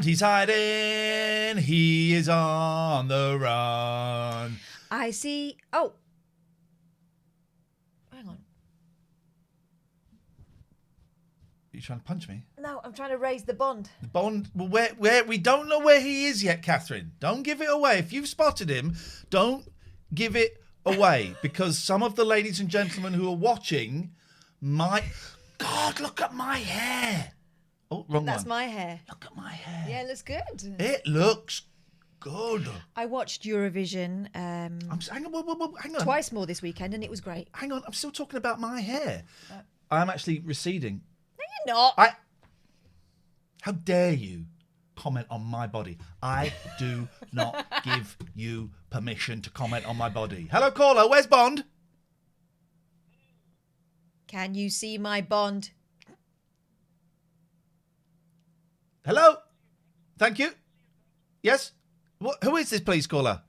he's hiding. He is on the run. I see. Oh. Hang on. You trying to punch me? No, I'm trying to raise the bond. The Bond, well, where we don't know where he is yet, Katherine. Don't give it away. If you've spotted him, don't give it away, because some of the ladies and gentlemen who are watching might. God, look at my hair. Oh, wrong one. That's my hair. Look at my hair. Yeah, it looks good. It looks good. I watched Eurovision hang on. twice more this weekend, and it was great. Hang on, I'm still talking about my hair. I'm actually receding. No, you're not. How dare you comment on my body? I do not give you permission to comment on my body. Hello, caller. Where's Bond? Can you see my bond? Hello? Thank you. Yes? Who is this, please, caller?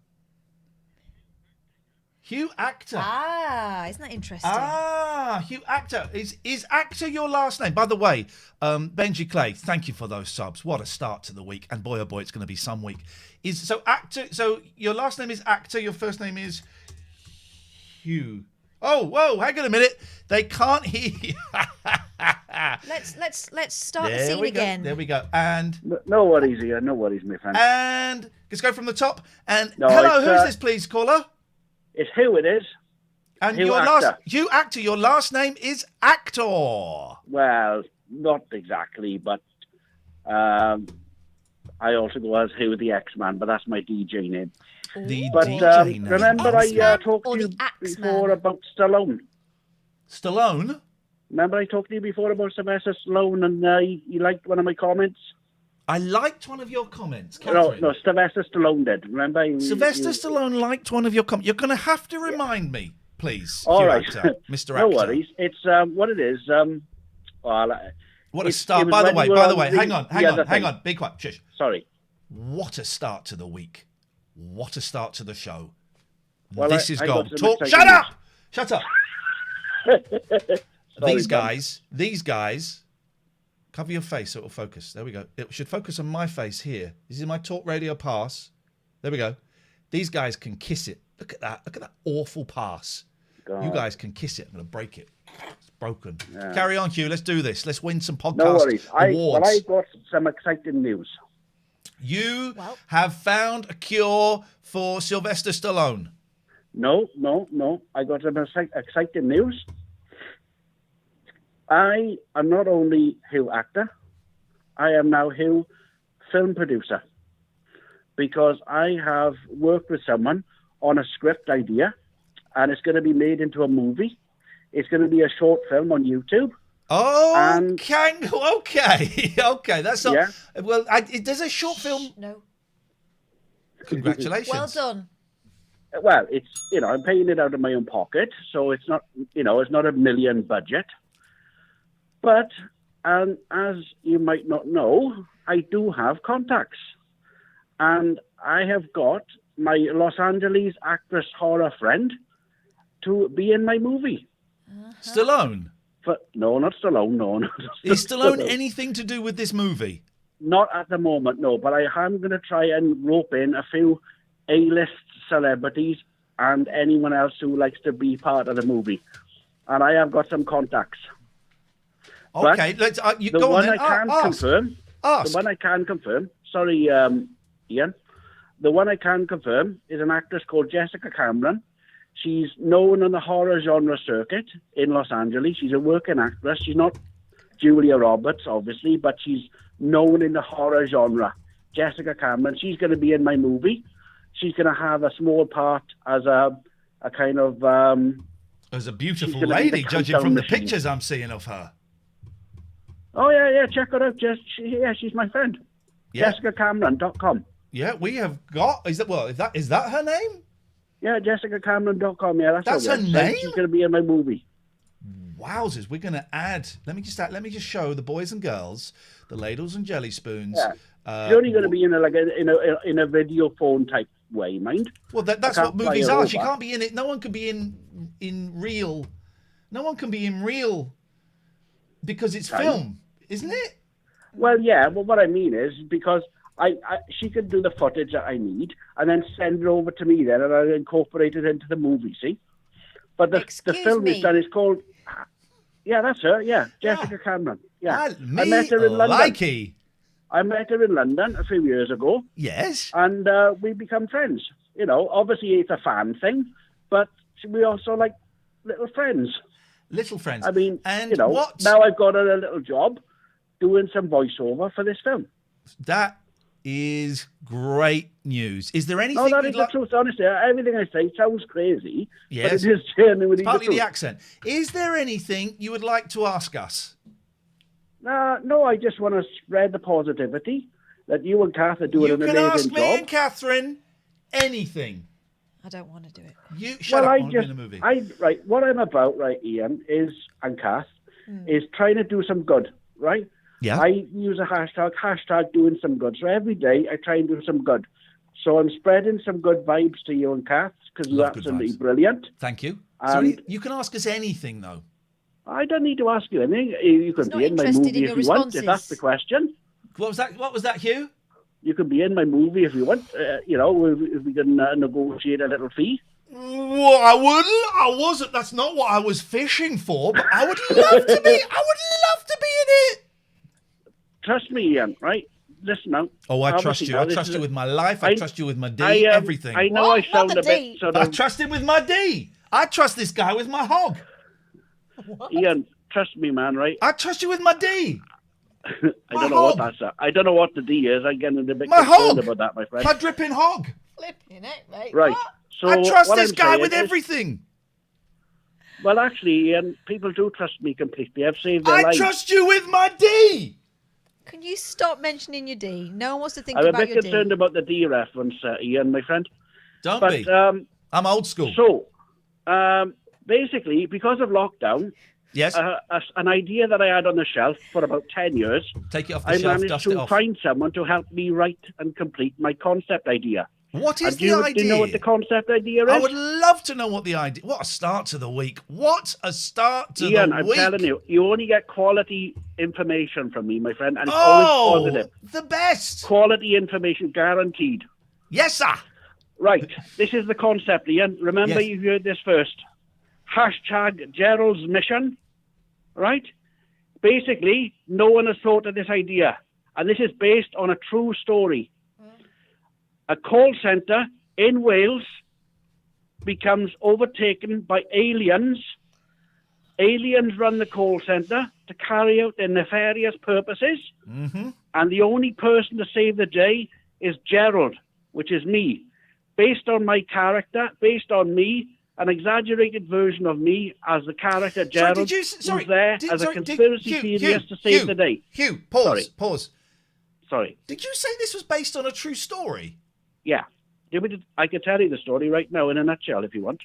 Hugh Actor. Ah, isn't that interesting? Hugh Actor. Is Actor your last name? By the way, Benji Clay, thank you for those subs. What a start to the week. And boy, oh boy, it's going to be some week. Actor. So your last name is Actor. Your first name is Hugh. Oh, whoa, hang on a minute. They can't hear you. Let's start the scene again. There we go. And no worries here. No worries, my friend. And let's go from the top. And hello, who's this, please, caller? It's Hugh, it is. And Hugh your Actor. Hugh Actor, your last name is Actor. Well, not exactly, but I also go as Hugh the X-Man, but that's my DJ name. But DJ name. remember I talked to you before about Stallone? Stallone? Remember I talked to you before about Sylvester Stallone, and you liked one of my comments? I liked one of your comments, Katherine. No, Sylvester Stallone did. Remember? Sylvester Stallone liked one of your comments. You're going to have to remind me, please. All right. Actor, Mr. No Actor. worries. It's what it is. What a start. By the way, hang on. Be quiet. Shush. Sorry. What a start to the week. What a start to the show. Well, this is I gold. got some Talk. exciting Shut up. Sorry, These guys, cover your face so it'll focus. There we go. It should focus on my face here. This is my talk radio pass. There we go. These guys can kiss it. Look at that. Look at that awful pass. God. You guys can kiss it. I'm going to break it. It's broken. Yeah. Carry on, Hugh. Let's do this. Let's win some podcast No worries. awards. I got some exciting news. You have found a cure for Sylvester Stallone. No. I got some exciting news. I am not only Hugh Actor, I am now Hugh film producer, because I have worked with someone on a script idea, and it's going to be made into a movie. It's going to be a short film on YouTube. Oh, okay. That's not. Yeah. Well, there's a short film. No. Congratulations. Well done. Well, it's I'm paying it out of my own pocket, so it's not it's not a million budget. But as you might not know, I do have contacts, and I have got my Los Angeles actress horror friend to be in my movie. Stallone. No, not Stallone. No. Is Stallone anything to do with this movie? Not at the moment, no. But I am going to try and rope in a few A-list celebrities and anyone else who likes to be part of the movie. And I have got some contacts. Okay, let's. You go on then. The one I can confirm. Sorry, Ian. The one I can confirm is an actress called Jessica Cameron. She's known on the horror genre circuit in Los Angeles. She's a working actress. She's not Julia Roberts, obviously, but she's known in the horror genre. Jessica Cameron. She's going to be in my movie. She's going to have a small part as a kind of. As a beautiful lady, judging from the pictures I'm seeing of her. Oh yeah, check her out. She's my friend. Yeah. JessicaCameron.com. Yeah, we have got. Is that her name? Yeah, JessicaCameron.com. Yeah, that's her name. She's going to be in my movie. Wowzers! We're going to add. Let me just show the boys and girls, the ladles and jelly spoons. Yeah. She's only going to be in a video phone type way, mind. Well, that's what movies are. She can't be in it. No one can be in real. No one can be in real. Because it's film, isn't it? Well, yeah. Well, what I mean is because she could do the footage that I need and then send it over to me then, and I'll incorporate it into the movie, see? But the film is done, it's called... Yeah, that's her, yeah. Jessica Cameron. Yeah. I met her in London. I met her in London a few years ago. Yes. And we become friends. You know, obviously it's a fan thing, but we also like little friends. Little friends. I mean, and you know, now I've got her a little job doing some voiceover for this film. That is great news. Is there anything? No, that is the truth. Honestly, everything I say sounds crazy. Yes. But it is genuinely partly the truth. Accent. Is there anything you would like to ask us? No, I just want to spread the positivity that you and Kath are doing an amazing job. You can ask me and Katherine anything. I don't want to do it. You shut up. I want to be in the movie. Right. What I'm about, right, Iain, and Kath, is trying to do some good, right? Yeah. I use a hashtag doing some good. So every day I try and do some good. So I'm spreading some good vibes to you and Kath because you're absolutely brilliant. Thank you. So you can ask us anything, though. I don't need to ask you anything. You can be in my movie if you want, if that's the question. What was that, Hugh? You can be in my movie if you want. You know, if we can negotiate a little fee. Well, I wouldn't. I wasn't. That's not what I was fishing for. But I would love to be. I would love to be in it. Trust me, Iain. Right? Listen now. Oh, I trust you. I trust you with my life. I trust you with my D. Everything. I know I sound a bit sort of... I trust him with my D. I trust this guy with my hog. What? Iain, trust me, man. Right? I trust you with my D. I don't know what that's. I don't know what the D is. I'm getting a bit concerned about that, my friend. My dripping hog. Flipping it, mate. Right. What? So I trust this guy with everything. Well, actually, people do trust me completely. I've saved their lives. I trust you with my D. Can you stop mentioning your D? No one wants to think about your D. I'm a bit concerned about the D reference, Iain, my friend. Don't be. I'm old school. So, basically, because of lockdown, yes, an idea that I had on the shelf for about 10 years, take it off the shelf, I managed to find someone to help me write and complete my concept idea. What is the idea? Do you know what the concept idea is? I would love to know what the idea... What a start to the week. What a start to Iain, the I'm week. telling you, you only get quality information from me, my friend, and it's always positive. The best. Quality information guaranteed. Yes, sir. Right, this is the concept, Iain. Remember, you heard this first. Hashtag Gerald's mission, right? Basically, no one has thought of this idea, and this is based on a true story. A call centre in Wales becomes overtaken by aliens. Aliens run the call centre to carry out their nefarious purposes, and the only person to save the day is Gerald, which is me. Based on my character, based on me, an exaggerated version of me as the character Gerald, who's there as a conspiracy theorist to save the day. Hugh, pause. Sorry. Did you say this was based on a true story? Yeah. I could tell you the story right now in a nutshell if you want.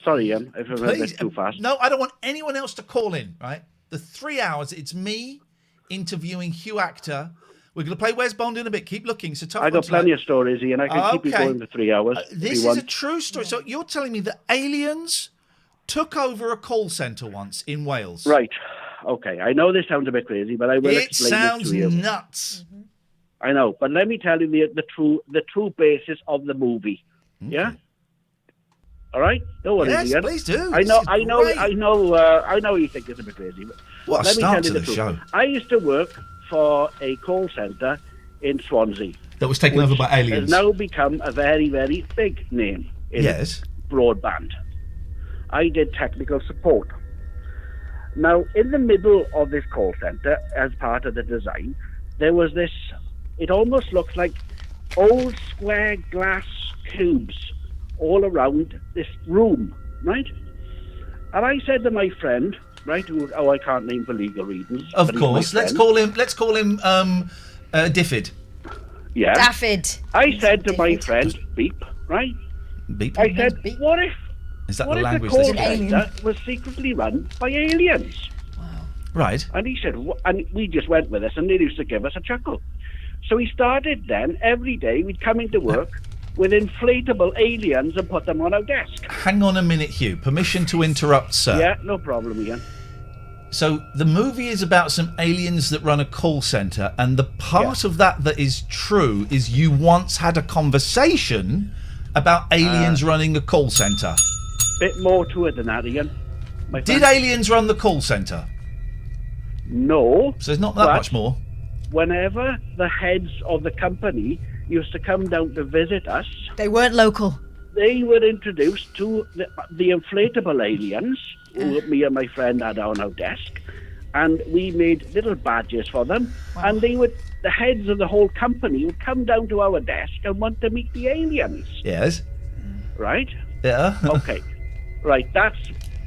Sorry, Iain, if I'm a bit too fast. No, I don't want anyone else to call in, right? The 3 hours, it's me interviewing Hugh Actor. We're going to play Where's Bond in a bit. Keep looking. It's a tough I got plenty of stories, Iain. I can keep you going for 3 hours. This is a true story. So you're telling me that aliens took over a call centre once in Wales? Right. Okay. I know this sounds a bit crazy, but I will explain it to you. It sounds nuts. I know, but let me tell you the true basis of the movie. Okay. Yeah. All right. Don't worry, yes, Iain. Please do. I know. You think it's a bit crazy, but what let a me tell start you to the the truth. show. I used to work for a call centre in Swansea that was taken over by aliens. Has now become a very, very big name in broadband. I did technical support. Now, in the middle of this call centre, as part of the design, there was this. It almost looks like old square glass cubes all around this room, right? And I said to my friend, right, who I can't name for legal reasons. Of course, let's call him Diffid. Yeah. Daffyd. I said to my friend, Beep, right? Beep. I said, Beep. what if the language call centre was secretly run by aliens? Wow. Right. And he said, and we just went with us, and they used to give us a chuckle. So he started then, every day, we'd come into work with inflatable aliens and put them on our desk. Hang on a minute, Hugh. Permission to interrupt, sir. Yeah, no problem, Iain. So the movie is about some aliens that run a call centre, and the part of that is true is you once had a conversation about aliens running a call centre. Bit more to it than that, Ian. Did aliens run the call centre? No. So there's not that much more. Whenever the heads of the company used to come down to visit us, They weren't local. they were introduced to the inflatable aliens, who me and my friend had on our desk, and we made little badges for them. Wow. And the heads of the whole company would come down to our desk and want to meet the aliens. Yes. Right? Yeah. Okay. Right.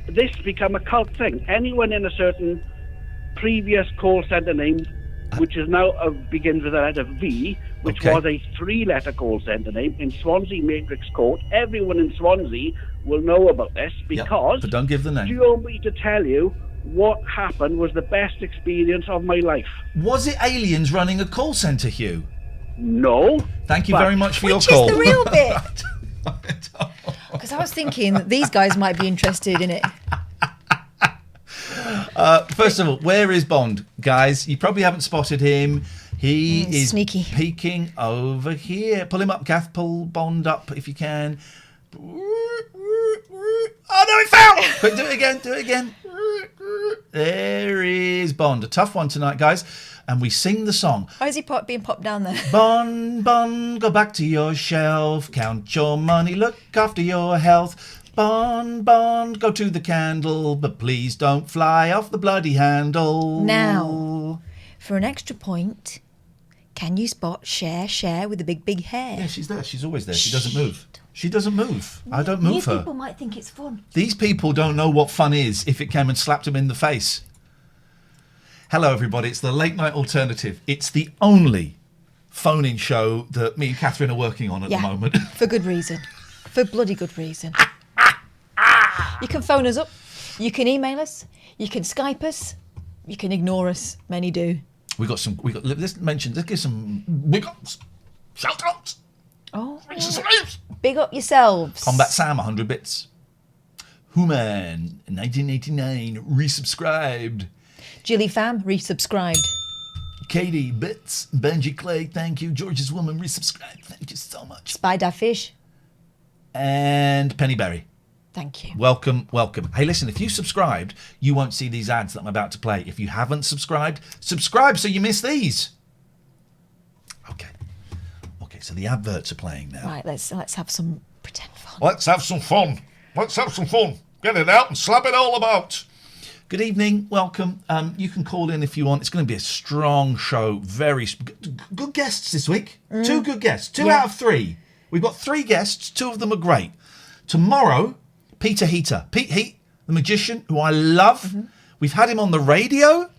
This become a cult thing. Anyone in a certain previous call centre name, which is now begins with the letter V, which was a 3-letter call centre name in Swansea Matrix Court. Everyone in Swansea will know about this because. But don't give the name. Do you want me to tell you what happened was the best experience of my life? Was it aliens running a call centre, Hugh? No. Thank you very much for your Which call. is the real bit? Because I was thinking that these guys might be interested in it. First of all, where is Bond, guys? You probably haven't spotted him. He is sneaky. Peeking over here. Pull him up, Kath. Pull Bond up if you can. Oh no, it fell! Quick, do it again. Do it again. There is Bond. A tough one tonight, guys. And we sing the song. Why is he being popped down there? Bond, Bond, go back to your shelf. Count your money, look after your health. Bond, Bond, go to the candle, but please don't fly off the bloody handle. Now, for an extra point, can you spot Cher with the big hair? Yeah, she's there. She's always there. She doesn't move. She doesn't move. I don't move These her. people might think it's fun. These people don't know what fun is if it came and slapped them in the face. Hello, everybody. It's the Late Night Alternative. It's the only phone-in show that me and Katherine are working on at the moment. For good reason. For bloody good reason. You can phone us up. You can email us. You can Skype us. You can ignore us. Many do. Let's give some shout outs. Oh. Big up yourselves. Combat Sam, 100 bits. Human, 1989, resubscribed. Jilly Fam, resubscribed. Katie, bits. Benji Clay, thank you. George's Woman, resubscribed. Thank you so much. Spider Fish. And Penny Berry. Thank you. Welcome, welcome. Hey, listen, if you subscribed, you won't see these ads that I'm about to play. If you haven't subscribed, subscribe so you miss these. Okay. Okay, so the adverts are playing now. Right, let's have some pretend fun. Let's have some fun. Let's have some fun. Get it out and slap it all about. Good evening, welcome. You can call in if you want. It's going to be a strong show. Very good guests this week. 2 good guests. 2 out of 3. We've got 3 guests. 2 of them are great. Tomorrow, Peter Heater. Pete Heat, the magician, who I love. Mm-hmm. We've had him on the radio.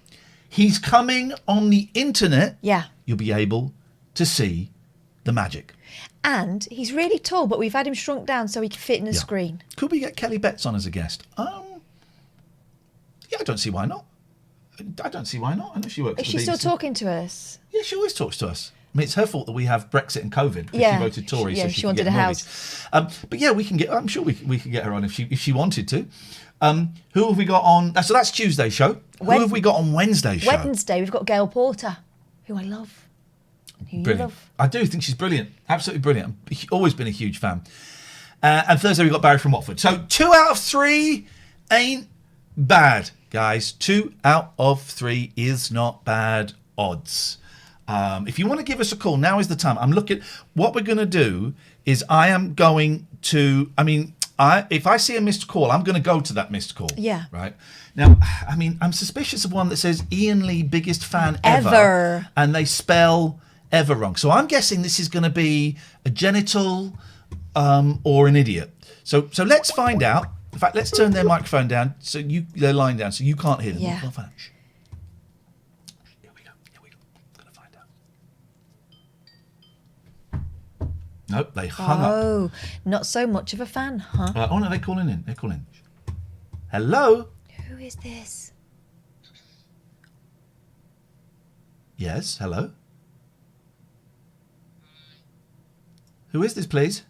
He's coming on the internet. Yeah. You'll be able to see the magic. And he's really tall, but we've had him shrunk down so he can fit in the screen. Could we get Kelly Betts on as a guest? Yeah, I don't see why not. I know she works. Is she still talking to us? Yeah, she always talks to us. I mean, it's her fault that we have Brexit and COVID. Because she voted Tory, so she wanted a house. But yeah, we can get. I'm sure we can get her on if she wanted to. Who have we got on? So that's Tuesday's show. Who have we got on Wednesday's show? Wednesday, we've got Gail Porter, who I love. Who brilliant. You love. I do think she's brilliant. Absolutely brilliant. I've always been a huge fan. And Thursday we've got Barry from Watford. So 2 out of 3 ain't bad, guys. 2 out of 3 is not bad odds. If you want to give us a call, now is the time. I'm looking. What we're going to do is I am going to. I mean, if I see a missed call, I'm going to go to that missed call. Yeah. Right. Now, I mean, I'm suspicious of one that says Iain Lee, biggest fan ever, and they spell ever wrong. So I'm guessing this is going to be a genital or an idiot. So let's find out. In fact, let's turn their microphone down their line down so you can't hear them. Yeah. Here we go. Gonna find out. Nope, they hung up. Oh, not so much of a fan, huh? Oh no, they're calling in. Hello? Who is this? Yes, hello? Who is this, please?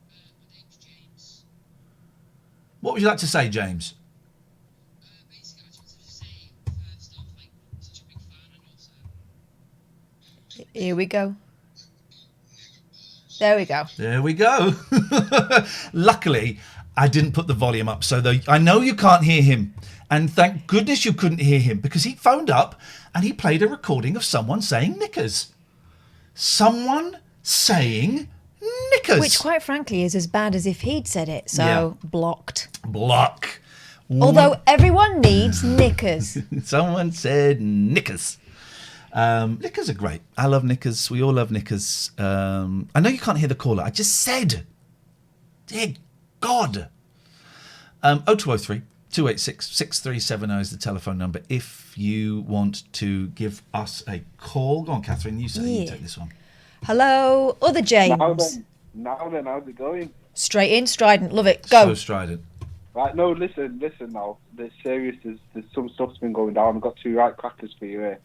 My name's James. What would you like to say, James? Basically, I just wanted to Here we go. There we go. There we go. Luckily, I didn't put the volume up, so I know you can't hear him. And thank goodness you couldn't hear him, because he phoned up and he played a recording of someone saying knickers. Someone saying knickers. Which, quite frankly, is as bad as if he'd said it. So, blocked. Block. Although everyone needs knickers. Someone said knickers. Knickers are great. I love knickers. We all love knickers. I know you can't hear the caller. I just said. Dear God. 0203 286 6370 is the telephone number if you want to give us a call. Go on, Katherine. You take this one. Hello, other James. Now then, how's it going? Straight in, strident. Love it. Go. So strident. Right, no, listen now. There's serious. There's some stuff's been going down. I've got 2 right crackers for you here.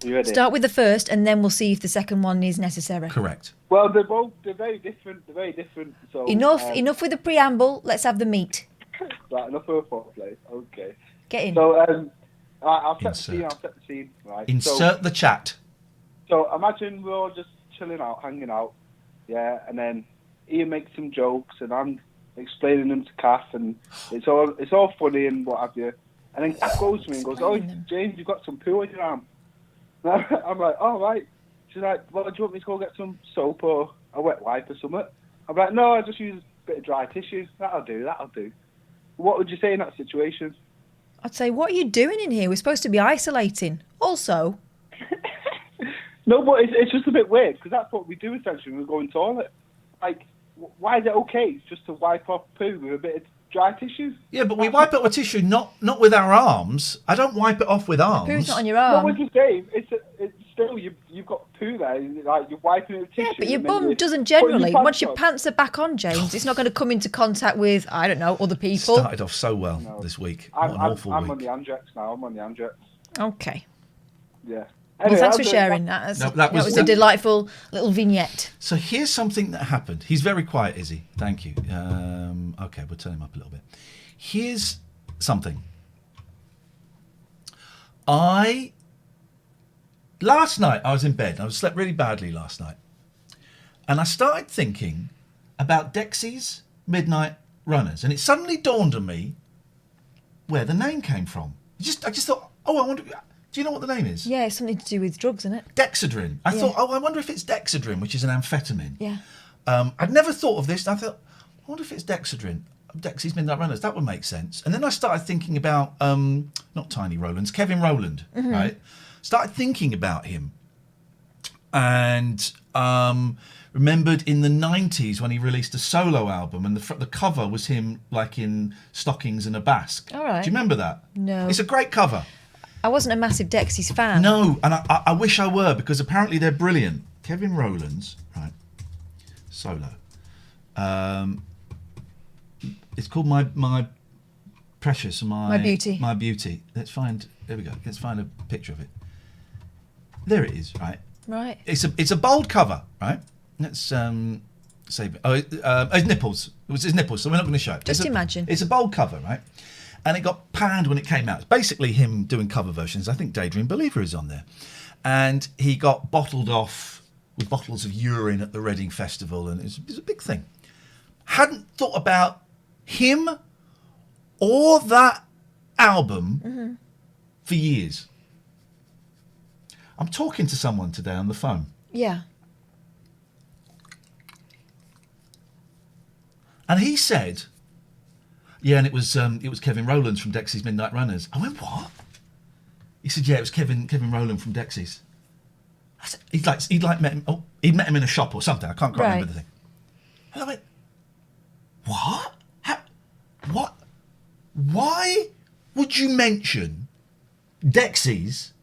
You ready? Start with the first, and then we'll see if the second one is necessary. Correct. Well, they're very different. So Enough with the preamble. Let's have the meat. Right, enough of a foreplay. Okay. Get in. So I'll set the scene. Right. Insert the chat. So imagine we're all just chilling out, hanging out, yeah, and then Ian makes some jokes, and I'm explaining them to Kath, and it's all funny and what have you. And then Kath goes to me and goes, "Oh, James, you've got some poo on your arm." And I'm like, "Oh, right." She's like, "Well, do you want me to go get some soap or a wet wipe or something?" I'm like, "No, I just use a bit of dry tissue. That'll do. What would you say in that situation? I'd say, what are you doing in here? We're supposed to be isolating. Also... No, but it's just a bit weird, because that's what we do essentially when we go in the toilet. Like, why is it okay just to wipe off poo with a bit of dry tissue? Yeah, but we wipe it with tissue, not with our arms. I don't wipe it off with arms. Poo's not on your arm. No, what you're saying, it's still, you've got poo there, like, you're wiping it with tissue. Yeah, but your bum doesn't generally. Once your pants are back on, James, it's not going to come into contact with, I don't know, other people. Started off so well this week. What an awful week. I'm on the antics now. Okay. Yeah. Well, thanks for sharing. That was a delightful little vignette. So here's something that happened. He's very quiet, is he? Thank you. Okay, we'll turn him up a little bit. Here's something. Last night I was in bed. I slept really badly last night. And I started thinking about Dexy's Midnight Runners. And it suddenly dawned on me where the name came from. I just thought, I wonder... Do you know what the name is? Yeah, it's something to do with drugs, isn't it? Dexedrine. I thought, I wonder if it's Dexedrine, which is an amphetamine. Yeah. I'd never thought of this. I thought, I wonder if it's Dexedrine. Dexy's Midnight Runners. That would make sense. And then I started thinking about, not Tiny Roland's, Kevin Rowland, right? Started thinking about him. And remembered in the 90s when he released a solo album, and the cover was him like in stockings and a basque. All right. Do you remember that? No. It's a great cover. I wasn't a massive Dexy's fan. No, and I wish I were, because apparently they're brilliant. Kevin Rowland's, right, solo. It's called My Precious, My Beauty. My Beauty. There we go. Let's find a picture of it. There it is, right? Right. It's a bold cover, right? Let's save it. His nipples. It was his nipples, so we're not going to show it. Just imagine. It's a bold cover, right? And it got panned when it came out. It's basically him doing cover versions. I think Daydream Believer is on there. And he got bottled off with bottles of urine at the Reading Festival, and it was a big thing. Hadn't thought about him or that album for years. I'm talking to someone today on the phone. Yeah. And he said... Yeah, and it was Kevin Rowland from Dexy's Midnight Runners. I went, what? He said, yeah, it was Kevin Rowland from Dexy's. I said, he'd met him in a shop or something. I can't quite remember the thing. And I went, what? What? Why would you mention Dexy's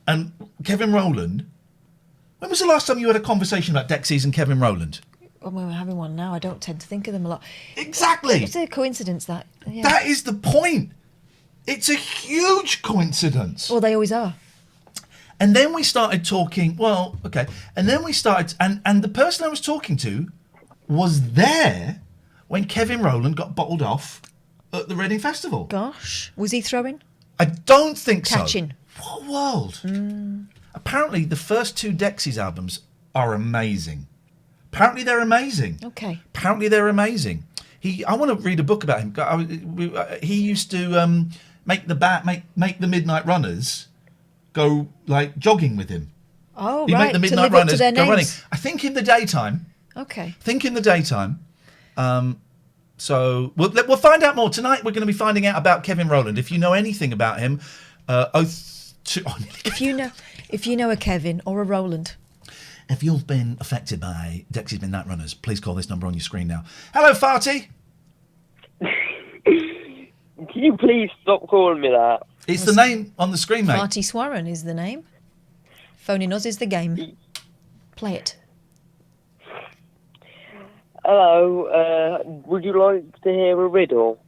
and Kevin Rowland? When was the last time you had a conversation about Dexy's and Kevin Rowland? When we're having one now, I don't tend to think of them a lot. Exactly. It's a coincidence that. Yeah. That is the point. It's a huge coincidence. Well, they always are. And then we started talking, well, okay. And then we started, and the person I was talking to was there when Kevin Rowland got bottled off at the Reading Festival. Gosh. Was he throwing? I don't think so. Catching. What world? apparently the first 2 Dexys albums are amazing. Apparently they're amazing. Okay. Apparently they're amazing. I want to read a book about him. He used to make the Midnight Runners go like jogging with him. Oh, He'd right. make the Midnight to live up Runners to their go running. names. I think in the daytime. Okay. So we'll find out more tonight. We're going to be finding out about Kevin Rowland. If you know anything about him, If you know a Kevin or a Roland. If you've been affected by Dexy's Midnight Runners, please call this number on your screen now. Hello, Farty. Can you please stop calling me that? It's the name on the screen, mate. Farty Swarren is the name. Phoning us is the game. Play it. Hello, would you like to hear a riddle?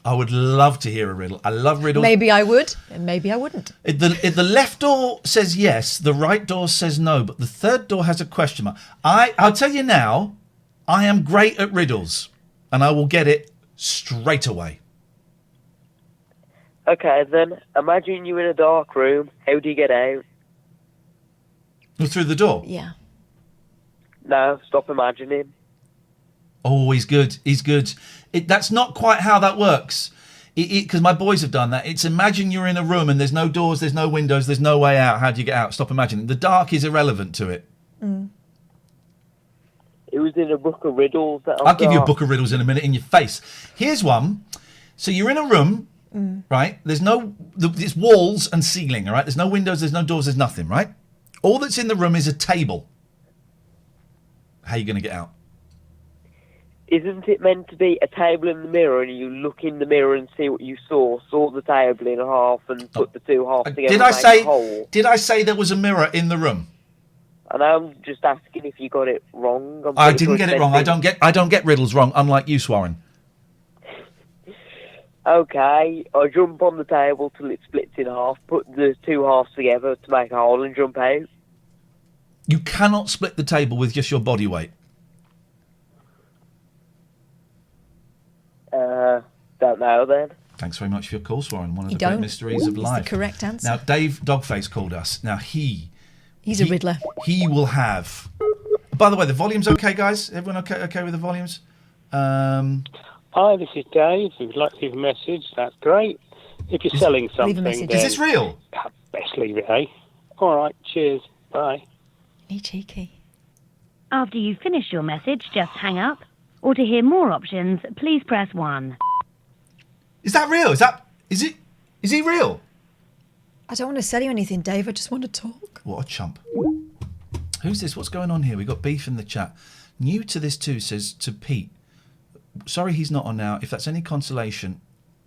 I would love to hear a riddle. I love riddles. Maybe I would, and maybe I wouldn't. If the left door says yes, the right door says no, but the third door has a question mark. I'll tell you now, I am great at riddles, and I will get it straight away. Okay, then, imagine you're in a dark room. How do you get out? Through the door? Yeah. No, stop imagining. Oh, he's good. He's good. That's not quite how that works. Because my boys have done that. It's imagine you're in a room and there's no doors, there's no windows, there's no way out. How do you get out? Stop imagining. The dark is irrelevant to it. Mm. It was in a book of riddles. I'll give you a book of riddles in a minute in your face. Here's one. So you're in a room, right? There's walls and ceiling, all right? There's no windows, there's no doors, there's nothing, right? All that's in the room is a table. How are you going to get out? Isn't it meant to be a table in the mirror and you look in the mirror and see what you saw, sort the table in half and put the two halves together and make a hole? Did I say there was a mirror in the room? And I'm just asking if you got it wrong. I didn't get it wrong. I don't get riddles wrong, unlike you, Swarren. Okay, I jump on the table till it splits in half, put the two halves together to make a hole and jump out. You cannot split the table with just your body weight. Don't know then. Thanks very much for your call, Swarren. One of You the great don't. mysteries of life. It's the correct answer. Now, Dave Dogface called us. Now, he's a riddler. He will have... By the way, the volume's okay, guys? Everyone okay with the volumes? Hi, this is Dave. If you'd like to leave a message, that's great. If you're selling something... Leave a message. Is this real? Best leave it, eh? All right, cheers. Bye. He cheeky. After you've finished your message, just hang up. Or to hear more options, please press 1. Is that real? Is he real? I don't want to sell you anything, Dave. I just want to talk. What a chump. Who's this? What's going on here? We got beef in the chat. New to this too says to Pete. Sorry he's not on now. If that's any consolation,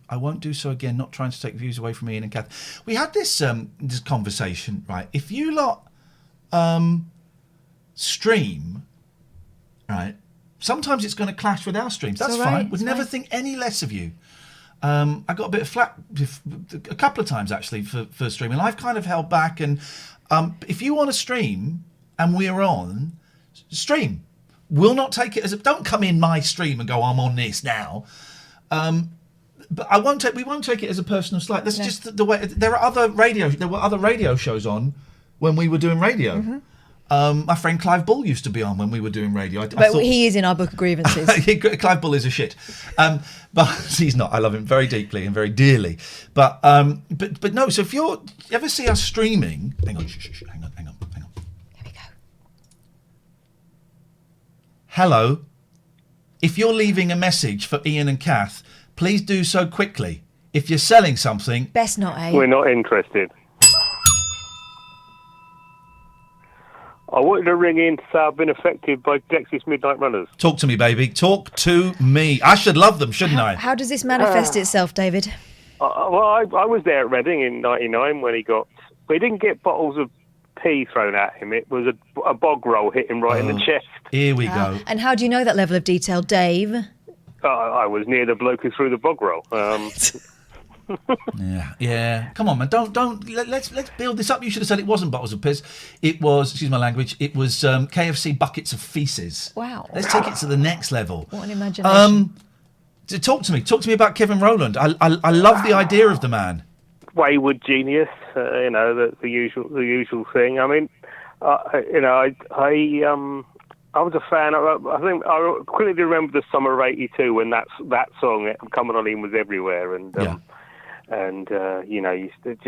I won't do so again. Not trying to take views away from Ian and Kath. We had this conversation, right? If you lot stream, right? Sometimes it's going to clash with our streams. That's fine. We'd never think any less of you. I got a bit of flack a couple of times actually for streaming. I've kind of held back, and if you want to stream and we're on, stream. We'll not take it as don't come in my stream and go, I'm on this now. But we won't take it as a personal slight. That's just the way. There were other radio shows on when we were doing radio. Mm-hmm. My friend Clive Bull used to be on when we were doing radio. But he is in our book of grievances. Clive Bull is a shit, but he's not. I love him very deeply and very dearly. But no. So if you ever see us streaming, hang on. Here we go. Hello. If you're leaving a message for Ian and Kath, please do so quickly. If you're selling something, best not. We're not interested. I wanted to ring in to say I've been affected by Dexy's Midnight Runners. Talk to me, baby. Talk to me. I should love them, shouldn't I? How does this manifest itself, David? I was there at Reading in '99 when he didn't get bottles of pee thrown at him. It was a bog roll hit him right in the chest. Here we go. And how do you know that level of detail, Dave? I was near the bloke who threw the bog roll. Yeah. Come on, man. Let's build this up. You should have said it wasn't bottles of piss. It was, excuse my language, it was KFC buckets of feces. Wow. Let's take it to the next level. What an imagination. Talk to me about Kevin Rowland. I love the idea of the man. wayward genius, the usual thing. I mean, I was a fan. I think I quickly remember the summer of '82 when that song "Come On In" was everywhere, and it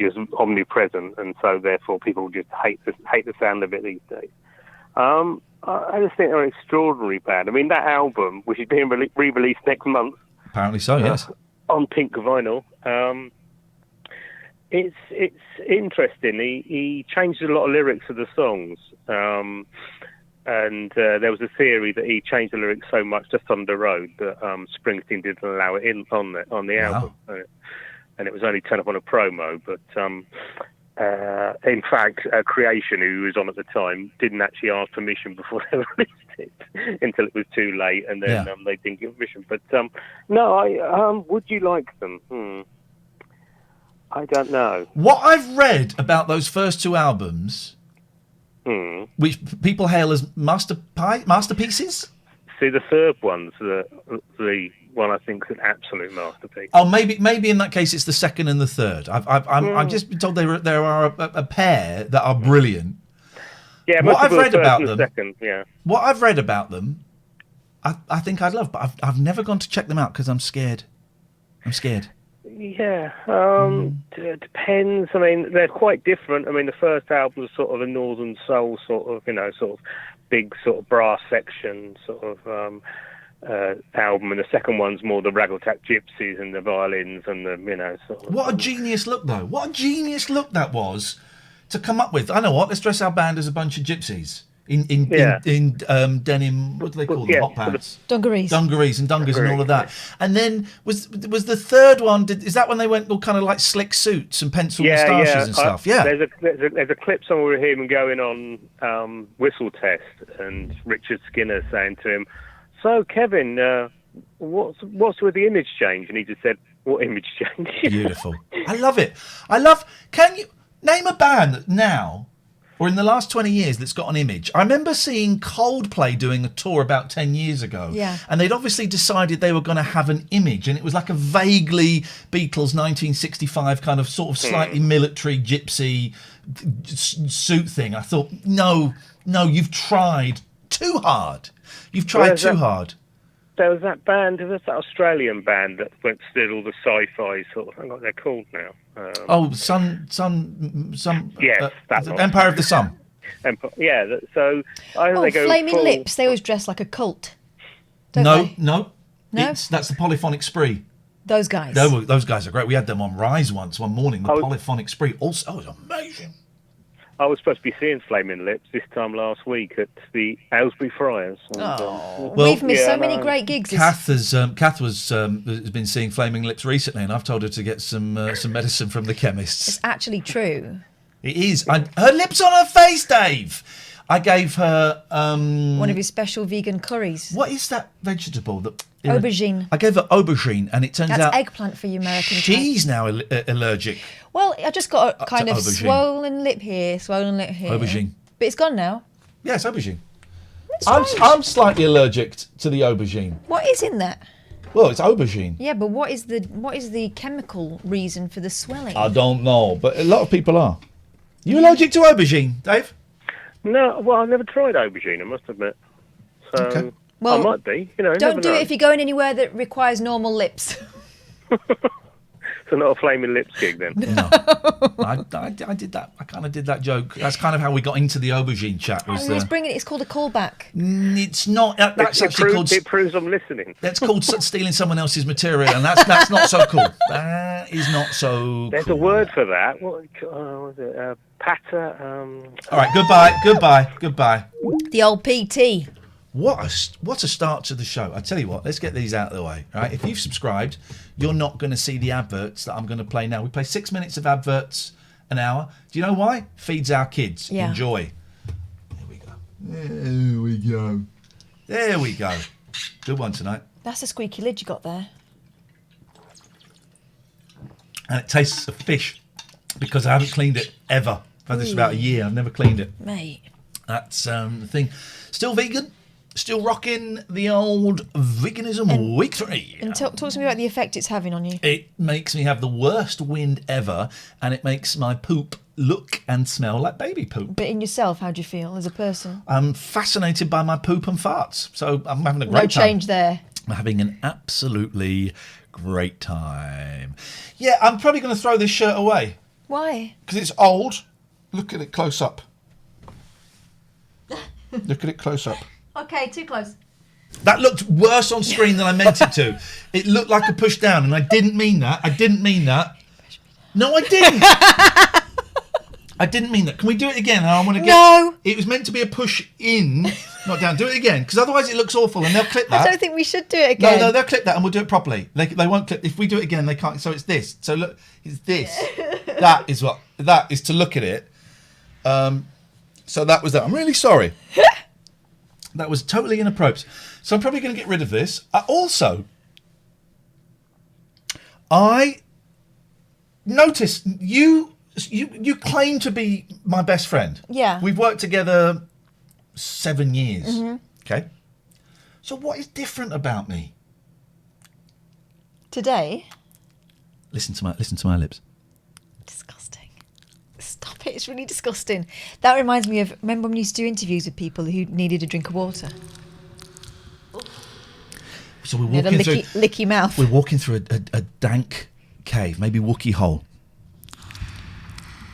just omnipresent, and so therefore people just hate the sound of it these days. I just think they're an extraordinary band. I mean, that album, which is being re-released next month, apparently so, yes, on pink vinyl. It's interesting. He changed a lot of lyrics of the songs, and there was a theory that he changed the lyrics so much just on the road that Springsteen didn't allow it in on the album, and it was only turned up on a promo. But in fact, Creation, who was on at the time, didn't actually ask permission before they released it until it was too late, and then they didn't give permission. But no, would you like them? I don't know. What I've read about those first two albums, which people hail as masterpieces. See, the third one's the one I think is an absolute masterpiece. Oh, maybe in that case it's the second and the third. I've just been told there are a pair that are brilliant. Yeah, what I've read about them. Second, What I've read about them, I think I'd love, but I've never gone to check them out because I'm scared. Yeah, it depends. I mean, they're quite different. I mean, the first album was sort of a Northern Soul sort of big sort of brass section sort of album, and the second one's more the Ragtag Gypsies and the violins and the sort of. What a genius look, though! What a genius look that was to come up with. I know what. Let's dress our band as a bunch of gypsies. In denim, what do they call them? Hot pants, dungarees and all of that. And then was the third one? Is that when they went all kind of like slick suits and pencil moustaches and stuff? There's a clip somewhere of him going on Whistle Test, and Richard Skinner saying to him, "So Kevin, what's with the image change?" And he just said, "What image change?" Beautiful. I love it. Can you name a band that now, or in the last 20 years, that's got an image? I remember seeing Coldplay doing a tour about 10 years ago. Yeah. And they'd obviously decided they were going to have an image. And it was like a vaguely Beatles 1965 kind of sort of slightly military gypsy suit thing. I thought, no, you've tried too hard. Hard. There was that band, that Australian band that did all the sci-fi sort of, I don't know what they're called now. Empire of the Sun. So I think they go Flaming full... Lips. They always dress like a cult. No. That's the Polyphonic Spree. Those guys. Those guys are great. We had them on Rise one morning. The Polyphonic Spree. Also, it was amazing. I was supposed to be seeing Flaming Lips this time last week at the Aylesbury Friars. We've missed so many great gigs. Kath has been seeing Flaming Lips recently, and I've told her to get some medicine from the chemists. It's actually true. It is. Her lips on her face, Dave. I gave her one of his special vegan curries. What is that vegetable? Aubergine. I gave her aubergine, and it turns out that's eggplant for you Americans. She's now allergic. Well, I just got a kind of swollen lip here. Aubergine. But it's gone now. Yeah, it's aubergine. I'm slightly allergic to the aubergine. What is in that? Well, it's aubergine. Yeah, but what is the chemical reason for the swelling? I don't know, but a lot of people are. You allergic to aubergine, Dave? No, well, I've never tried aubergine, I must admit. So okay. Well, I might be. Don't do it if you're going anywhere that requires normal lips. So not a Flaming Lips gig then? No. I did that. I kind of did that joke. That's kind of how we got into the aubergine chat. It's called a callback. It's not. That's actually called. It proves I'm listening. That's called stealing someone else's material, and that's not so cool. That is not so. There's cool. a word for that. What was it? Patter. All right. Goodbye. The old PT. What a start to the show. I tell you what, let's get these out of the way. Right? If you've subscribed, you're not going to see the adverts that I'm going to play now. We play 6 minutes of adverts an hour. Do you know why? Feeds our kids. Yeah. Enjoy. There we go. Good one tonight. That's a squeaky lid you got there. And it tastes of fish because I haven't cleaned it ever. I've had this about a year. I've never cleaned it. Mate. That's the thing. Still vegan. Still rocking the old veganism week 3. And talk to me about the effect it's having on you. It makes me have the worst wind ever, and it makes my poop look and smell like baby poop. But in yourself, how do you feel as a person? I'm fascinated by my poop and farts, so I'm having a great time. No change there. I'm having an absolutely great time. Yeah, I'm probably going to throw this shirt away. Why? Because it's old. Look at it close up. Look at it close up. Okay, too close. That looked worse on screen than I meant it to. It looked like a push down, and I didn't mean that. No, I didn't. I didn't mean that. Can we do it again? I want to get. No. It was meant to be a push in, not down. Do it again, because otherwise it looks awful, and they'll clip that. I don't think we should do it again. No, they'll clip that, and we'll do it properly. They won't clip. If we do it again, they can't. So it's this. So look, it's this. That is to look at it. So that was that. I'm really sorry. That was totally inappropriate. So I'm probably going to get rid of this. I noticed you claim to be my best friend. Yeah. We've worked together 7 years. Mm-hmm. Okay. So what is different about me? Today? Listen to my lips. Disgusting. Stop it, it's really disgusting. That reminds me of, remember when we used to do interviews with people who needed a drink of water? So we're walking through licky mouth. We're walking through a dank cave, maybe Wookiee hole.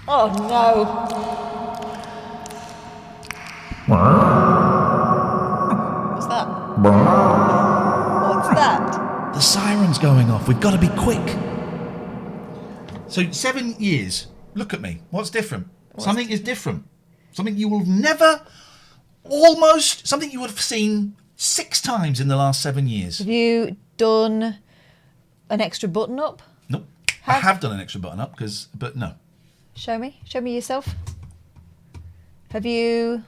Oh no. What's that? What's that? The siren's going off. We've got to be quick. So 7 years. Look at me. What's different? Something is different. Something you will never, something you would have seen 6 times in the last 7 years. Have you done an extra button up? Nope. I have done an extra button up, but no. Show me yourself. Have you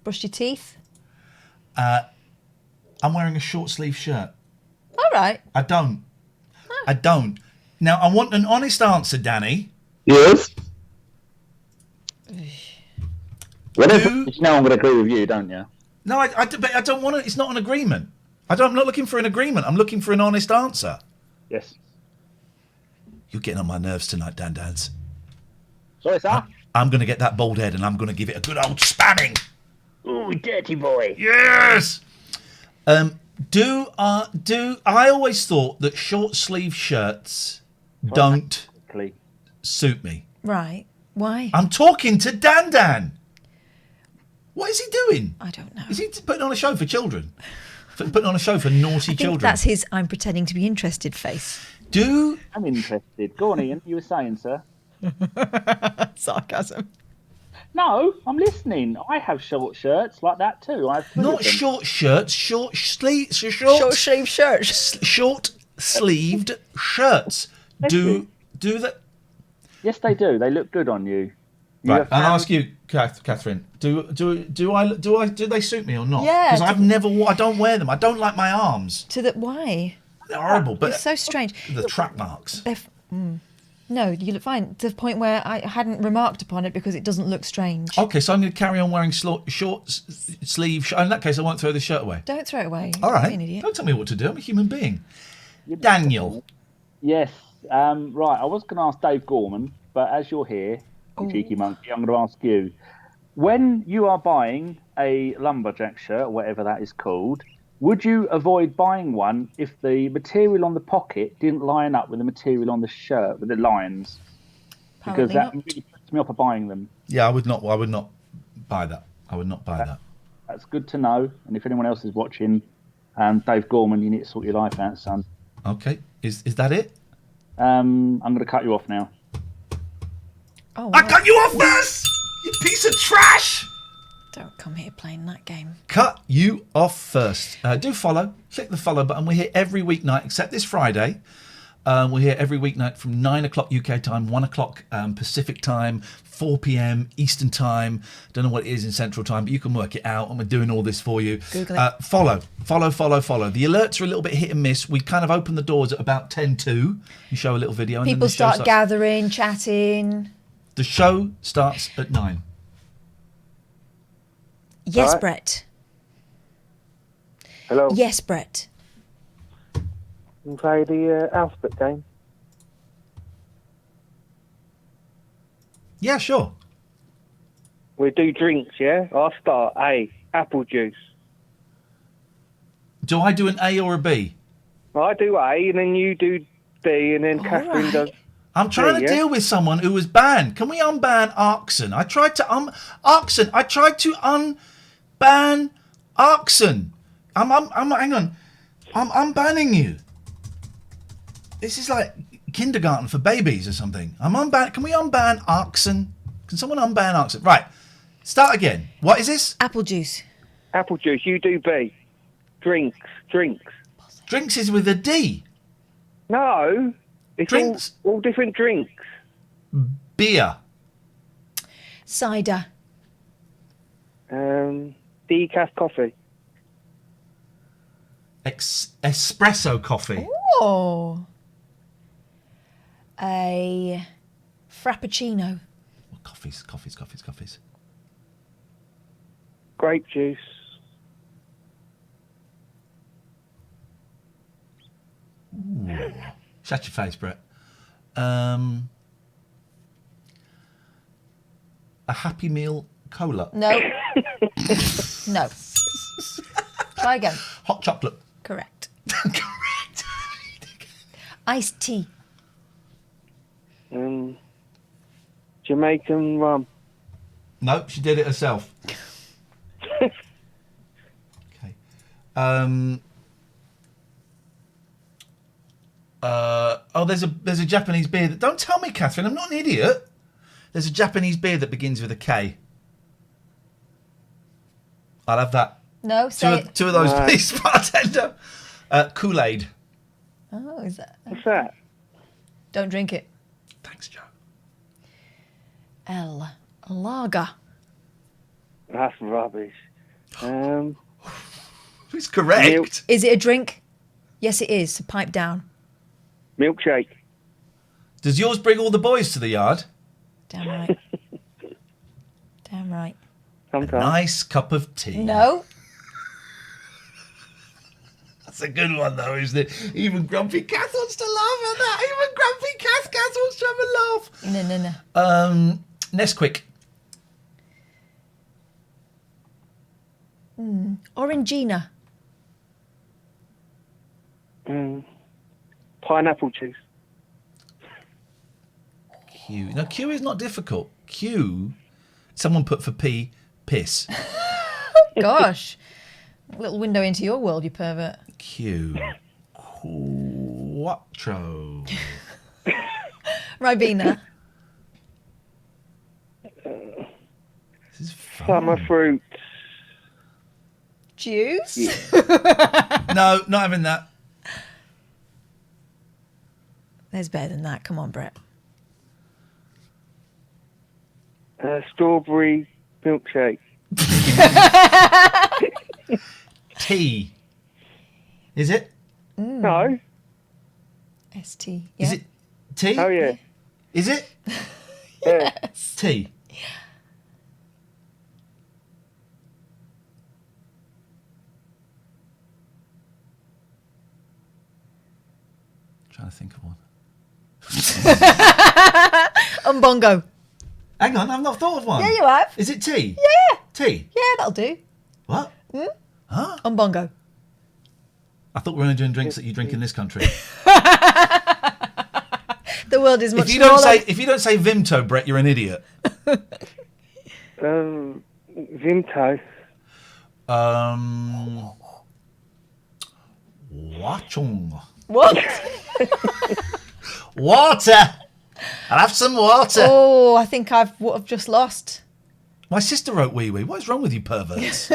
brushed your teeth? I'm wearing a short sleeve shirt. All right. I don't. Now, I want an honest answer, Danny. Yes. You know I'm going to agree with you, don't you? No, I don't want to. It's not an agreement. I'm not looking for an agreement. I'm looking for an honest answer. Yes. You're getting on my nerves tonight, Dan Dance. Sorry, sir. I'm going to get that bald head and I'm going to give it a good old spamming. Ooh, dirty boy. Yes. I always thought that short sleeve shirts don't suit me. Right. Why? I'm talking to Dan. What is he doing? I don't know. Is he putting on a show for children? Putting on a show for naughty children? That's his I'm pretending to be interested face. I'm interested. Go on, Ian. You were saying, sir. Sarcasm. No, I'm listening. I have short shirts like that too. Not short shirts, short sleeved shirts. Short sleeved shirts. Do that. Yes, they do. They look good on you. Right, I'll ask you, Katherine. Do they suit me or not? Yeah. Because I don't wear them. I don't like my arms. Why? They're horrible. But it's so strange. The track marks. No, you look fine. To the point where I hadn't remarked upon it because it doesn't look strange. Okay, so I'm going to carry on wearing short sleeve. In that case, I won't throw the shirt away. Don't throw it away. All right. You're an idiot. Don't tell me what to do. I'm a human being. Daniel. Yes. Right. I was going to ask Dave Gorman, but as you're here, you cheeky monkey, I'm going to ask you. When you are buying a lumberjack shirt, or whatever that is called, would you avoid buying one if the material on the pocket didn't line up with the material on the shirt, with the lines? Because that really puts me off of buying them. Yeah, I would not buy that. I would not buy that. That's good to know. And if anyone else is watching, Dave Gorman, you need to sort your life out, son. Okay. Is that it? I'm going to cut you off now. Oh, I cut you off first! You piece of trash! Don't come here playing that game. Cut you off first. Do follow. Click the follow button. We're here every weeknight, except this Friday. We're here every weeknight from 9 o'clock UK time, 1 o'clock Pacific time, 4 p.m. Eastern time. Don't know what it is in Central time, but you can work it out, and we're doing all this for you. Google it. Follow. The alerts are a little bit hit and miss. We kind of open the doors at about 10:02. You show a little video. And People then the show start gathering, chatting. The show starts at 9. Yes, Right. Brett. Hello. Yes, Brett. Can we play the alphabet game? Yeah, sure. We do drinks, yeah? I'll start. A, apple juice. Do I do an A or a B? I do A, and then you do B, and then Katherine does. I'm trying B, to yeah? deal with someone who was banned. Can we unban Arkson? I tried to unban Arkson. Hang on. I'm unbanning you. This is like kindergarten for babies or something. Can we unban Arkson? Can someone unban Arkson? Right. Start again. What is this? Apple juice. Apple juice, you do B. Drinks. Drinks is with a D. No. It's Drinks? all different drinks. Beer. Cider. Decaf coffee. Espresso coffee. Oh. A frappuccino. Oh, coffees. Grape juice. Ooh. Shut your face, Brett. A Happy Meal cola. No. No. Try again. Hot chocolate. Correct. Iced tea. Jamaican rum. No, she did it herself. Okay. There's a Japanese beer that. Don't tell me, Katherine. I'm not an idiot. There's a Japanese beer that begins with a K. I'll have that. No, say it. Two of those, please, bartender. Kool-Aid. Oh, is that? What's that? Don't drink it. Thanks, Joe. L. Lager. That's rubbish. It's correct. Is it a drink? Yes, it is. So pipe down. Milkshake. Does yours bring all the boys to the yard? Damn right. Damn right. Sometimes. A nice cup of tea. No. That's a good one, though, isn't it? Even Grumpy Kath wants to laugh at that. Even Grumpy Kath wants to have a laugh. No. Nesquik. Orangina. Pineapple juice. Q. No, Q is not difficult. Q, someone put for P, piss. Gosh. Little window into your world, you pervert. Q. Quattro. Ribena. This is fun. Summer fruit. Juice? No, not having that. There's better than that. Come on, Brett. Strawberry milkshake. Tea. Is it? No. ST. Is it tea? Oh, yeah. Is it? Yes. Tea. Trying to think of one. Umbongo. Hang on, I've not thought of one. Yeah, you have. Is it tea? Yeah. Tea? Yeah, that'll do. What? Huh? Umbongo. I thought we were only doing drinks that you drink in this country. The world is much If you smaller. don't say Vimto, Brett, you're an idiot. Vimto. Wachung. What? Water. I'll have some water. Oh, I think I've just lost. My sister wrote wee wee. What is wrong with you perverts?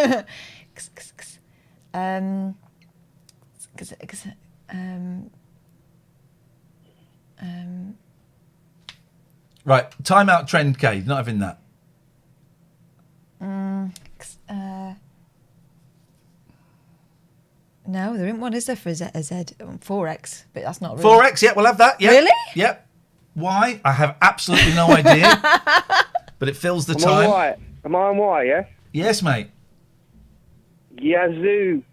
Right, time out trend K. Not having that. No, there isn't one, is there, for a Z? 4X, but that's not really. 4X, yeah, we'll have that. Yep. Really? Yep. Why? I have absolutely no idea. But it fills the time. Am I on Y, yeah? Yes, mate. Yazoo.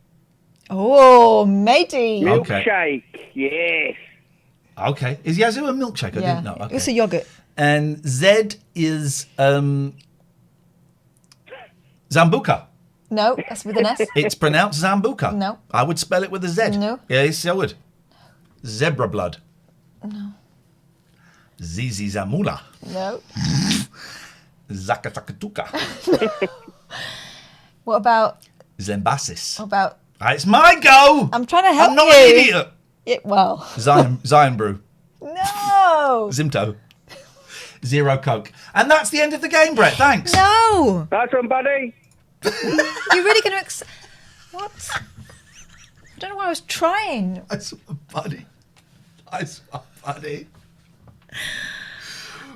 Oh, matey. Milkshake. Yes. Okay. Is Yazoo a milkshake? I didn't know. Okay. It's a yogurt. And Z is Zambuca. No, that's with an S. It's pronounced Zambuca. No. I would spell it with a Z. No. Yes, I would. Zebra blood. No. Zizi Zamula. No. Zakatakaduka. What about... Zembasis. What about... It's my go! I'm trying to help I'm not you. an idiot. Well... Zion Brew. No! Zimto. Zero Coke. And that's the end of the game, Brett. Thanks. No! That's one, buddy. You're really going to... What? I don't know why I was trying. I swear, buddy.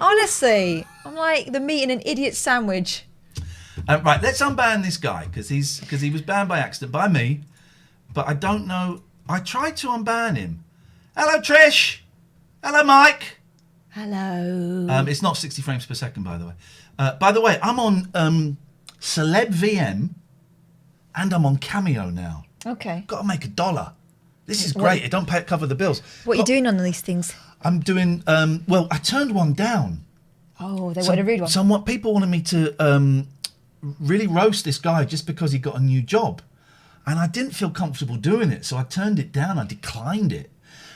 Honestly, I'm like the meat in an idiot sandwich. Right, let's unban this guy because he was banned by accident by me, but I don't know. I tried to unban him. Hello, Trish. Hello, Mike. Hello. It's not 60 frames per second, by the way. By the way, I'm on Celeb VM, and I'm on Cameo now. Okay. Got to make $1. This is great. It don't cover the bills. What are you doing on these things? I'm doing. Well, I turned one down. Oh, they wanted to read one. People wanted me to really roast this guy just because he got a new job, and I didn't feel comfortable doing it, so I turned it down. I declined it,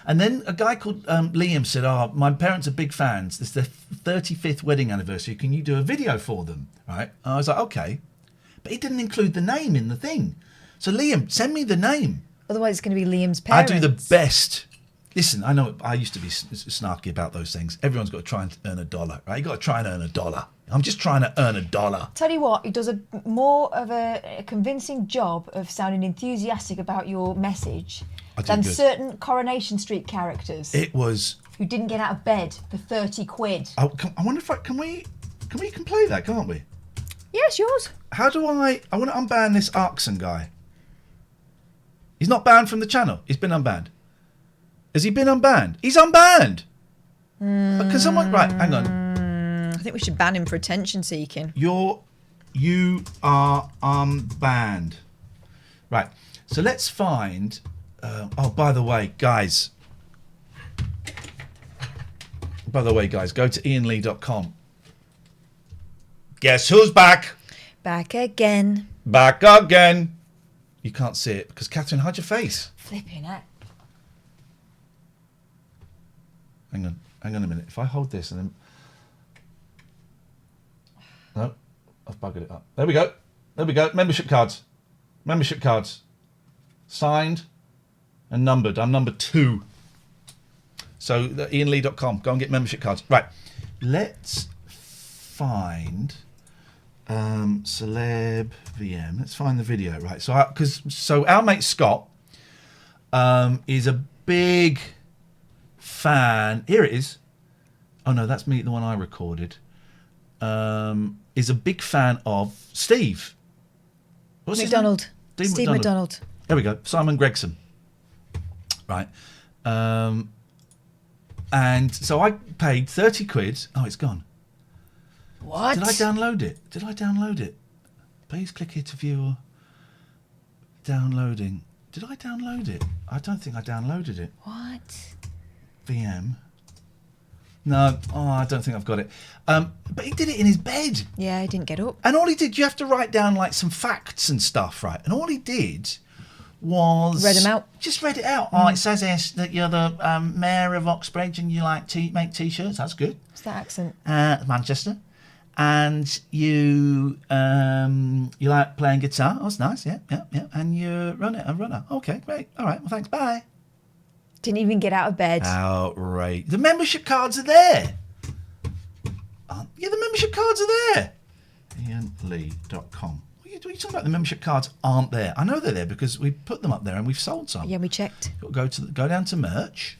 and then a guy called Liam said, "Oh, my parents are big fans. It's their 35th wedding anniversary. Can you do a video for them?" Right? And I was like, "Okay," but he didn't include the name in the thing. So Liam, send me the name. Otherwise, it's going to be Liam's parents. I do the best. Listen, I know I used to be snarky about those things. Everyone's got to try and earn $1, right? You got to try and earn $1. I'm just trying to earn $1. Tell you what, he does a more of a convincing job of sounding enthusiastic about your message than certain Coronation Street characters. It was who didn't get out of bed for 30 quid. I wonder if we can play that, can't we? Yeah, it's yours. How do I want to unban this Arkson guy. He's not banned from the channel. He's been unbanned. Has he been unbanned? He's unbanned. Can someone... Right, hang on. I think we should ban him for attention seeking. You are unbanned. Right, so let's find... by the way, guys. Go to iainlee.com. Guess who's back? Back again. Back again. You can't see it because Katherine, hide your face. Flipping it. Hang on a minute. If I hold this and then... No, I've buggered it up. There we go. Membership cards. Signed and numbered. I'm number 2. So, iainlee.com. Go and get membership cards. Right. Let's find Celeb VM. Let's find the video. Right. So our mate Scott is a big fan. Here it is. Oh no, that's me, the one I recorded. Is a big fan of Steve. What's McDonald. His name? Steve McDonald. There we go. Simon Gregson. Right. And so I paid 30 quid. Oh, it's gone. What? Did I download it? Please click here to view. Downloading. Did I download it? I don't think I downloaded it. What? VM. No, I don't think I've got it. But he did it in his bed. Yeah, he didn't get up. And all he did, you have to write down like some facts and stuff, right? And all he did was... Read them out. Just read it out. Oh, it says here that you're the mayor of Oxbridge and you like make T-shirts. That's good. What's that accent? Manchester. And you like playing guitar. Oh, it's nice. Yeah. And you're a runner. Okay, great. All right, well, thanks. Bye. Didn't even get out of bed. Outrageous. The membership cards are there. Yeah, the membership cards are there. iainlee.com. What are you talking about? The membership cards aren't there. I know they're there because we put them up there and we've sold some. Yeah, we checked. Go down to merch.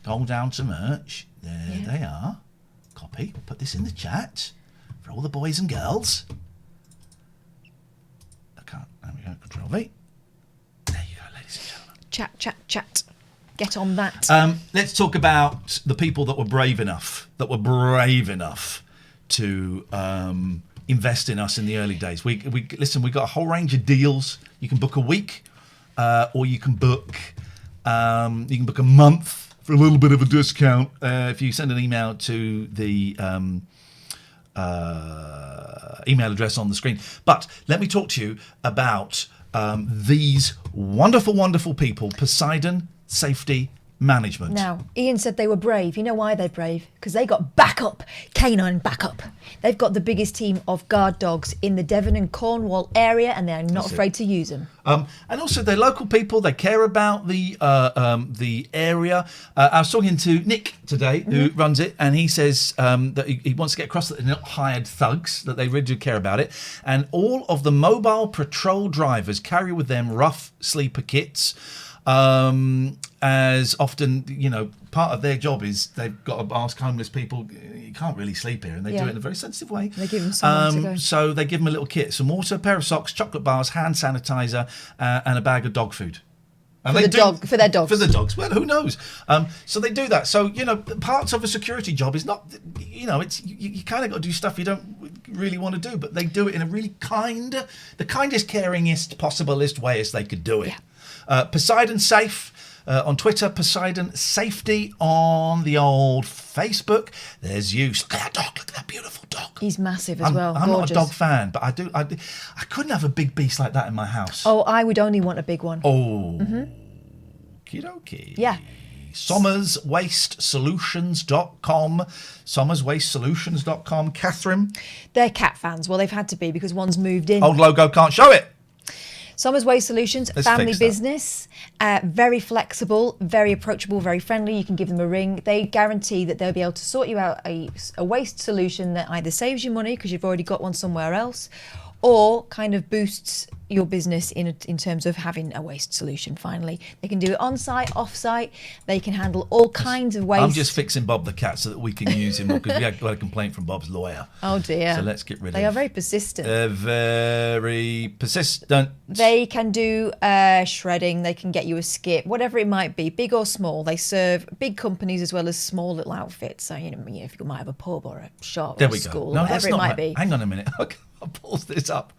Go down to merch. There they are. Copy. Put this in the chat for all the boys and girls. There we go. Control V. There you go, ladies and gentlemen. Chat. Get on that. Let's talk about the people that were brave enough to invest in us in the early days. We listen. We got a whole range of deals. You can book a week, or you can book a month for a little bit of a discount if you send an email to the email address on the screen. But let me talk to you about these wonderful, wonderful people, Poseidon Safety Management. Now, Ian said they were brave. You know why they're brave? Because they got backup, canine backup. They've got the biggest team of guard dogs in the Devon and Cornwall area, and they're not afraid to use them. And also, they're local people. They care about the area. I was talking to Nick today, who runs it, and he says that he wants to get across that they're not hired thugs, that they really do care about it. And all of the mobile patrol drivers carry with them rough sleeper kits. As often, part of their job is they've got to ask homeless people, you can't really sleep here, and they do it in a very sensitive way. They give them somewhere to go. So they give them a little kit, some water, a pair of socks, chocolate bars, hand sanitizer, and a bag of dog food. And for their dogs. For the dogs. Well, who knows? So they do that. So, parts of a security job is not, it's you kind of got to do stuff you don't really want to do, but they do it in a really the kindest, caringest, possiblest way as they could do it. Yeah. Poseidon Safe on Twitter, Poseidon Safety on the old Facebook. There's you. Look at that dog. Look at that beautiful dog. He's massive as well. I'm Gorgeous. not a dog fan, but I couldn't have a big beast like that in my house. Oh, I would only want a big one. Oh. Okie-dokie. Yeah. SommersWasteSolutions.com. SommersWasteSolutions.com. Katherine? They're cat fans. Well, they've had to be because one's moved in. Old logo, can't show it. Summers Waste Solutions, family business, very flexible, very approachable, very friendly. You can give them a ring. They guarantee that they'll be able to sort you out a waste solution that either saves you money because you've already got one somewhere else, or kind of boosts your business in terms of having a waste solution. Finally, they can do it on site, off site. They can handle all kinds of waste. I'm just fixing Bob the cat so that we can use him because we had got a complaint from Bob's lawyer. Oh dear! So let's get rid of. They are very persistent. Very persistent. They can do shredding. They can get you a skip, whatever it might be, big or small. They serve big companies as well as small little outfits. So if you might have a pub or a shop or a school, No, whatever it might be. Hang on a minute. I'll pause this up.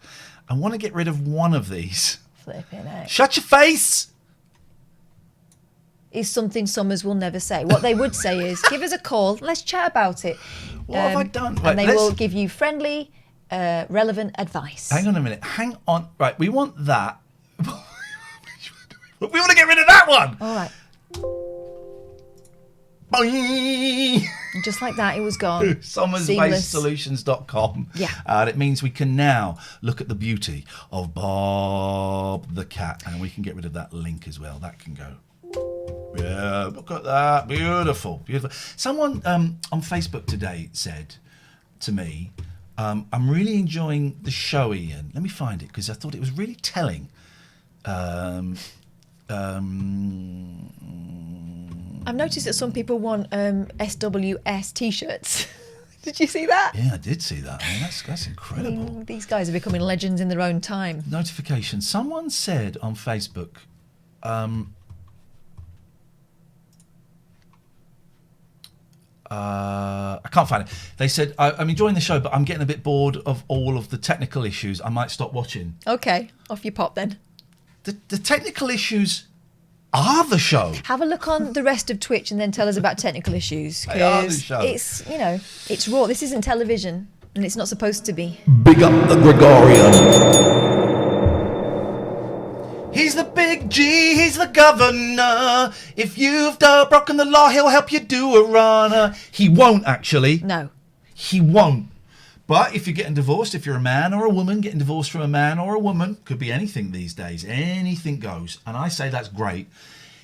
I want to get rid of one of these. Flipping heck. Shut your face! Is something Summers will never say. What they would say is, give us a call, let's chat about it. What have I done? Right, and they will give you friendly, relevant advice. Hang on a minute. Hang on. Right, we want that. We want to get rid of that one! All right. Boing! And just like that, it was gone. SommersWasteSolutions.com. Yeah. And it means we can now look at the beauty of Bob the cat. And we can get rid of that link as well. That can go. Yeah, look at that. Beautiful. Beautiful. Someone on Facebook today said to me, I'm really enjoying the show, Ian. Let me find it because I thought it was really telling. I've noticed that some people want SWS T-shirts. Did you see that? Yeah, I did see that. I mean, that's incredible. These guys are becoming legends in their own time. Notification. Someone said on Facebook, I can't find it. They said, I'm enjoying the show, but I'm getting a bit bored of all of the technical issues. I might stop watching. Okay, off you pop then. The technical issues are the show. Have a look on the rest of Twitch and then tell us about technical issues. They are the show. It's, it's raw. This isn't television and it's not supposed to be. Big up the Gregorian. He's the big G, he's the governor. If you've broken the law, he'll help you do a runner. He won't, actually. No. He won't. But if you're getting divorced, if you're a man or a woman getting divorced from a man or a woman, could be anything these days. Anything goes. And I say that's great.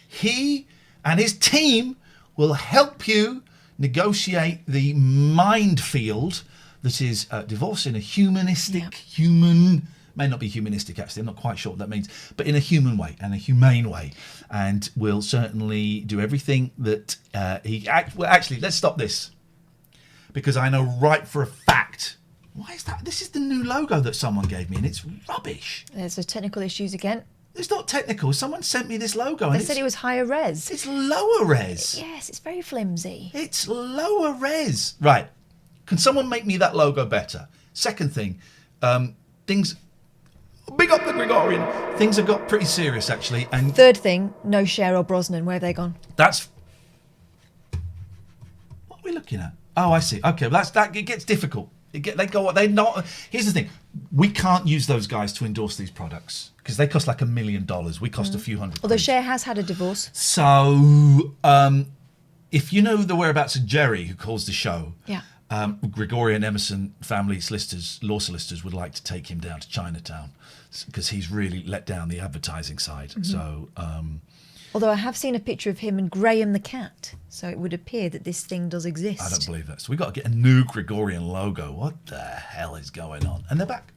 He and his team will help you negotiate the minefield that is divorce in a human, may not be humanistic actually, I'm not quite sure what that means, but in a human way and a humane way. And will certainly do everything that well, actually, let's stop this. Because I know right for a fact. Why is that? This is the new logo that someone gave me, and it's rubbish. There's the technical issues again. It's not technical. Someone sent me this logo. They said it was higher res. It's lower res. Yes, it's very flimsy. It's lower res. Right. Can someone make me that logo better? Second thing, things. Big up the Gregorian. Things have got pretty serious, actually. And third thing, no Cher or Brosnan. Where have they gone? That's... What are we looking at? Oh, I see. Okay, well, it gets difficult. They not. Here's the thing: we can't use those guys to endorse these products because they cost like $1 million. We cost a few hundred. Although Cher has had a divorce. So, if you know the whereabouts of Jerry, who calls the show, Gregorian Emerson family law solicitors would like to take him down to Chinatown because he's really let down the advertising side. Mm-hmm. So, although I have seen a picture of him and Graham the cat, so it would appear that this thing does exist. I don't believe that. So we got to get a new Gregorian logo. What the hell is going on? And they're back.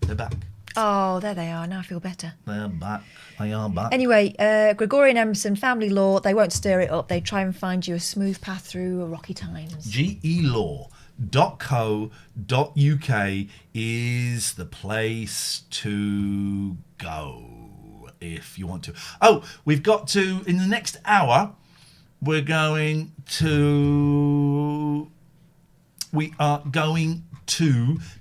They're back. Oh, there they are. Now I feel better. They're back. They are back. Anyway, Gregorian Emerson, family law, they won't stir it up. They try and find you a smooth path through rocky times. gelaw.co.uk is the place to go if you want to. Oh, we've got to, in the next hour, we are going to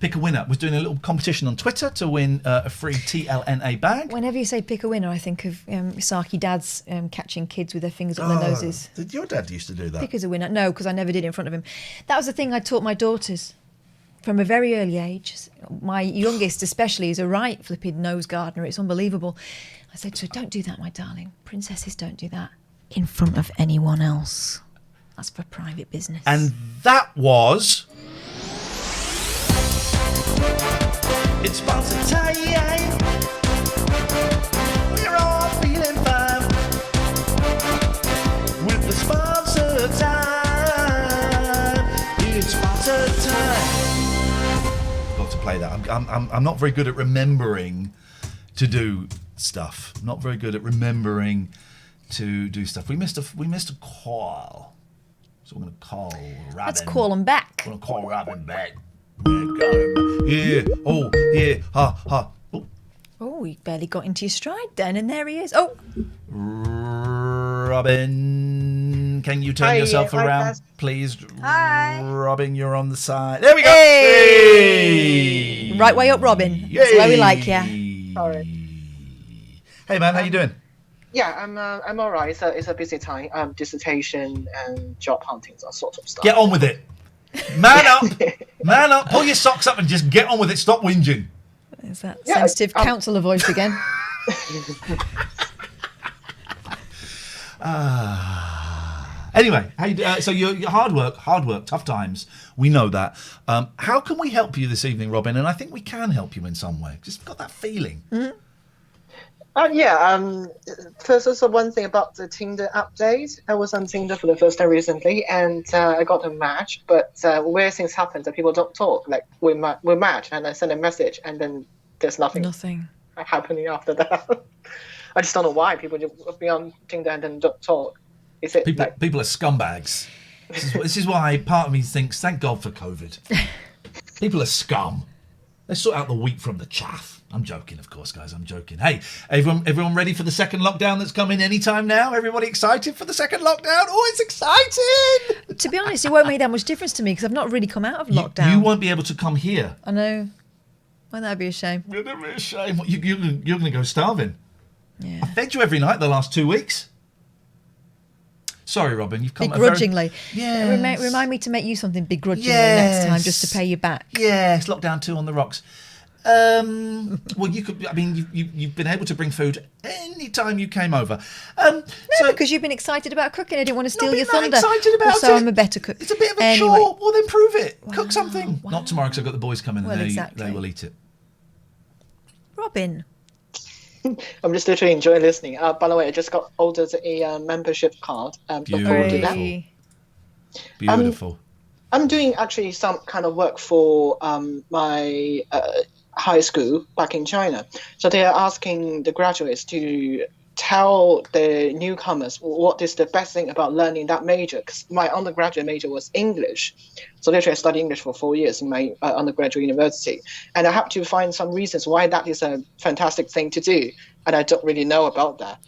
pick a winner. We're doing a little competition on Twitter to win a free TLNA bag. Whenever you say pick a winner, I think of Saki dads catching kids with their fingers up their noses. Did your dad used to do that? Pick as a winner. No, because I never did it in front of him. That was the thing I taught my daughters from a very early age. My youngest especially is a right flipping nose gardener. It's unbelievable. I said to her, don't do that, my darling. Princesses don't do that in front of anyone else. That's for private business. And that was... It's sponsor time. We're all feeling fine with the sponsor time. It's sponsor time. Got to play that. I'm not very good at remembering to do stuff. I'm not very good at remembering to do stuff. We missed a call, so we're going to call Robin. Let's call him back. We're going to call Robin back. Yeah. Oh, yeah. Ha, ha. Oh, you barely got into your stride then, and there he is. Oh. Robin, can you turn yourself around, please? Hi. Robin, you're on the side. There we go. Hey. Right way up, Robin. Yay. That's the way we like you. Sorry. Hey, man, how you doing? Yeah, I'm all right. It's a busy time. Dissertation and job hunting, that sort of stuff. Get on with it. Man up. Man up. Pull your socks up and just get on with it. Stop whinging. Is that sensitive counsellor voice again? Anyway, so you're hard work, tough times. We know that. How can we help you this evening, Robin? And I think we can help you in some way. Just got that feeling. Mm-hmm. First, also one thing about the Tinder update. I was on Tinder for the first time recently, and I got a match. But where things happen, that people don't talk. Like we match, and I send a message, and then there's nothing happening after that. I just don't know why people just be on Tinder and then don't talk. Is it people are scumbags? This is why part of me thinks, thank God for COVID. People are scum. Let's sort out the wheat from the chaff. I'm joking, of course, guys. I'm joking. Hey, everyone ready for the second lockdown that's coming anytime now? Everybody excited for the second lockdown? Oh, it's exciting! To be honest, it won't make that much difference to me because I've not really come out of lockdown. You won't be able to come here. I know. Well, that'd be a shame. It'd be a shame. You're going to go starving. Yeah. I fed you every night the last 2 weeks. Sorry, Robin, you've come begrudgingly. Yeah. Remind me to make you something begrudgingly next time, just to pay you back. Yes, lockdown 2 on the rocks. Well, you could. I mean, you've been able to bring food any time you came over. No, because you've been excited about cooking. I didn't want to steal your thunder. Excited about also, it. I'm a better cook. It's a bit of a chore. Well, then prove it. Wow. Cook something. Wow. Not tomorrow because I've got the boys coming and they will eat it. Robin. I'm just literally enjoying listening. By the way, I just got ordered a membership card. Beautiful. I'm doing actually some kind of work for my high school back in China. So they are asking the graduates to tell the newcomers what is the best thing about learning that major. Because my undergraduate major was English. So literally I studied English for 4 years in my undergraduate university. And I have to find some reasons why that is a fantastic thing to do. And I don't really know about that.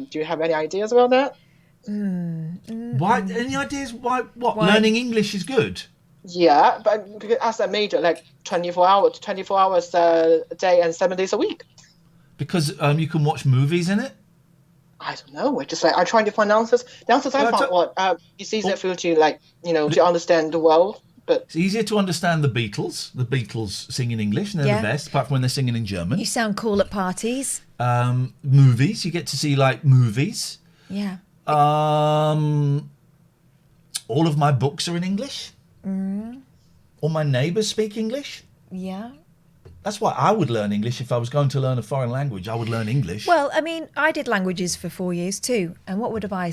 Do you have any ideas about that? Why? Any ideas why learning English is good? Yeah, but as a major, like 24 hours a day and 7 days a week. Because you can watch movies in it? I don't know. It's just like I'm trying to find answers. The answers I found it's easier for you to to understand the world. But it's easier to understand the Beatles. The Beatles sing in English, and they're the best, apart from when they're singing in German. You sound cool at parties. Movies, you get to see movies. Yeah. All of my books are in English. All my neighbours speak English. Yeah. That's why I would learn English. If I was going to learn a foreign language, I would learn English. Well, I mean, I did languages for 4 years too. And what would I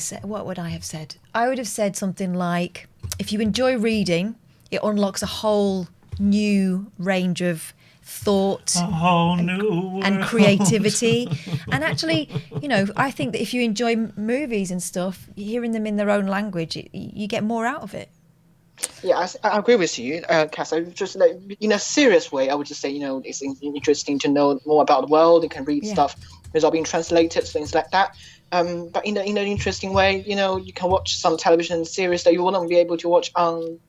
have said? I would have said something like, if you enjoy reading, it unlocks a whole new range of thought and creativity. And actually, I think that if you enjoy movies and stuff, hearing them in their own language, you get more out of it. Yeah, I agree with you, Cass. Just in a serious way, I would just say, it's interesting to know more about the world. You can read stuff without being translated, things like that. But in an interesting way, you can watch some television series that you wouldn't be able to watch on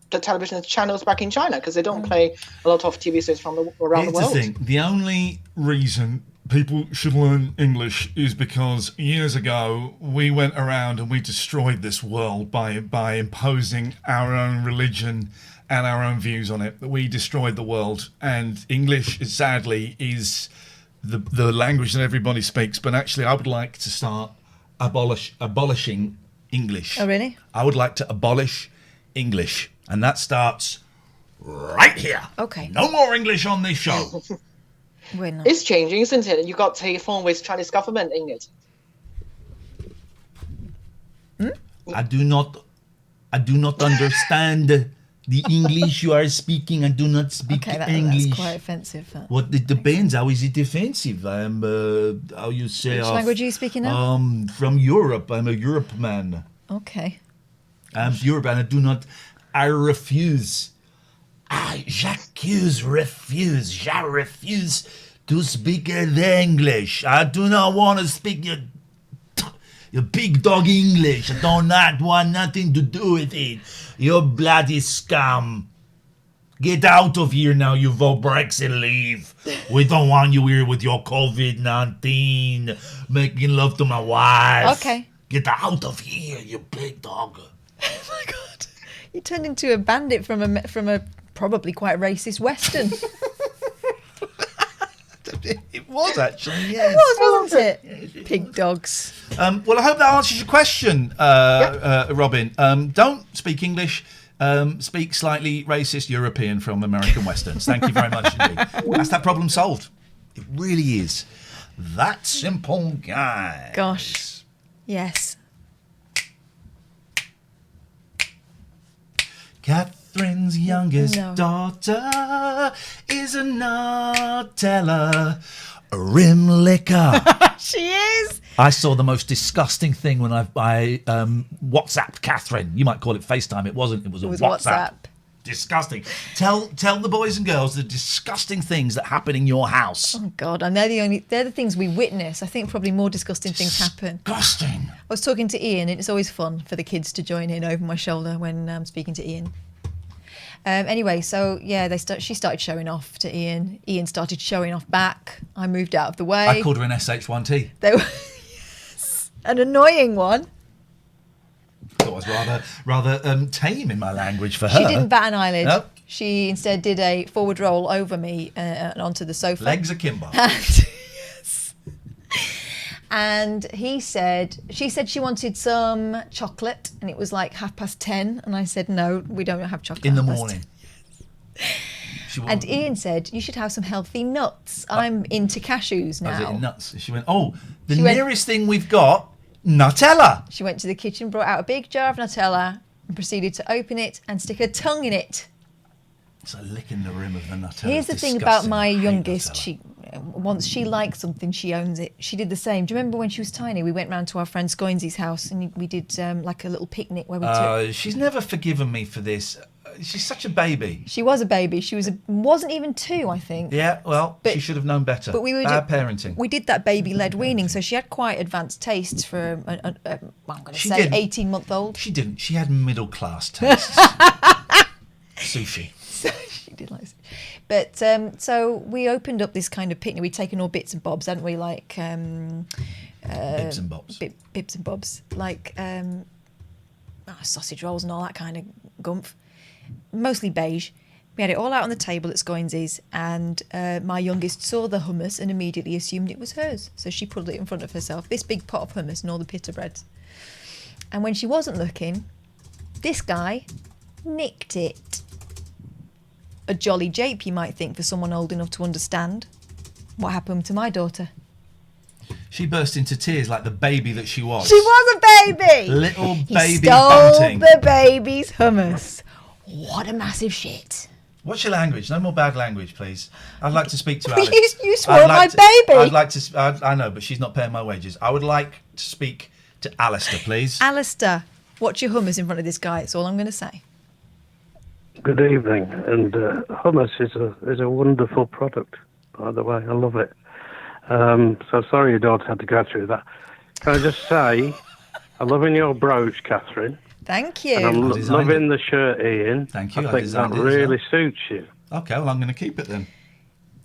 the television channels back in China, because they don't play a lot of TV series from around the world. Here's the thing. The only reason people should learn English is because years ago we went around and we destroyed this world by imposing our own religion and our own views on it. We destroyed the world, and English sadly is the language that everybody speaks. But actually I would like to start abolishing English. Oh, really? I would like to abolish English, and that starts right here. Okay. No more English on this show. It's changing, isn't it? You got a phone with Chinese government in it. I do not understand the English you are speaking. I do not speak English. That's quite offensive. What it depends. How is it offensive? I'm how you say? Which language are you speaking now? From Europe. I'm a Europe man. Okay. I'm Europe, and I refuse. Je refuse to speak the English. I do not want to speak your big dog English. I do not want nothing to do with it. You bloody scum. Get out of here now, you vote Brexit, leave. We don't want you here with your COVID-19, making love to my wife. Okay. Get out of here, you big dog. Oh my God. You turned into a bandit from a probably quite racist Western. It was actually, yes. It was, wasn't it? Pig dogs. Well, I hope that answers your question, Robin. Don't speak English. Speak slightly racist European from American Westerns. Thank you very much indeed. That's that problem solved. It really is. That simple, guys. Gosh. Yes. Katherine's youngest daughter is a Nutella rim licker. She is. I saw the most disgusting thing when I WhatsApped Katherine. You might call it FaceTime. It wasn't. It was a WhatsApp. Disgusting. Tell the boys and girls the disgusting things that happen in your house. Oh God, and they're the things we witness. I think probably more disgusting things happen. Disgusting. I was talking to Iain, and it's always fun for the kids to join in over my shoulder when I'm speaking to Iain. Anyway, so yeah, she started showing off to Iain. Iain started showing off back. I moved out of the way. I called her an SH1T. They were yes, an annoying one. That was rather tame in my language for her. She didn't bat an eyelid. Nope. She instead did a forward roll over me and onto the sofa. Legs akimbo. Yes. And she said she wanted some chocolate, and it was like 10:30, and I said, no, we don't have chocolate. In the morning. And Iain said, you should have some healthy nuts. I'm into cashews now. I was eating nuts. She went, nearest thing we've got, Nutella. She went to the kitchen, brought out a big jar of Nutella, and proceeded to open it and stick her tongue in it. It's like licking the rim of the Nutella. Here's the thing about my youngest. Once she likes something, she owns it. She did the same. Do you remember when she was tiny? We went round to our friend Scoinsy's house and we did like a little picnic where we took... She's never forgiven me for this. She's such a baby. She was a baby. She wasn't even 2, I think. Yeah, well, she should have known better. But bad parenting. We did that baby-led weaning, so she had quite advanced tastes for, I'm going to say, 18-month-old. She didn't. She had middle-class tastes. Sushi. She did like sushi. But so we opened up this kind of picnic. We'd taken all bits and bobs, hadn't we? Like bibs and bobs. Bibs and bobs. Like sausage rolls and all that kind of gumph. Mostly beige. We had it all out on the table at Scoinsy's, and my youngest saw the hummus and immediately assumed it was hers. So she pulled it in front of herself, this big pot of hummus and all the pita breads. And when she wasn't looking, this guy nicked it. A jolly jape, you might think, for someone old enough to understand. What happened to my daughter? She burst into tears like the baby that she was. She was a baby! Little baby He stole bunting. the baby's hummus. What a massive shit. What's your language? No more bad language, please. I'd like to speak to Alice. You swore at my baby. I'd like to... I know, but she's not paying my wages. I would like to speak to Alistair, please. Alistair, watch your hummus in front of this guy. That's all I'm going to say. Good evening, and hummus is a wonderful product, by the way. I love it. So sorry your daughter had to go through that. Can I just say, I'm loving your brooch, Katherine. Thank you. And I'm loving the shirt, Ian. Thank you. I think that really suits you. Okay, well, I'm going to keep it then.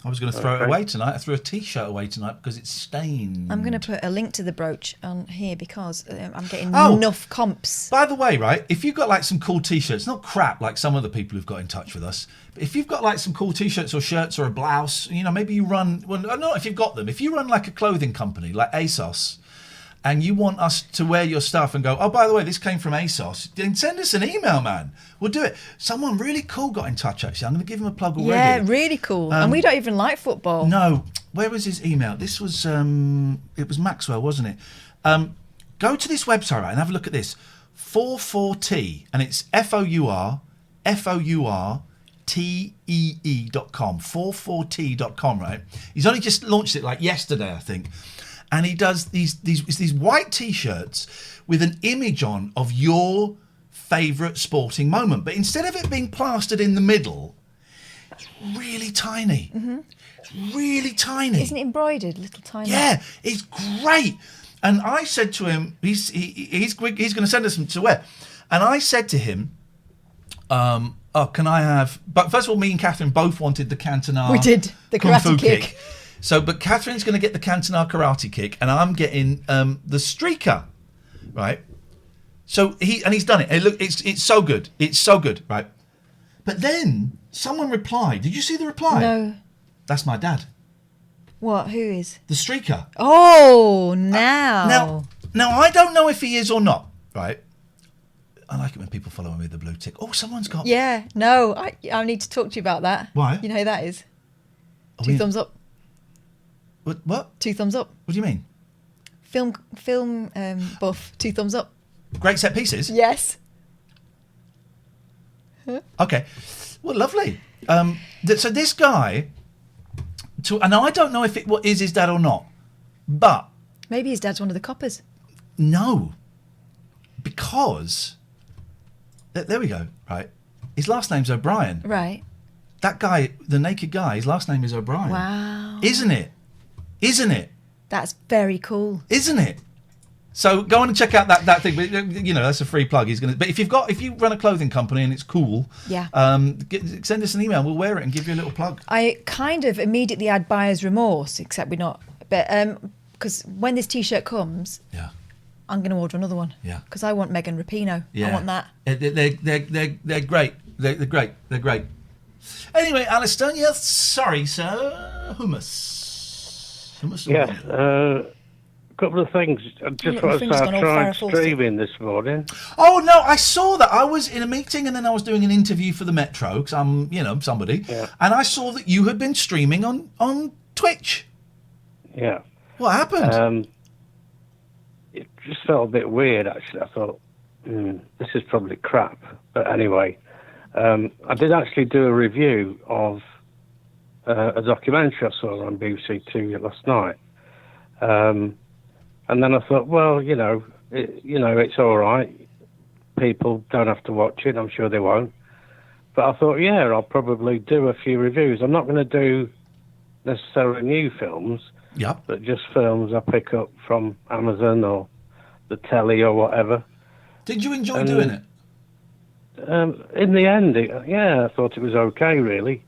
I was going to throw it away tonight. I threw a T-shirt away tonight because it's stained. I'm going to put a link to the brooch on here because I'm getting enough comps. By the way, right, if you've got like some cool T-shirts, not crap like some other people who've got in touch with us, but if you've got like some cool T-shirts or shirts or a blouse, you know, maybe you run, well, not if you've got them, if you run like a clothing company like ASOS, and you want us to wear your stuff and go, oh, by the way, this came from ASOS, then send us an email, man. We'll do it. Someone really cool got in touch, actually. I'm going to give him a plug already. Yeah, really cool. And we don't even like football. No. Where was his email? This was, it was Maxwell, wasn't it? Go to this website, right, and have a look at this. 44T, and it's FOURTEE.com. 44T.com, right? He's only just launched it like yesterday, I think. And he does these white T-shirts with an image on of your favourite sporting moment. But instead of it being plastered in the middle, it's really tiny. Mm-hmm. It's really tiny. Isn't it embroidered, little tiny? Yeah, it's great. And I said to him, he's going to send us some to wear. And I said to him, can I have... But first of all, me and Katherine both wanted the Cantonar... We did, the karate kick. So, but Catherine's going to get the Cantonar karate kick, and I'm getting the streaker, right? So he's done it. Hey, look, it's so good. It's so good, right? But then someone replied. Did you see the reply? No. That's my dad. What? Who is? The streaker. Oh, now. Now I don't know if he is or not, right? I like it when people follow me with the blue tick. Oh, someone's got. Yeah. No, I need to talk to you about that. Why? You know who that is? Two thumbs up. What? 2 thumbs up. What do you mean? Film buff. 2 thumbs up. Great set pieces? Yes. Huh? Okay. Well, lovely. So this guy, and I don't know if it is his dad or not, but... Maybe his dad's one of the coppers. No. Because... There we go, right? His last name's O'Brien. Right. That guy, the naked guy, his last name is O'Brien. Wow. Isn't it? That's very cool. Isn't it? So go on and check out that thing. But you know, that's a free plug. But if you run a clothing company and it's cool, yeah, send us an email. We'll wear it and give you a little plug. I kind of immediately had buyer's remorse, except we're not. But because when this T-shirt comes, yeah, I'm going to order another one. Yeah, because I want Megan Rapinoe. Yeah, I want that. They're great. They're great. They're great. Anyway, Alistair, yes, sorry, sir. Hummus. Yes, a couple of things. I just want to start trying streaming this morning. Oh, no, I saw that. I was in a meeting and then I was doing an interview for the Metro, because I'm, somebody. Yeah. And I saw that you had been streaming on Twitch. Yeah. What happened? It just felt a bit weird, actually. I thought, this is probably crap. But anyway, I did actually do a review of a documentary I saw on BBC Two last night, and then I thought, well, it's all right. People don't have to watch it. I'm sure they won't. But I thought, yeah, I'll probably do a few reviews. I'm not going to do necessarily new films, but just films I pick up from Amazon or the telly or whatever. Did you enjoy doing it? in the end, I thought it was okay, really.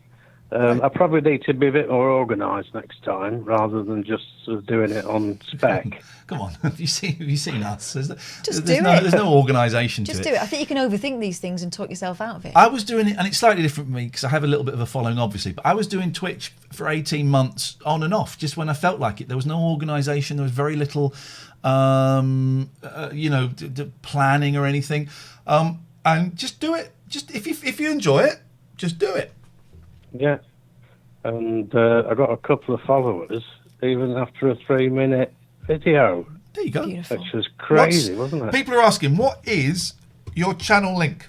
I probably need to be a bit more organised next time, rather than just sort of doing it on spec. Come on, have you seen us? There's do it. There's no organisation to it. Just do it. I think you can overthink these things and talk yourself out of it. I was doing it, and it's slightly different for me because I have a little bit of a following, obviously. But I was doing Twitch for 18 months on and off, just when I felt like it. There was no organisation. There was very little, planning or anything. And just do it. Just if you enjoy it, just do it. Yeah, and I got a couple of followers even after a 3-minute video. There you go. Beautiful. Which was crazy, wasn't it? People are asking, what is your channel link?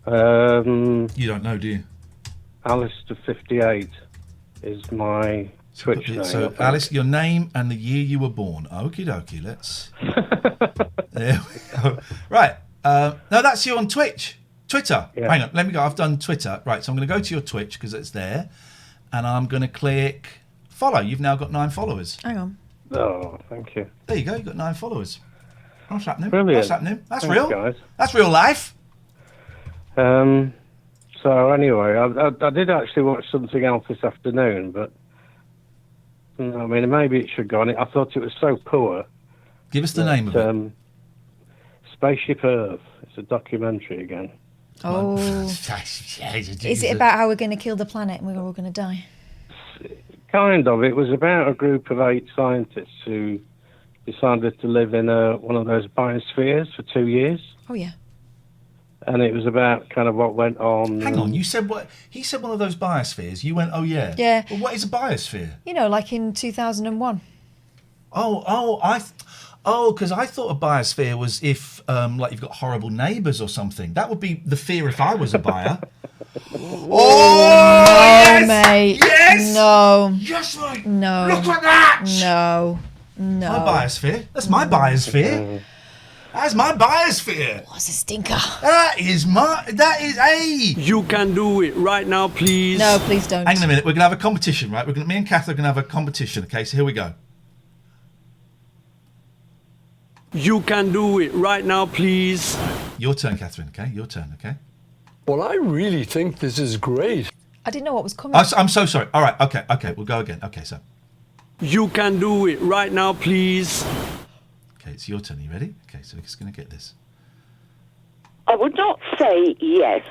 You don't know, do you? Alistair58 is my Twitch name. So, Alice, your name and the year you were born. Okie dokie, let's... There we go. Right. No, that's you on Twitch. Twitter. Yeah. Hang on, let me go. I've done Twitter. Right, so I'm going to go to your Twitch because it's there. And I'm going to click follow. You've now got 9 followers. Hang on. Oh, thank you. There you go. You've got 9 followers. What's happening? Brilliant. What's happening? That's Thanks, real. Guys. That's real life. So anyway, I did actually watch something else this afternoon, but I mean, maybe it should go on it. I thought it was so poor. Give us the name of it. Spaceship Earth. It's a documentary again. Oh. Is it about how we're going to kill the planet and we're all going to die? Kind of. It was about a group of 8 scientists who decided to live in one of those biospheres for 2 years. Oh, yeah. And it was about kind of what went on. Hang on, you said what? He said one of those biospheres. You went, oh, yeah. Yeah. Well, what is a biosphere? You know, like in 2001. Because I thought a biosphere was if, like, you've got horrible neighbours or something. That would be the fear if I was a buyer. Yes! Mate. Yes! No. Yes, mate! No. Look at that! No. My biosphere. That's my biosphere. That's my biosphere. What's a stinker? That is a... You can do it right now, please. No, please don't. Hang on a minute. We're going to have a competition, right? Me and Kath are going to have a competition, okay? So here we go. You can do it right now, please. Your turn, Katherine, okay? Your turn, okay? Well, I really think this is great. I didn't know what was coming. I'm so sorry. All right, okay. We'll go again. Okay, so... You can do it right now, please. Okay, it's your turn. Are you ready? Okay, so we're just going to get this. I would not say yes,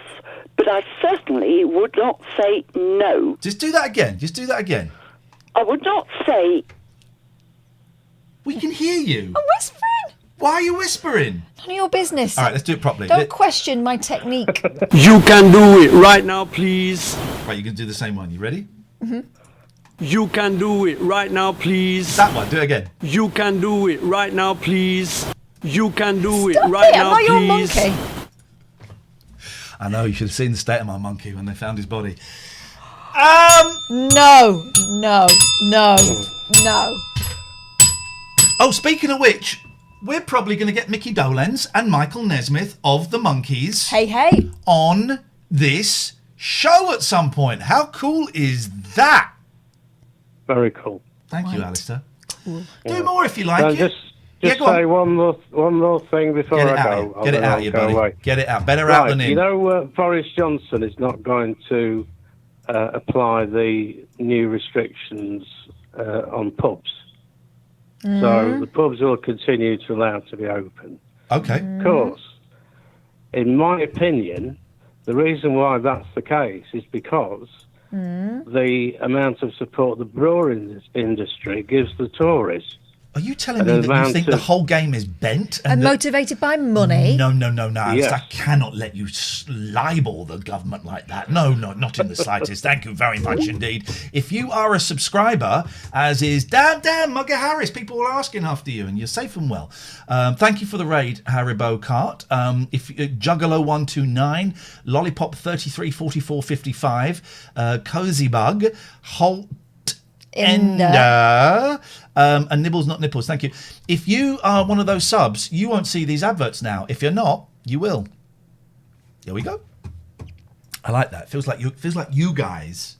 but I certainly would not say no. Just do that again. I would not say... We can hear you. I'm whispering. Why are you whispering? None of your business. All right, let's do it properly. Don't question my technique. You can do it right now, please. Right, you can do the same one. You ready? Mm-hmm. You can do it right now, please. That one, do it again. You can do it right now, please. You can do Stop it right now, I'm not your please. monkey. I know, you should have seen the state of my monkey when they found his body. No. Oh, speaking of which, we're probably going to get Mickey Dolenz and Michael Nesmith of the Monkees. Hey. On this show at some point. How cool is that? Very cool. Thank you, Alistair. Cool. Do more if you like. Just say one more thing before I go. Get it out, you buddy. Away. Get it out. Better out than in. You know, Boris Johnson is not going to apply the new restrictions on pubs. So the pubs will continue to allow to be open. Okay. Of course, in my opinion, the reason why that's the case is because the amount of support the brewing industry gives the Tories. Are you telling me that you think the whole game is bent? And motivated by money? No. Yes. I cannot let you libel the government like that. No, not in the slightest. Thank you very much indeed. If you are a subscriber, as is damn Mugger Harris, people are asking after you, and you're safe and well. Thank you for the raid, Haribo Cart. If Juggalo 129, Lollipop 33 44 55, Cozy Bug, Holt Ender. And Nibbles Not Nipples, thank you. If you are one of those subs, you won't see these adverts now. If you're not, you will. There we go. I like that. It feels like you guys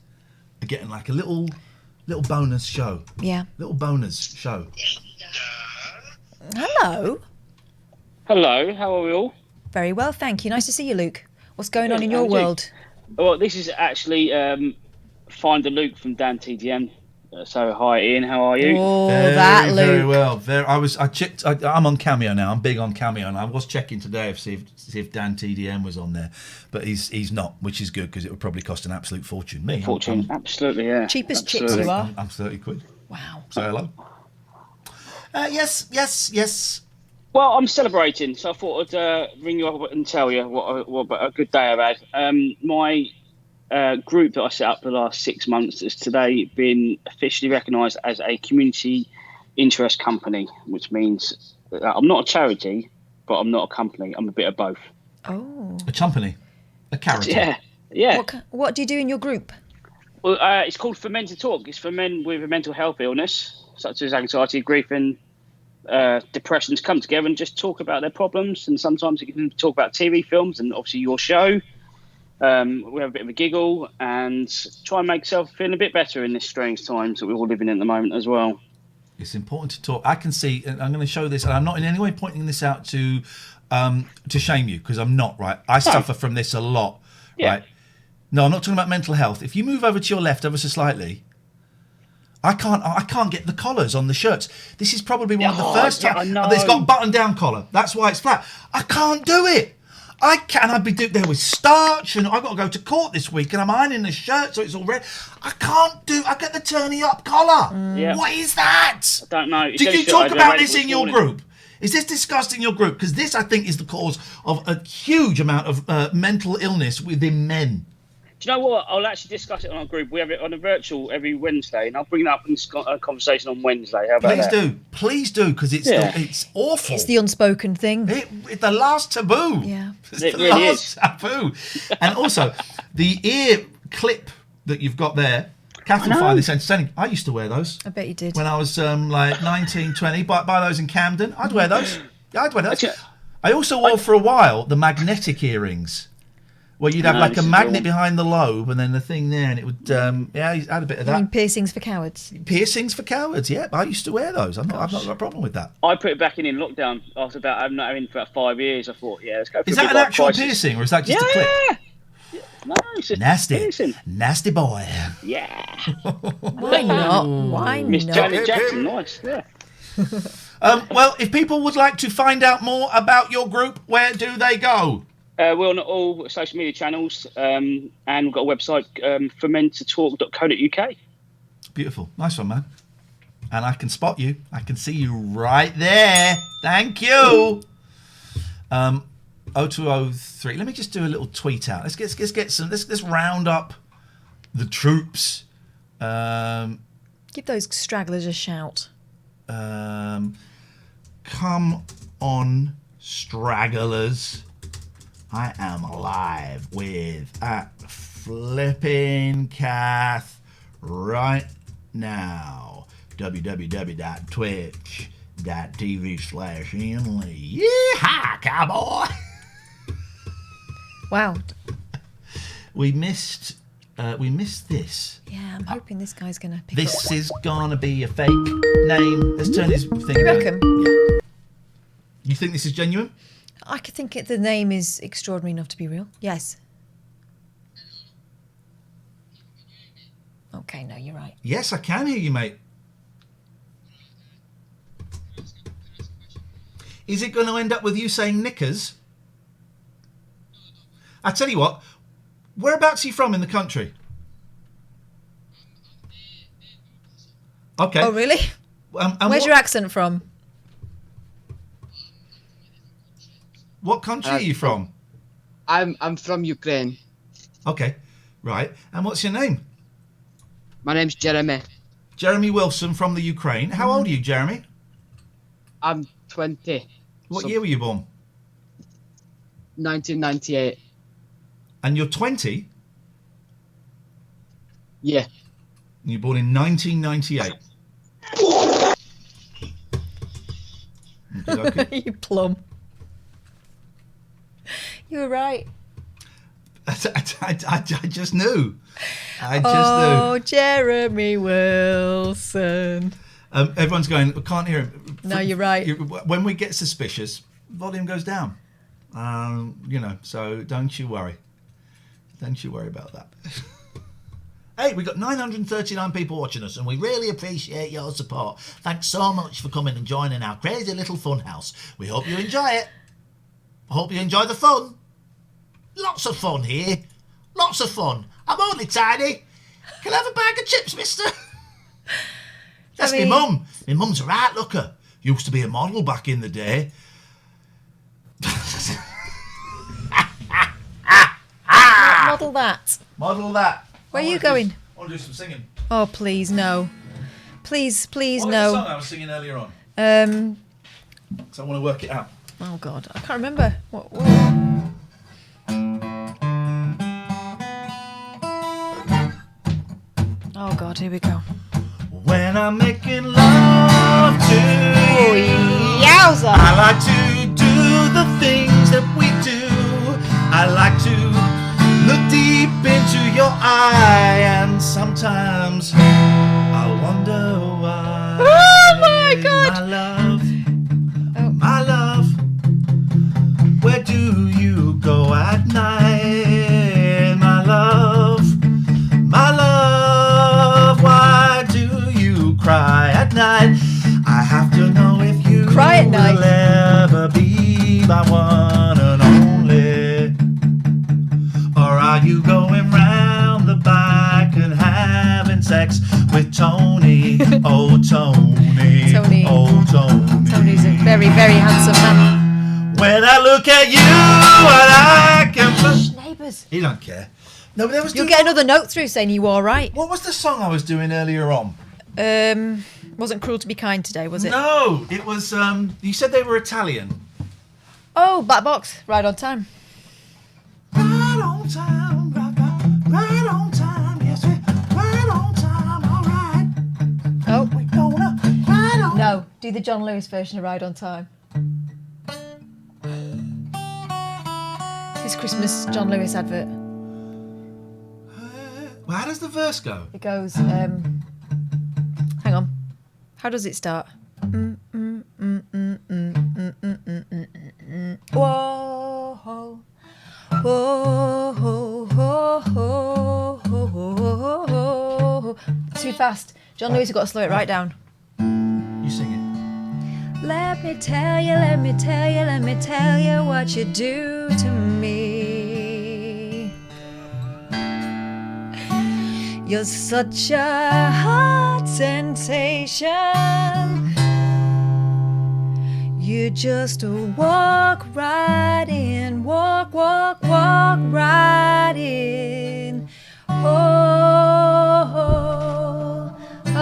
are getting like a little bonus show. Yeah. Little bonus show. Hello. Hello, how are we all? Very well, thank you. Nice to see you, Luke. What's going on in your world? Well, this is actually Find a Luke from Dan TDM. So hi, Ian. How are you? Oh, very, very well. I checked. I'm on Cameo now. I'm big on Cameo, and I was checking today to see if Dan TDM was on there, but he's not, which is good because it would probably cost an absolute fortune. Absolutely, yeah. Cheapest chicks you are. I'm 30 quid. Wow. Say hello. Yes. Well, I'm celebrating, so I thought I'd ring you up and tell you what a good day I've had. My group that I set up for the last 6 months has today been officially recognised as a community interest company, which means that I'm not a charity, but I'm not a company. I'm a bit of both. Oh. A company? A charity? Yeah. What do you do in your group? Well, it's called For Men to Talk. It's for men with a mental health illness, such as anxiety, grief, and depression, to come together and just talk about their problems. And sometimes you can talk about TV, films, and obviously your show. We have a bit of a giggle and try and make yourself feel a bit better in this strange times that we're all living in at the moment as well. It's important to talk. I can see, and I'm going to show this, and I'm not in any way pointing this out to shame you, because I'm not, right? I suffer from this a lot, right? No, I'm not talking about mental health. If you move over to your left ever so slightly, I can't get the collars on the shirts. This is probably one of the first times. It's got a button-down collar. That's why it's flat. I can't do it. I'd be there with starch, and I've got to go to court this week, and I'm ironing the shirt so it's all red. I get the turning up collar. What is that? I don't know. Did you talk about this in your group? Is this discussed in your group? Because this, I think, is the cause of a huge amount of mental illness within men. Do you know what? I'll actually discuss it on our group. We have it on a virtual every Wednesday, and I'll bring it up in a conversation on Wednesday. How about that? Please do, because it's awful. It's the unspoken thing. It's the last taboo. Yeah, it's the last taboo. And also, the ear clip that you've got there, Catherine will find this entertaining. I used to wear those. I bet you did. When I was like 19, 20, buy those in Camden. I'd wear those. I'd wear those. I also wore for a while the magnetic earrings. Well, you'd have like a magnet behind the lobe and then the thing there, and it would, I had a bit of that. You mean piercings for cowards? Piercings for cowards, yeah. I used to wear those. I've not got a problem with that. I put it back in lockdown after I'm not having for about 5 years. I thought, let's go for Is that an actual piercing or is that just a clip? No, it's just nasty boy. Yeah. Why not? Why Miss not? Janet Jackson, nice, yeah. Well, if people would like to find out more about your group, where do they go? We're on all social media channels, and we've got a website, formentotalk.co.uk. Beautiful. Nice one, man. And I can spot you. I can see you right there. Thank you. 0203. Let me just do a little tweet out. Let's get some. Let's round up the troops. Give those stragglers a shout. Come on, stragglers. I am live with flipping Kath right now. www.twitch.tv/Ian Lee. Yeehaw, cowboy! Wow. We missed this. Yeah, I'm hoping this guy's gonna pick This up. is gonna be a fake name. Let's turn his thing. You reckon? Yeah. You think this is genuine? I could think the name is extraordinary enough to be real. Yes. Okay, no, you're right. Yes, I can hear you, mate. Is it going to end up with you saying knickers? I tell you what, whereabouts are you from in the country? Okay. Oh, really? Where's your accent from? What country are you from? I'm from Ukraine. Okay, right. And what's your name? My name's Jeremy. Jeremy Wilson from the Ukraine. How old are you, Jeremy? I'm 20. What year were you born? 1998. And you're 20? Yeah. And you're born in 1998. Okay. You plum. You were right. I just knew. I just knew. Oh, Jeremy Wilson. Everyone's going, I can't hear him. No, you're right. When we get suspicious, volume goes down. So don't you worry. Don't you worry about that. Hey, we've got 939 people watching us, and we really appreciate your support. Thanks so much for coming and joining our crazy little fun house. We hope you enjoy it. I hope you enjoy the fun. Lots of fun here. Lots of fun. I'm only tiny. Can I have a bag of chips, mister? That's my mum. My mum's a right looker. Used to be a model back in the day. Model that. Model that. Where are you going? I want to do some singing. Oh, please, no. Please, What no. was the song I was singing earlier on? So I want to work it out. Oh, God. I can't remember. What? Oh, God. Here we go. When I'm making love to you, yowza. I like to do the things that we do. I like to look deep into your eye, and sometimes I wonder why. Oh my God! My love, where do you go at night? My love, why do you cry at night? I have to know if you cry at night. will ever be my one and only. Or are you going round the back and having sex with Tony? Oh, Tony. Tony. Oh, Tony. Tony's a very, very handsome man. When I look at you, I can... Shh, neighbours. He don't care. No, but You'll get another note through saying you were all right. What was the song I was doing earlier on? Wasn't Cruel to Be Kind today, was it? No, it was... you said they were Italian. Oh, Black Box. Right on time. Right on time, right on time, yes, we're right on time, all right. Oh. We're gonna right on. No, do the John Lewis version of Ride on Time. This Christmas John Lewis advert. Well, how does the verse go? It goes, hang on. How does it start? Whoa, whoa, whoa, whoa, whoa. Too fast. John Lewis, you've got to slow it right down. You sing it. Let me tell you, let me tell you, let me tell you what you do to me. You're such a hot sensation. You just walk right in, walk right in. Oh, oh, oh,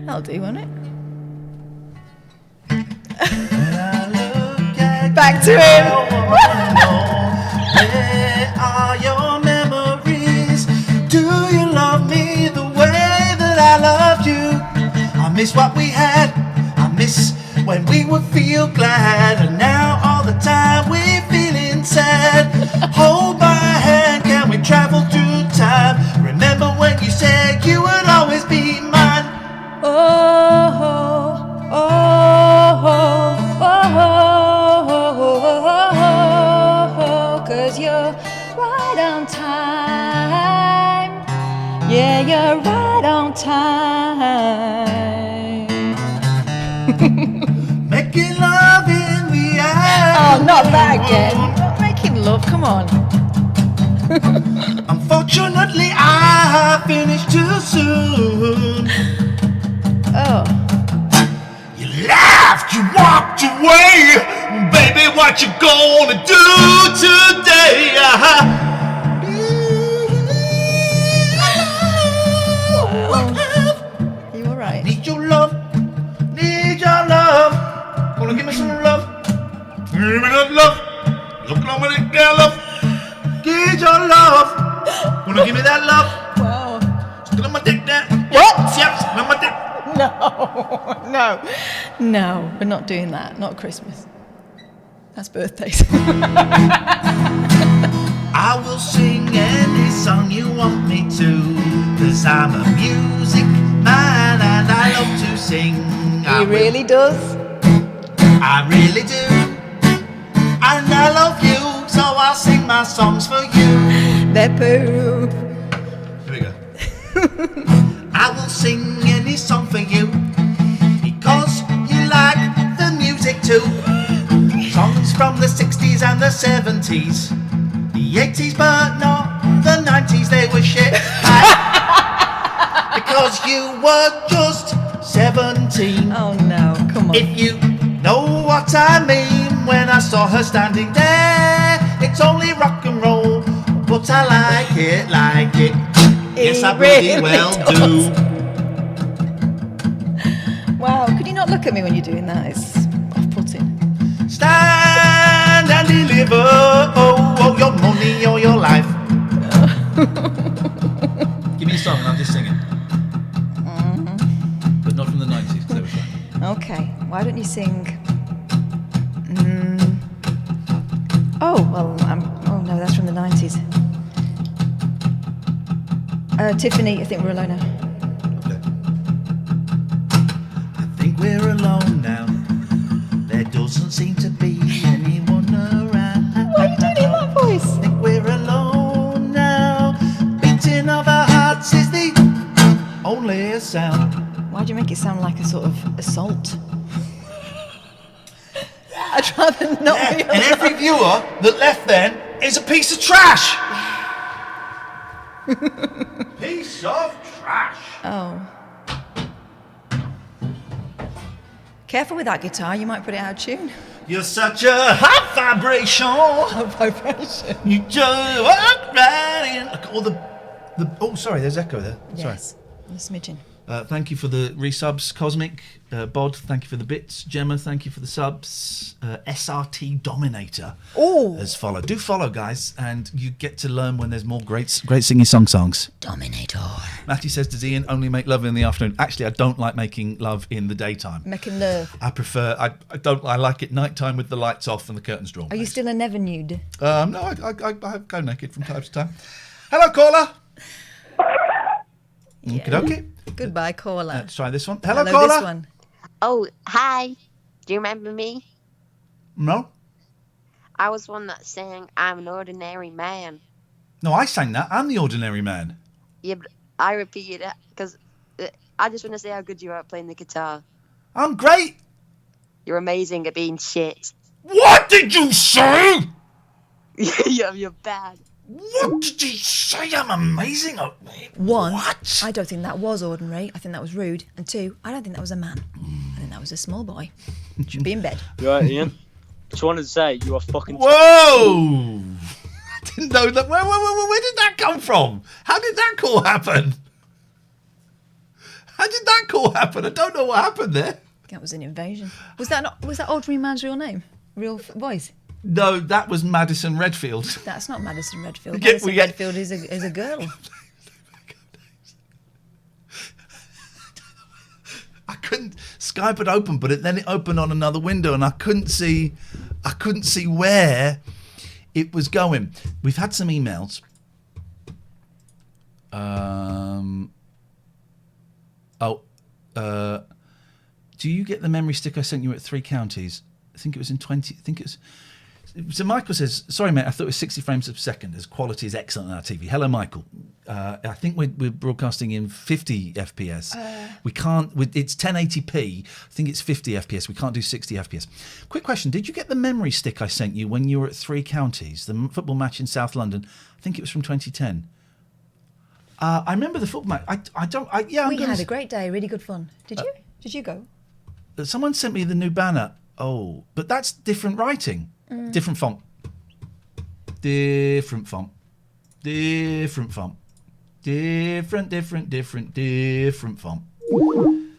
That'll do, won't it? Back to him. Where are your memories? Do you love me the way that I loved you? I miss what we had. I miss when we would feel glad, and now all the time we're feeling sad. Hold my hand, can we travel through time? Remember when you said you would always be mine? Oh, oh, oh, oh, oh, 'cause you're right on time. Yeah, you're right on time. Making love in the air. Oh, not that again. Not making love, come on. Unfortunately, I finished too soon. Oh. You laughed, you walked away. Baby, what you gonna do today? Are you alright? Need your love, need your love. Gonna give me some love. Give me that love. Look on with it, girl, love. Need your love. Gonna give me that love. Wow. Still on my dick there. What? Yep, still on my dick. No, we're not doing that. Not Christmas. That's birthdays. I will sing any song you want me to, 'cause I'm a music man and I love to sing. He really does. I really do. And I love you, so I'll sing my songs for you. They're poop. Here we go. I will sing any song for you, because you like the music too. Songs from the 60s and the 70s, the 80s but not the 90s, they were shit. Because you were just 17. Oh no, come on. If you know what I mean, when I saw her standing there, it's only rock and roll, but I like it, like it. Yes, I really well do. Wow, could you not look at me when you're doing that? It's off-putting. Stand and deliver, oh, your money or your life. Give me a song and I'll just sing it. But not from the 90s, because they were fine. Okay, why don't you sing... Oh, well, oh no, that's from the 90s. Tiffany, I think we're alone now. I think we're alone now. There doesn't seem to be anyone around. Why are you doing that voice? I think we're alone now. Beating of our hearts is the only sound. Why'd you make it sound like a sort of assault? I'd rather not be alone. And every viewer that left then is a piece of trash. Piece of trash. Oh. Careful with that guitar, you might put it out of tune. You're such a high vibration. High vibration. You just walk right in. All the oh, sorry, there's echo there. Yes, a smidgen. Thank you for the resubs, Cosmic. Bod, thank you for the bits. Gemma, thank you for the subs. SRT Dominator has followed. Do follow, guys, and you get to learn when there's more great singing songs. Dominator. Matty says, does Ian only make love in the afternoon? Actually, I don't like making love in the daytime. Making love. I prefer, I like it nighttime with the lights off and the curtains drawn. Are you still a never nude? No, I go naked from time to time. Hello, caller. Yeah. Okay. Goodbye, caller. Let's try this one. Hello, caller. This one. Oh, hi. Do you remember me? No. I was one that sang I'm an Ordinary Man. No, I sang that. I'm the Ordinary Man. Yeah, but I repeated it because I just want to say how good you are at playing the guitar. I'm great. You're amazing at being shit. What did you say? You're bad. What did you say? I'm amazing. One, what? I don't think that was ordinary. I think that was rude. And two, I don't think that was a man. I think that was a small boy. Should be in bed. You right, Ian? Just wanted to say you are fucking... Whoa! I didn't know that. Where did that come from? How did that call happen? How did that call happen? I don't know what happened there. That was an invasion. Was that Ordinary Man's real name? Real voice? No, that was Madison Redfield. That's not Madison Redfield. Madison Redfield is a girl. I couldn't. Skype had opened, but then it opened on another window, and I couldn't see where it was going. We've had some emails. Do you get the memory stick I sent you at 3 Counties? I think it was in 20. I think it was. So Michael says, sorry mate, I thought it was 60 frames per second. As quality is excellent on our TV. Hello Michael. I think we're broadcasting in 50 FPS. We can't. It's 1080p. I think it's 50 FPS. We can't do 60 FPS. Quick question: did you get the memory stick I sent you when you were at 3 Counties, the football match in South London? I think it was from 2010. I remember the football match. We had a great day. Really good fun. Did you? Did you go? Someone sent me the new banner. Oh, but that's different writing. Different font. Different font. Different font. Different font. Oh,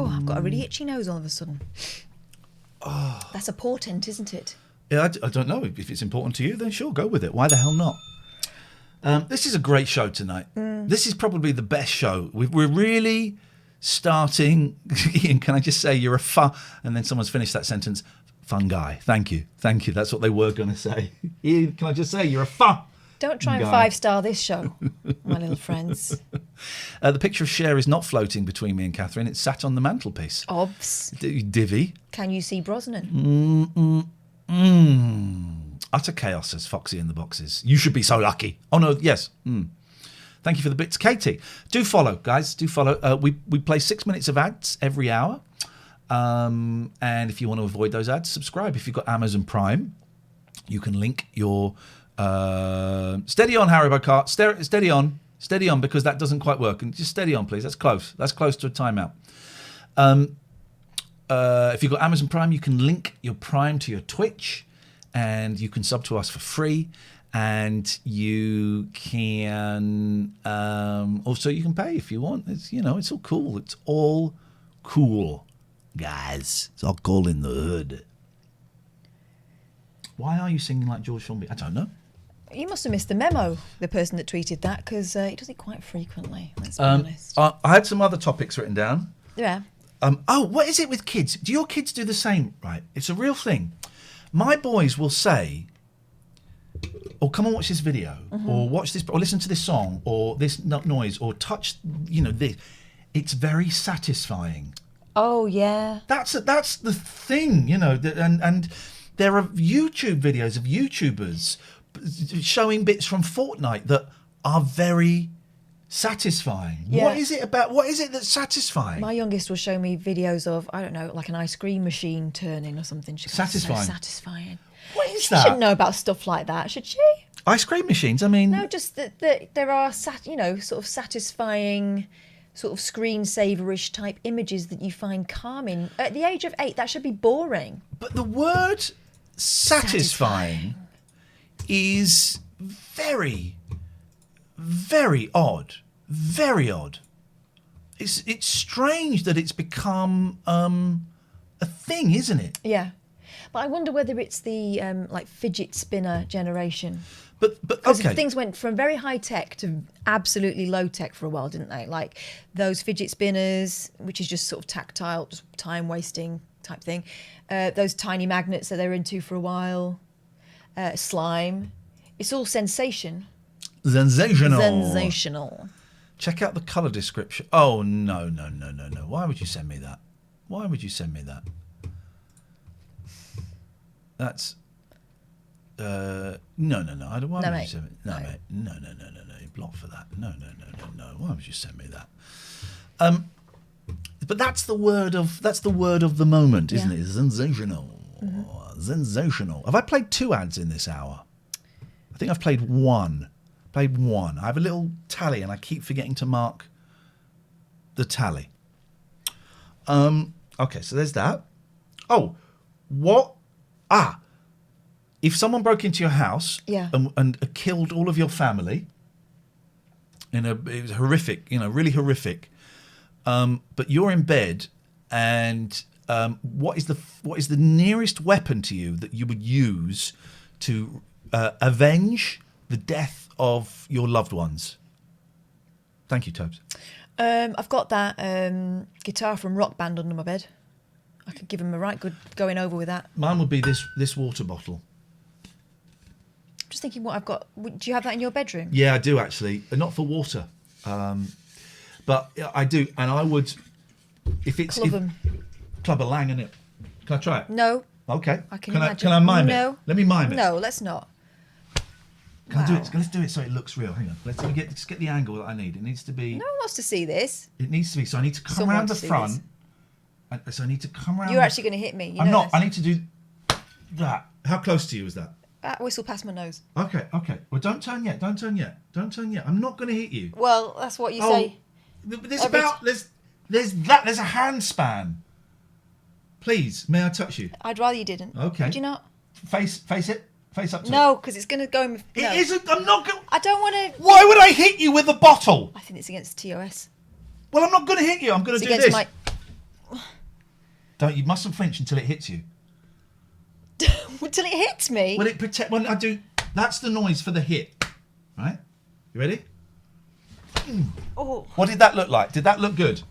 I've got a really itchy nose all of a sudden. Oh. That's a portent, isn't it? Yeah, I don't know. If it's important to you, then sure, go with it. Why the hell not? This is a great show tonight. This is probably the best show. We're really starting... Ian, can I just say you're a and then someone's finished that sentence. Fun guy. Thank you. That's what they were going to say. Iain, can I just say, you're a fun Don't try and guy. 5-star this show, my little friends. The picture of Cher is not floating between me and Katherine. It's sat on the mantelpiece. Obs. Divvy. Can you see Brosnan? Utter chaos, says Foxy in the boxes. You should be so lucky. Oh, no, yes. Thank you for the bits. Katie, do follow, guys. Do follow. We play 6 minutes of ads every hour. And if you want to avoid those ads, subscribe. If you've got Amazon Prime, you can link your... steady on, Haribo Cart. Steady on, because that doesn't quite work. And just steady on, please. That's close. That's close to a timeout. If you've got Amazon Prime, you can link your Prime to your Twitch, and you can sub to us for free. And you can also you can pay if you want. It's it's all cool. It's all cool, guys. It's all cool in the hood. Why are you singing like George Formby? I don't know. You must have missed the memo, the person that tweeted that, because he does it quite frequently, let's be honest. I had some other topics written down. Yeah. What is it with kids? Do your kids do the same? Right, it's a real thing. My boys will say, "Oh, come and watch this video, or watch this, or listen to this song, or this noise, or touch, this." It's very satisfying. Oh yeah. That's the thing, and there are YouTube videos of YouTubers showing bits from Fortnite that are very satisfying. Yeah. What is it that's satisfying? My youngest will show me videos of, I don't know, like an ice cream machine turning or something. She goes, Satisfying. So satisfying. What is She that? shouldn't know about stuff like that, should she? Ice cream machines, I mean... No, just that there are, sort of satisfying, sort of screensaver-ish type images that you find calming. At the age of 8, that should be boring. But the word satisfying is very, very odd. Very odd. It's strange that it's become a thing, isn't it? Yeah. But I wonder whether it's the like fidget spinner generation. But because okay. things went from very high tech to absolutely low tech for a while, didn't they? Like those fidget spinners, which is just sort of tactile, just time wasting type thing. Those tiny magnets that they're into for a while. Slime. It's all sensation. Sensational. Check out the colour description. Oh, no. Why would you send me that? That's... No. I don't. Why would you send me? No, mate. No. You're blocked for that. No. Why would you send me that? But that's the word of the moment, isn't it? Sensational. Sensational. Have I played 2 ads in this hour? I think I've played one. I have a little tally, and I keep forgetting to mark the tally. Okay, so there's that. Oh, what? If someone broke into your house and killed all of your family, it was horrific, really horrific. But you're in bed, and what is the nearest weapon to you that you would use to avenge the death of your loved ones? Thank you, Tobes. I've got that guitar from Rock Band under my bed. I could give him a right good going over with that. Mine would be this water bottle. Just thinking what I've got. Do you have that in your bedroom? Yeah, I do actually. Not for water, but I do, and I would if it's Club a Lang, innit? Can I try it? No. Okay. I can imagine. Can I mime No. it? Let me mime it. No, let's not. Can I do it? Let's do it so it looks real. Hang on. Let's get the angle that I need. It needs to be. No one wants to see this. It needs to be. So I need to come around the front. So I need to come around. You're actually going to hit me. I'm not. I need to do that. How close to you is that? Whistle past my nose. Okay. Well, don't turn yet. I'm not going to hit you. Well, that's what you say. There's a hand span. Please, may I touch you? I'd rather you didn't. Okay. Would you not? Face it. Face up to it. No, because it's going to go in... No. It isn't. I'm not going... I don't want to... Why would I hit you with a bottle? I think it's against TOS. Well, I'm not going to hit you. I'm going to do this. You mustn't flinch until it hits you. Until it hits me? When I do... That's the noise for the hit. Right? You ready? Oh. What did that look like? Did that look good?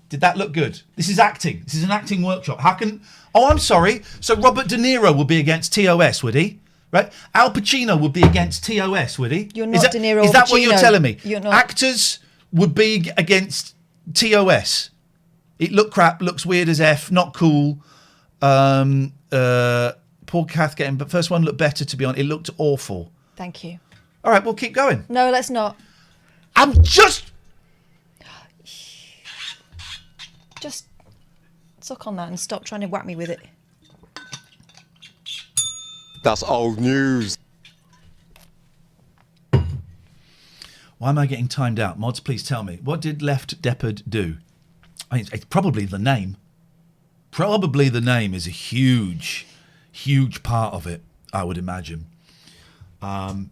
Did that look good? This is acting. This is an acting workshop. How can... Oh, I'm sorry. So Robert De Niro would be against TOS, would he? Right? Al Pacino would be against TOS, would he? You're not De Niro or Is that Pacino. what you're telling me? You're not. Actors would be against TOS. It looked crap, looks weird as F, not cool. Poor Kath getting... But first one looked better, to be honest. It looked awful. Thank you. All right, we'll keep going. No, let's not. I'm just... Just suck on that and stop trying to whack me with it. That's old news. Why am I getting timed out? Mods, please tell me. What did Left Deppard do? I mean, it's probably the name. Probably the name is a huge, huge part of it, I would imagine. No.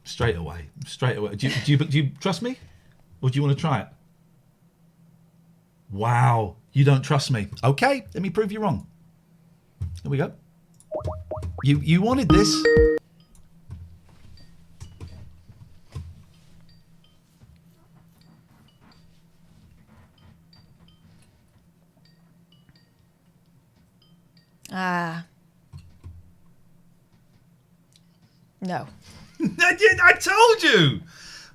Straight away. Do you trust me? Or do you want to try it? Wow. You don't trust me. Okay, let me prove you wrong. Here we go. You wanted this. No. I told you.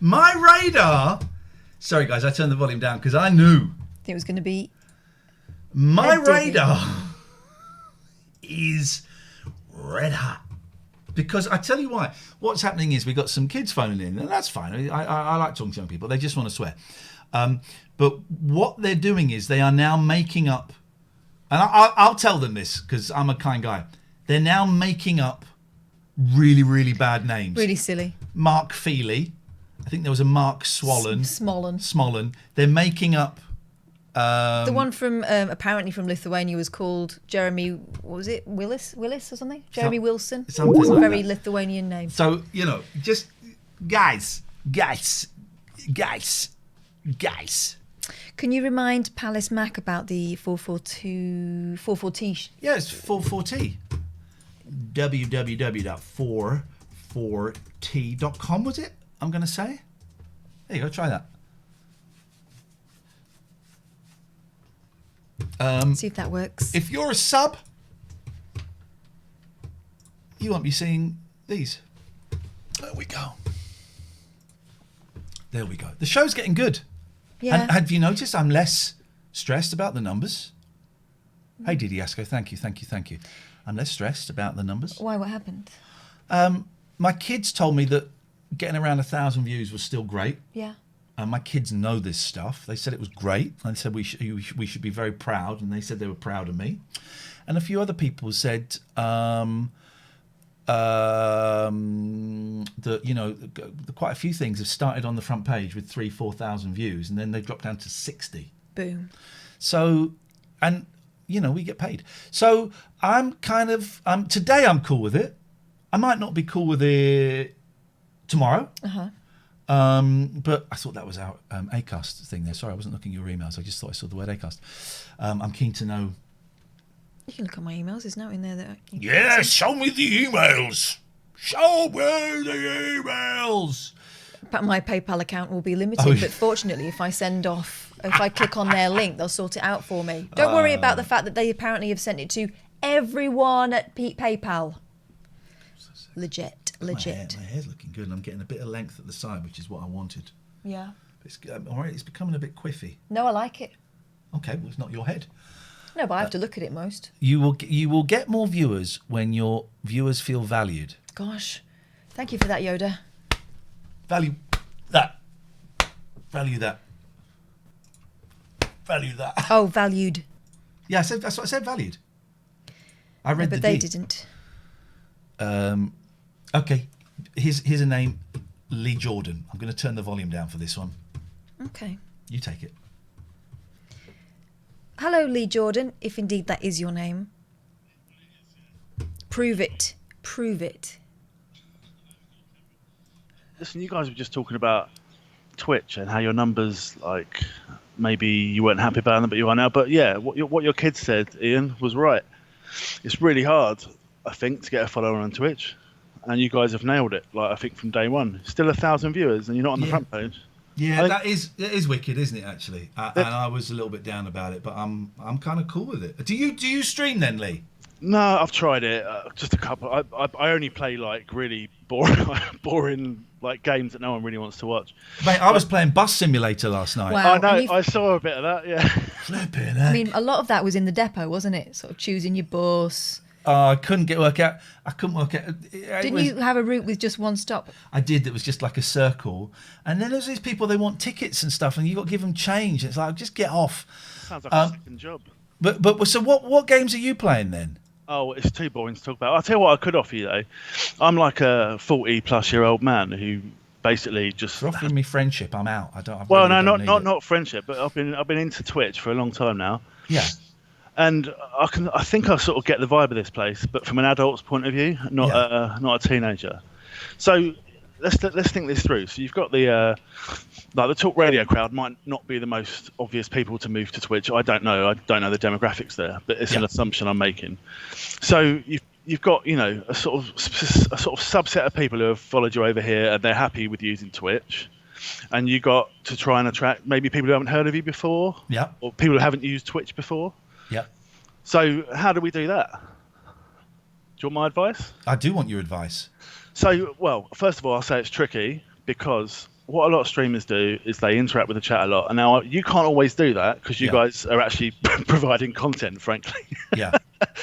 My radar. Sorry, guys, I turned the volume down because I knew. I think it was going to be. My radar is red hot. Because I tell you why. What's happening is we've got some kids phoning in, and that's fine. I like talking to young people. They just want to swear. But what they're doing is they are now making up, and I'll tell them this because I'm a kind guy. They're now making up really, really bad names. Really silly. Mark Feely. I think there was a Mark Swollen. Smollen. They're making up... the one from, apparently from Lithuania was called Jeremy, what was it? Willis or something? Jeremy Wilson. Something It's a like very that. Lithuanian name. So, just guys. Can you remind Palace Mac about the 442... Yeah, it's 44T. www.44t.com, was it? I'm going to say. There you go, try that. See if that works. If you're a sub, you won't be seeing these. There we go. The show's getting good. Yeah. And have you noticed I'm less stressed about the numbers? Hey, Didi Asco, thank you. I'm less stressed about the numbers. Why? What happened? My kids told me that getting around 1,000 views was still great. Yeah. My kids know this stuff. They said it was great. I said we should be very proud, and they said they were proud of me. And a few other people said that quite a few things have started on the front page with 3,000-4,000 views, and then they dropped down to 60. Boom. So, and we get paid. So I'm kind of today I'm cool with it. I might not be cool with it tomorrow. But I thought that was our Acast thing there. Sorry, I wasn't looking at your emails. I just thought I saw the word Acast. I'm keen to know. You can look at my emails. There's nothing in there that... Yes, show me the emails. Show me the emails. But my PayPal account will be limited. But fortunately, if I click on their link, they'll sort it out for me. Don't worry about the fact that they apparently have sent it to everyone at PayPal. Legit. My hair's looking good, and I'm getting a bit of length at the side, which is what I wanted. Yeah. It's all right. It's becoming a bit quiffy. No, I like it. Okay, well, it's not your head. No, but I have to look at it most. You will get more viewers when your viewers feel valued. Gosh, thank you for that, Yoda. Value that. Value that. Value that. Oh, valued. Yeah, that's what I said. Valued. I read but the they D. didn't. Okay, here's a name, Lee Jordan. I'm going to turn the volume down for this one. Okay. You take it. Hello, Lee Jordan, if indeed that is your name. Prove it. Listen, you guys were just talking about Twitch and how your numbers, like, maybe you weren't happy about them, but you are now. But yeah, what your kids said, Ian, was right. It's really hard, I think, to get a follower on Twitch. and you guys have nailed it. Like I think from day one, still 1,000 viewers, and you're not on the front page. Yeah, it is wicked, isn't it? Actually, and I was a little bit down about it, but I'm kind of cool with it. Do you stream then, Lee? No, I've tried it. Just a couple. I only play like really boring like games that no one really wants to watch. Mate, I was playing Bus Simulator last night. Wow. I know. I saw a bit of that. Yeah. Flipping. I mean, a lot of that was in the depot, wasn't it? Sort of choosing your bus. I couldn't work out. Didn't you have a route with just one stop? I did. That was just like a circle, and then there's these people. They want tickets and stuff, and you got to give them change. It's like, just get off. Sounds like a second job. But so what games are you playing then? Oh, it's too boring to talk about. I'll tell you what I could offer you though. I'm like a 40-plus-year-old man who basically just. You're offering me friendship. I'm out. Not friendship, but I've been into Twitch for a long time now. Yeah. And I think I sort of get the vibe of this place, but from an adult's point of view, not a teenager. So let's think this through. So you've got the talk radio crowd might not be the most obvious people to move to Twitch. I don't know. I don't know the demographics there, but it's an assumption I'm making. So you've got a sort of subset of people who have followed you over here and they're happy with using Twitch. And you got to try and attract maybe people who haven't heard of you before, or people who haven't used Twitch before. Yeah. So how do we do that? Do you want my advice? I do want your advice. So, well, first of all, I'll say it's tricky because what a lot of streamers do is they interact with the chat a lot. And now you can't always do that because you guys are actually providing content, frankly. Yeah.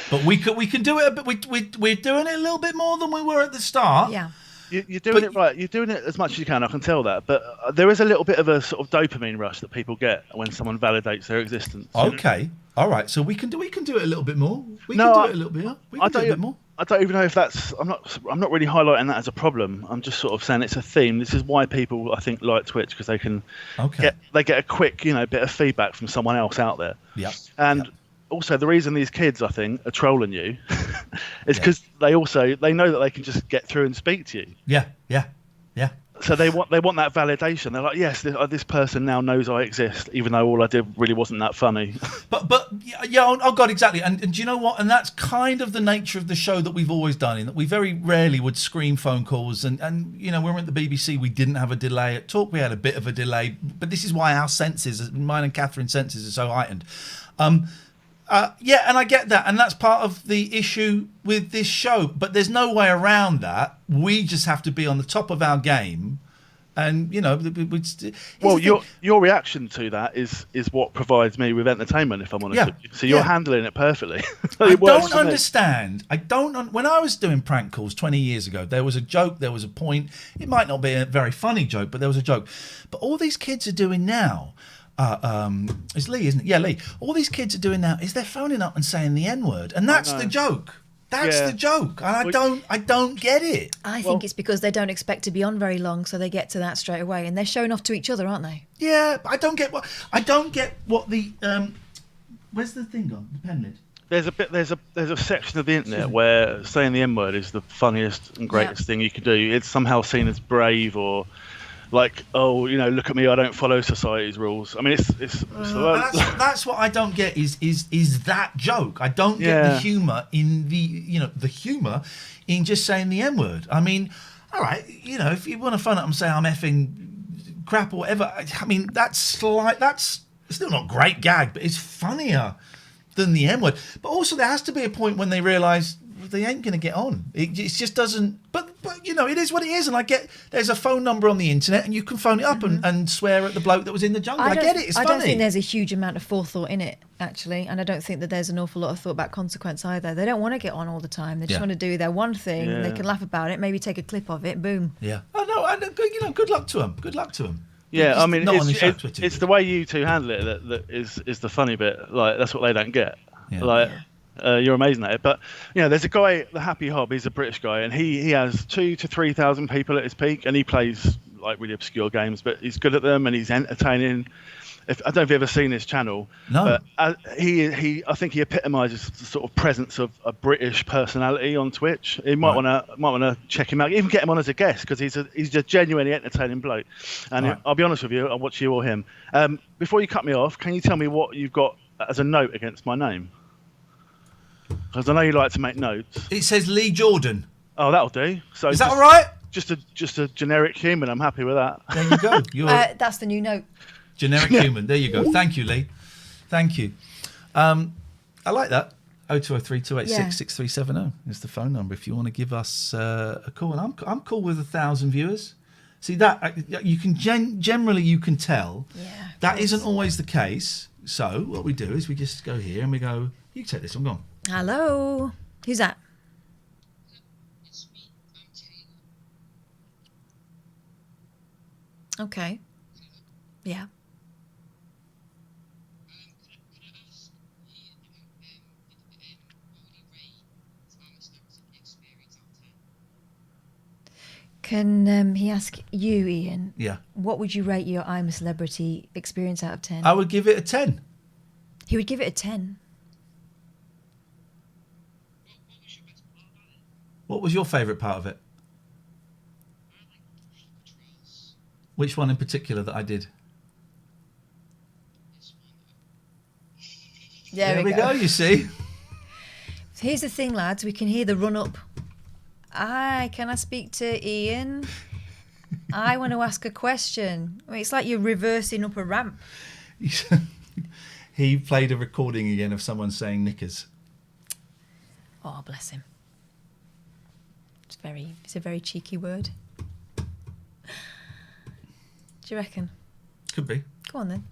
But we can do it, but we're doing it a little bit more than we were at the start. Yeah. You're doing it right. You're doing it as much as you can. I can tell that. But there is a little bit of a sort of dopamine rush that people get when someone validates their existence. Okay. All right. So we can do it a little bit more. We can do it a little bit more. We can do it a bit more. I don't even know if that's. I'm not really highlighting that as a problem. I'm just sort of saying it's a theme. This is why people, I think, like Twitch because they can get a quick, bit of feedback from someone else out there. Yeah. And also the reason these kids, I think, are trolling you is because they know that they can just get through and speak to you. Yeah. So they want that validation. They're like, yes, this person now knows I exist, even though all I did really wasn't that funny. But yeah, oh God, exactly. And do you know what? And that's kind of the nature of the show that we've always done. In that we very rarely would screen phone calls, and when we were at the BBC, we didn't have a delay. At Talk, we had a bit of a delay, but this is why our senses, mine and Katherine's senses, are so heightened. And I get that, and that's part of the issue with this show. But there's no way around that. We just have to be on the top of our game, and your reaction to that is what provides me with entertainment. If I'm honest with you, so you're handling it perfectly. I don't understand. When I was doing prank calls 20 years ago, there was a joke, there was a point. It might not be a very funny joke, but there was a joke. But all these kids are doing now. It's Lee, isn't it? Yeah, Lee. All these kids are doing now is they're phoning up and saying the N-word, and that's the joke. That's the joke, and I don't get it. I think it's because they don't expect to be on very long, so they get to that straight away, and they're showing off to each other, aren't they? Yeah, but I don't get what the where's the thing gone? The pen lid. There's a section of the internet where saying the N-word is the funniest and greatest thing you can do. It's somehow seen as brave or. Like, look at me, I don't follow society's rules. I mean, that's what I don't get is that joke. I don't get the humour in the humour in just saying the N-word. I mean, all right, if you want to phone up and say I'm effing crap or whatever, I mean, that's still not great gag, but it's funnier than the N-word. But also there has to be a point when they realise they ain't going to get on. It just doesn't. But it is what it is. And I get there's a phone number on the internet, and you can phone it up and swear at the bloke that was in the jungle. I get it. It's funny. I don't think there's a huge amount of forethought in it, actually, and I don't think that there's an awful lot of thought about consequence either. They don't want to get on all the time. They just want to do their one thing. Yeah. They can laugh about it, maybe take a clip of it, boom. Yeah. Oh no, and good luck to them. Good luck to them. Yeah, I mean, it's the way you two handle it that is the funny bit. Like that's what they don't get. Yeah. You're amazing at it, but there's a guy, the Happy Hob. He's a British guy, and he has 2,000 to 3,000 people at his peak, and he plays like really obscure games, but he's good at them and he's entertaining. I don't know if you've ever seen his channel. No. But I think he epitomises the sort of presence of a British personality on Twitch. You might want to check him out, even get him on as a guest because he's a genuinely entertaining bloke. And I'll be honest with you, I'll watch you or him. Before you cut me off, can you tell me what you've got as a note against my name? Because I know you like to make notes. It says Lee Jordan. Oh, that'll do. So is that all right? Just a generic human. I'm happy with that. There you go. That's the new note. Generic human. There you go. Thank you, Lee. Thank you. I like that. 0203 286 6370 is the phone number if you want to give us a call. And I'm cool with 1,000 viewers. See that you can generally you can tell that isn't always the case. So what we do is we just go here and we go. You take this one. Go on. Hello. Who's that? Okay. Yeah. Can he ask you, Ian? Yeah. What would you rate your I'm a Celebrity experience out of 10? I would give it a 10. He would give it a 10. What was your favourite part of it? Which one in particular that I did? There we go, you see. Here's the thing, lads. We can hear the run-up. Can I speak to Ian? I want to ask a question. I mean, it's like you're reversing up a ramp. He played a recording again of someone saying knickers. Oh, bless him. It's a very cheeky word. Do you reckon? Could be. Go on then.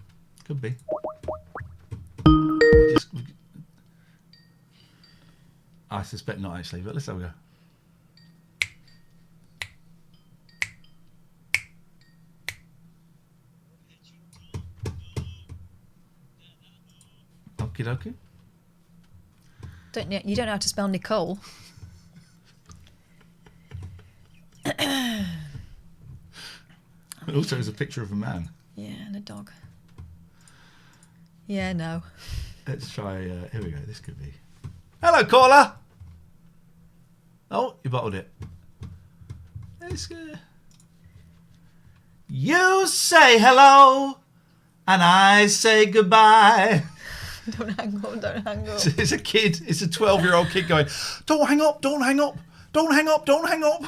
Could be. I suspect not actually, but let's have a go. Okie dokie. You don't know how to spell Nicole. Also, there's a picture of a man. Yeah, and a dog. Yeah, no. Let's try. Here we go. This could be. Hello, caller. Oh, you bottled it. Let's go. You say hello, and I say goodbye. Don't hang up, don't hang up. It's a kid. It's a 12-year-old kid going, don't hang up, don't hang up, don't hang up, don't hang up.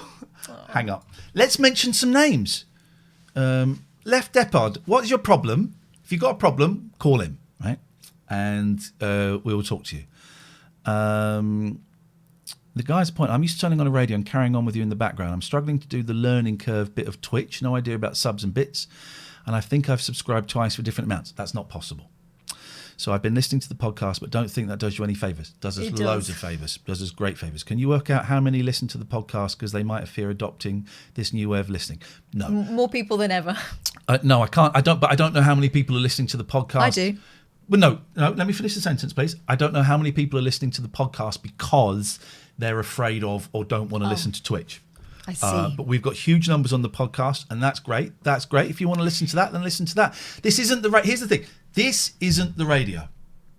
Oh. Hang up. Let's mention some names. Left Depod, what's your problem? If you've got a problem, call him, right? And we will talk to you. The guy's point, I'm used to turning on a radio and carrying on with you in the background. I'm struggling to do the learning curve bit of Twitch. No idea about subs and bits. And I think I've subscribed twice for different amounts. That's not possible. So I've been listening to the podcast, but don't think that does you any favours. Does us loads of favours. Does us great favours. Can you work out how many listen to the podcast because they might fear adopting this new way of listening? No. More people than ever. No, I can't. I don't know how many people are listening to the podcast. I do. Well, no. Let me finish the sentence, please. I don't know how many people are listening to the podcast because they're afraid of or don't want to listen to Twitch. I see. But we've got huge numbers on the podcast, and that's great. That's great. If you want to listen to that, then listen to that. This isn't the here's the thing. This isn't the radio.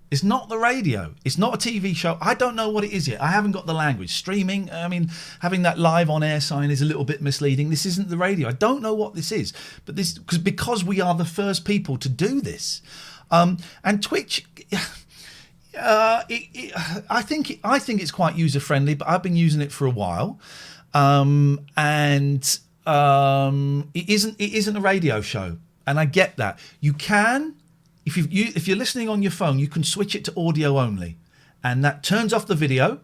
It's not the radio. It's not a TV show. I don't know what it is yet. I haven't got the language. Streaming, I mean, having that live on air sign is a little bit misleading. This isn't the radio. I don't know what this is. But this because we are the first people to do this. And Twitch, I think it's quite user friendly, but I've been using it for a while. It isn't a radio show. And I get that. You can, if you're listening on your phone, you can switch it to audio only, and that turns off the video,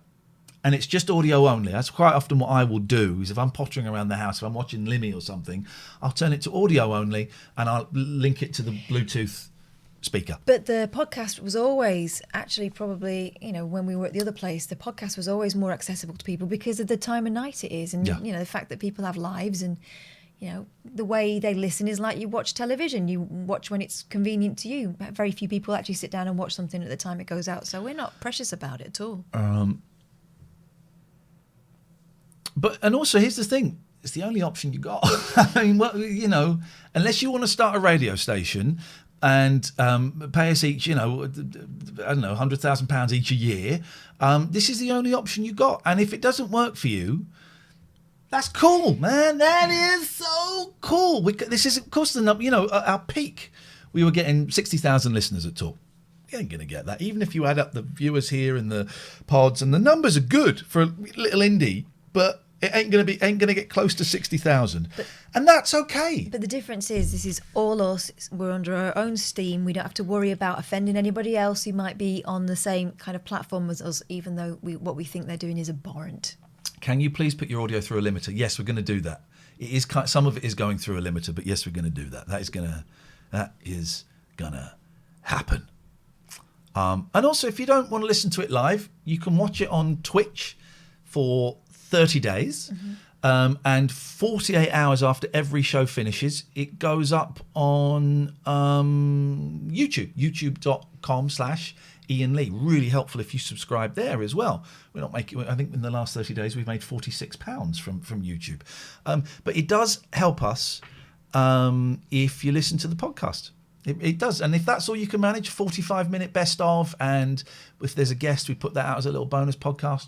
and it's just audio only. That's quite often what I will do. Is if I'm pottering around the house, if I'm watching Limmy or something, I'll turn it to audio only, and I'll link it to the Bluetooth speaker. But the podcast was always actually probably, when we were at the other place, the podcast was always more accessible to people because of the time of night it is, and the fact that people have lives, and the way they listen is like you watch television. You watch when it's convenient to you. Very few people actually sit down and watch something at the time it goes out. So we're not precious about it at all. And also, here's the thing. It's the only option you got. I mean, unless you want to start a radio station and pay us each, I don't know, £100,000 each a year, this is the only option you got. And if it doesn't work for you, that's cool, man. That is so cool. This is, of course, our peak. We were getting 60,000 listeners at Talk. You ain't going to get that. Even if you add up the viewers here and the pods, and the numbers are good for a little indie, but It ain't gonna get close to 60,000, and that's okay. But the difference is, this is all us. We're under our own steam. We don't have to worry about offending anybody else who might be on the same kind of platform as us, even though what we think they're doing is abhorrent. Can you please put your audio through a limiter? Yes, we're going to do that. It is some of it is going through a limiter, but yes, we're going to do that. That is gonna happen. And also, if you don't want to listen to it live, you can watch it on Twitch for 30 days. And 48 hours after every show finishes, it goes up on YouTube, youtube.com/Iain Lee. Really helpful if you subscribe there as well. We're not making, I think in the last 30 days, we've made £46 from YouTube. But it does help us if you listen to the podcast. It does. And if that's all you can manage, 45-minute best of, and if there's a guest, we put that out as a little bonus podcast.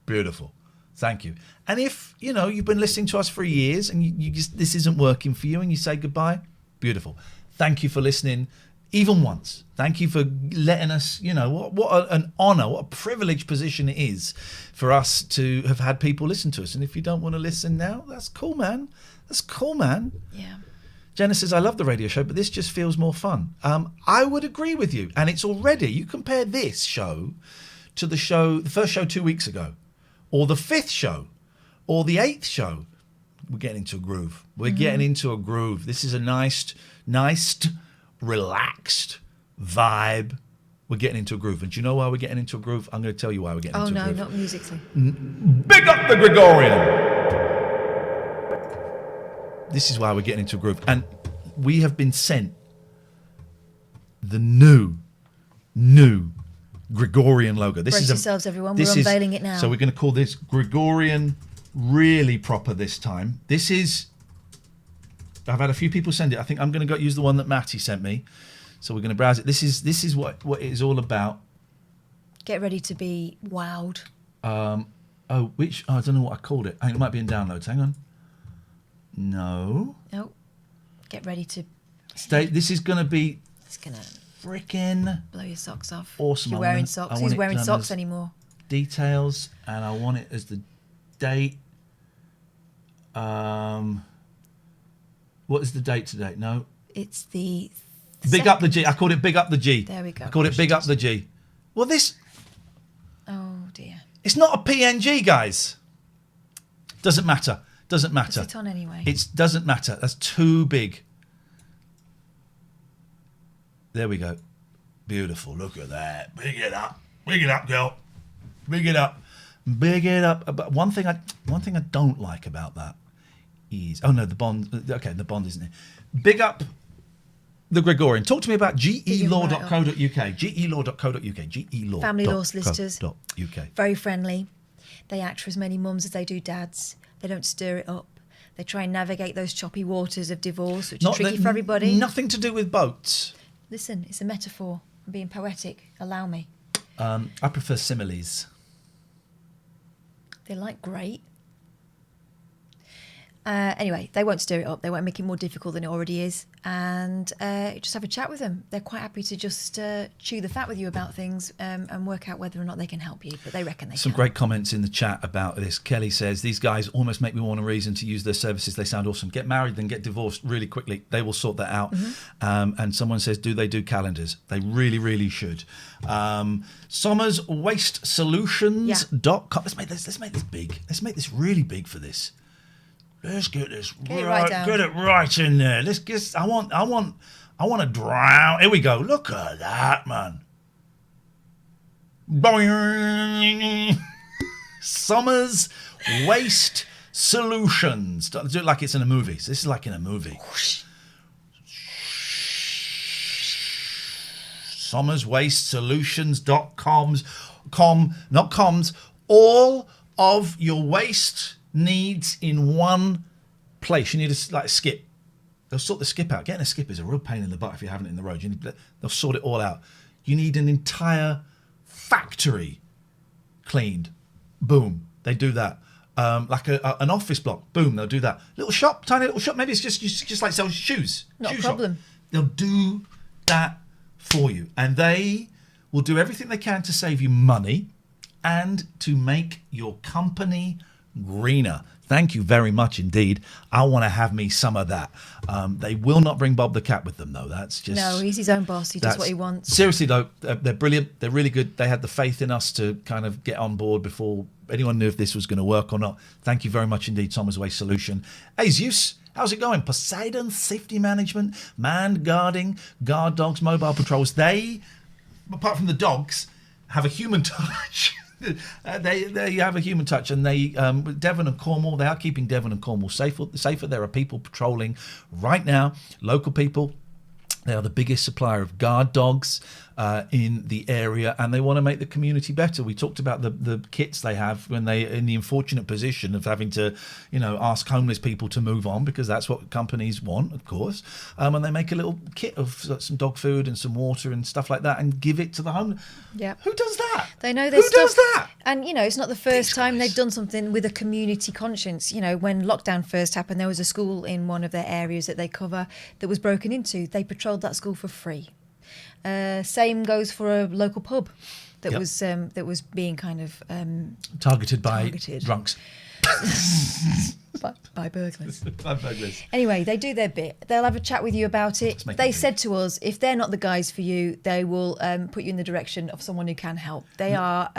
Beautiful. Thank you. And if, you've been listening to us for years and you just, this isn't working for you and you say goodbye, beautiful. Thank you for listening even once. Thank you for letting us, what an honour, what a privileged position it is for us to have had people listen to us. And if you don't want to listen now, that's cool, man. Yeah. Jenna says, I love the radio show, but this just feels more fun. I would agree with you. And it's already, you compare this show to the first show 2 weeks ago, or the 5th show, or the 8th show. We're getting into a groove. This is a nice, relaxed vibe. We're getting into a groove. And do you know why we're getting into a groove? I'm going to tell you why we're getting into a groove. Oh, no, not musically. Big up the Gregorian! This is why we're getting into a groove. And we have been sent the new Gregorian logo. Brace yourselves, everyone. We're unveiling it now. So we're going to call this Gregorian really proper this time. I've had a few people send it. I think I'm going to use the one that Matty sent me. So we're going to browse it. This is what it is all about. Get ready to be wowed. I don't know what I called it. I think it might be in downloads. Hang on. No. Nope. Get ready to stay. This is going to be. It's going to freaking blow your socks off. Awesome. You're wearing socks. Who's wearing socks anymore? Details, and I want it as the date. What is the date today? No. It's the Big Up the G. I called it Big Up the G. There we go. I called it Big Up the G. Well, this. Oh dear. It's not a PNG, guys. Doesn't matter. Put it on anyway. It doesn't matter. That's too big. There we go. Beautiful. Look at that. Big it up. Big it up, girl. Big it up. Big it up. But one thing I don't like about that is the bond. Okay, the bond isn't it. Big up the Gregorian. Talk to me about gelaw.co.uk. gelaw.co.uk. Gelaw. Family law solicitors. .uk. Very friendly. They act for as many mums as they do dads. They don't stir it up. They try and navigate those choppy waters of divorce, which is tricky for everybody. Nothing to do with boats. Listen, it's a metaphor. I'm being poetic. Allow me. I prefer similes. They like great. Anyway, they won't stir it up. They won't make it more difficult than it already is. And just have a chat with them. They're quite happy to just chew the fat with you about things and work out whether or not they can help you. But they reckon they can. Some great comments in the chat about this. Kelly says, these guys almost make me want a reason to use their services. They sound awesome. Get married, then get divorced really quickly. They will sort that out. And someone says, do they do calendars? They really, really should. SommersWasteSolutions.com. Let's make this big. Let's make this really big for this. Let's get this right. Get it right in there. Let's get. I want to drown. Here we go. Look at that, man. Boing. Sommers Waste Solutions. Do it like it's in a movie. So this is like in a movie. SommersWasteSolutions.com. Not coms. All of your waste needs in one place. You need a skip. They'll sort the skip out. Getting a skip is a real pain in the butt if you're having it in the road. They'll sort it all out. You need an entire factory cleaned. Boom. They do that. Like an office block. Boom. They'll do that. Little shop, tiny little shop. Maybe it's just like sell shoes. Not a problem. They'll do that for you, and they will do everything they can to save you money and to make your company greener. Thank you very much indeed. I want to have me some of that. They will not bring Bob the cat with them, though. That's just... No, he's his own boss. He does what he wants. Seriously, though, they're brilliant. They're really good. They had the faith in us to kind of get on board before anyone knew if this was going to work or not. Thank you very much indeed, Thomas Way Solution. Hey, Zeus, how's it going? Poseidon, safety management, manned guarding, guard dogs, mobile patrols. They, apart from the dogs, have a human touch. They have a human touch, and they Devon and Cornwall, they are keeping Devon and Cornwall safer. There are people patrolling right now, local people. They are the biggest supplier of guard dogs in the area, and they want to make the community better. We talked about the kits they have when they in the unfortunate position of having to, ask homeless people to move on, because that's what companies want, of course. And they make a little kit of some dog food and some water and stuff like that, and give it to the homeless. Yeah. Who does that? They know their Who stuff. does that? And, it's not the first time they've done something with a community conscience. When lockdown first happened, there was a school in one of their areas that they cover that was broken into. They patrolled that school for free. Same goes for a local pub that was being kind of targeted by drunks. by burglars. By burglars. Anyway, they do their bit. They'll have a chat with you about it. They said to us, if they're not the guys for you, they will put you in the direction of someone who can help. They are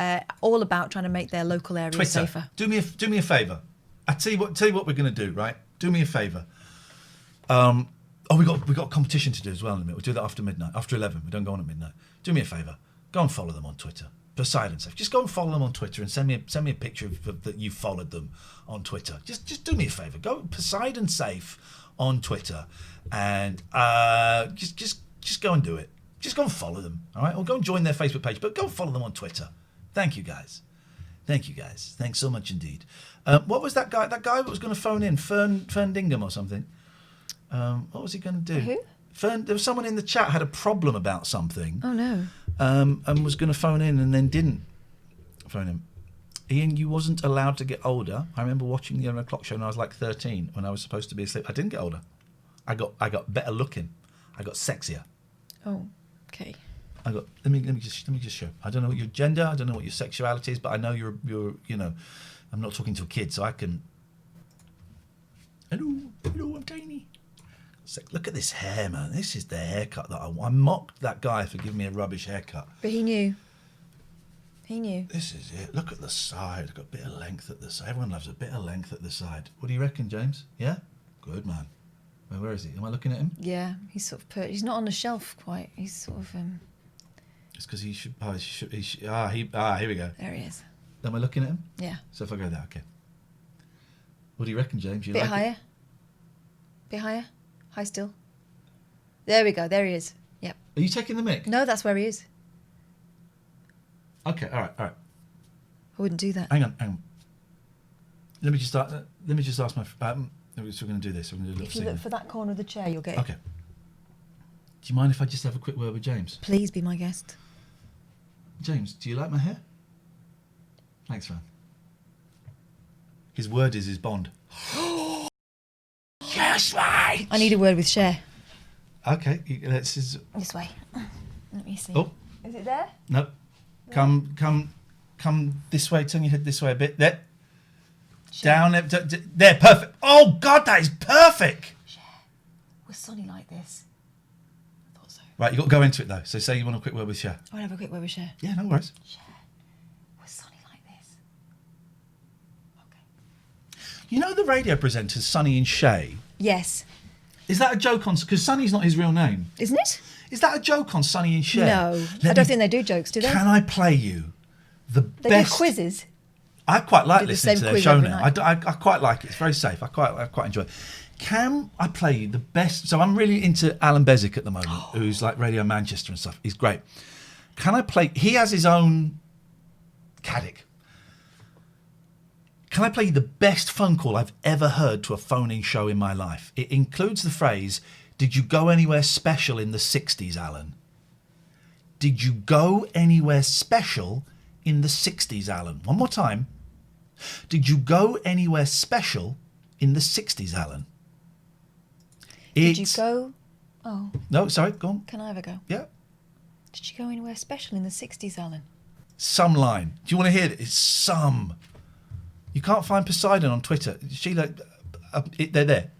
all about trying to make their local area Twitter, safer. Do me a favour. I tell you what we're going to do, right? Do me a favour. We got a competition to do as well in a minute. We'll do that after midnight, after 11. We don't go on at midnight. Do me a favour. Go and follow them on Twitter. Poseidon Safe. Just go and follow them on Twitter and send me a picture of that you followed them on Twitter. Just do me a favour. Go Poseidon Safe on Twitter, and just go and do it. Just go and follow them. All right, or go and join their Facebook page, but go and follow them on Twitter. Thank you guys. Thanks so much indeed. What was that guy? That guy that was going to phone in, Fern Dingham or something. What was he going to do? Who? There was someone in the chat had a problem about something. Oh no. And was going to phone in and then didn't phone him. Iain, you wasn't allowed to get older. I remember watching the 11 o'clock show when I was like 13, when I was supposed to be asleep. I didn't get older. I got better looking. I got sexier. Oh, okay. Let me just show. I don't know what your gender, I don't know what your sexuality is, but I know you're I'm not talking to a kid, so I can. Hello, I'm tiny. Look at this hair, man. This is the haircut that I mocked that guy for giving me a rubbish haircut. But he knew. This is it. Look at the side. Got a bit of length at the side. Everyone loves a bit of length at the side. What do you reckon, James? Yeah? Good, man. Where is he? Am I looking at him? Yeah, he's sort of he's not on the shelf quite. He's sort of It's because he should. Here we go. There he is. Am I looking at him? Yeah. So if I go there, okay. What do you reckon, James? You bit like higher. it? Bit higher. High still. There we go. There he is. Yep. Are you taking the mic? No, that's where he is. Okay. All right. I wouldn't do that. Hang on. Let me just ask my. So we're going to do this. We're going to do a little If you look for that corner of the chair, you'll get it. Okay. Do you mind if I just have a quick word with James? Please be my guest. James, do you like my hair? Thanks, man. His word is his bond. Yes, mate! I need a word with Cher. Okay, let's. This way. Let me see. Oh. Is it there? No. Come this way. Turn your head this way a bit. There. Cher. Down there. Perfect. Oh God, that is perfect. Cher. We're sunny like this. I thought so. Right, you got to go into it though. So say you want a quick word with Cher. I want to have a quick word with Cher. Yeah, no worries. Cher. We're sunny like this. Okay. You know the radio presenters Sonny and Shay? Yes. Is that a joke on... Because Sonny's not his real name. Isn't it? Is that a joke on Sonny and Cher? No. I don't think they do jokes, do they? Can I play you the they best... do quizzes. I quite like do listening to their show now. I quite like it. It's very safe. I quite enjoy it. Can I play you the best... So I'm really into Alan Bezic at the moment, who's like Radio Manchester and stuff. He's great. Can I play... He has his own Caddick. Can I play you the best phone call I've ever heard to a phone-in show in my life? It includes the phrase, "Did you go anywhere special in the 60s, Alan?" Did you go anywhere special in the 60s, Alan? One more time. Did you go anywhere special in the 60s, Alan? Did you go... Oh. No, sorry, go on. Can I have a go? Yeah. Did you go anywhere special in the 60s, Alan? Some line. Do you want to hear it? It's some. You can't find Poseidon on Twitter. Sheila, they're there.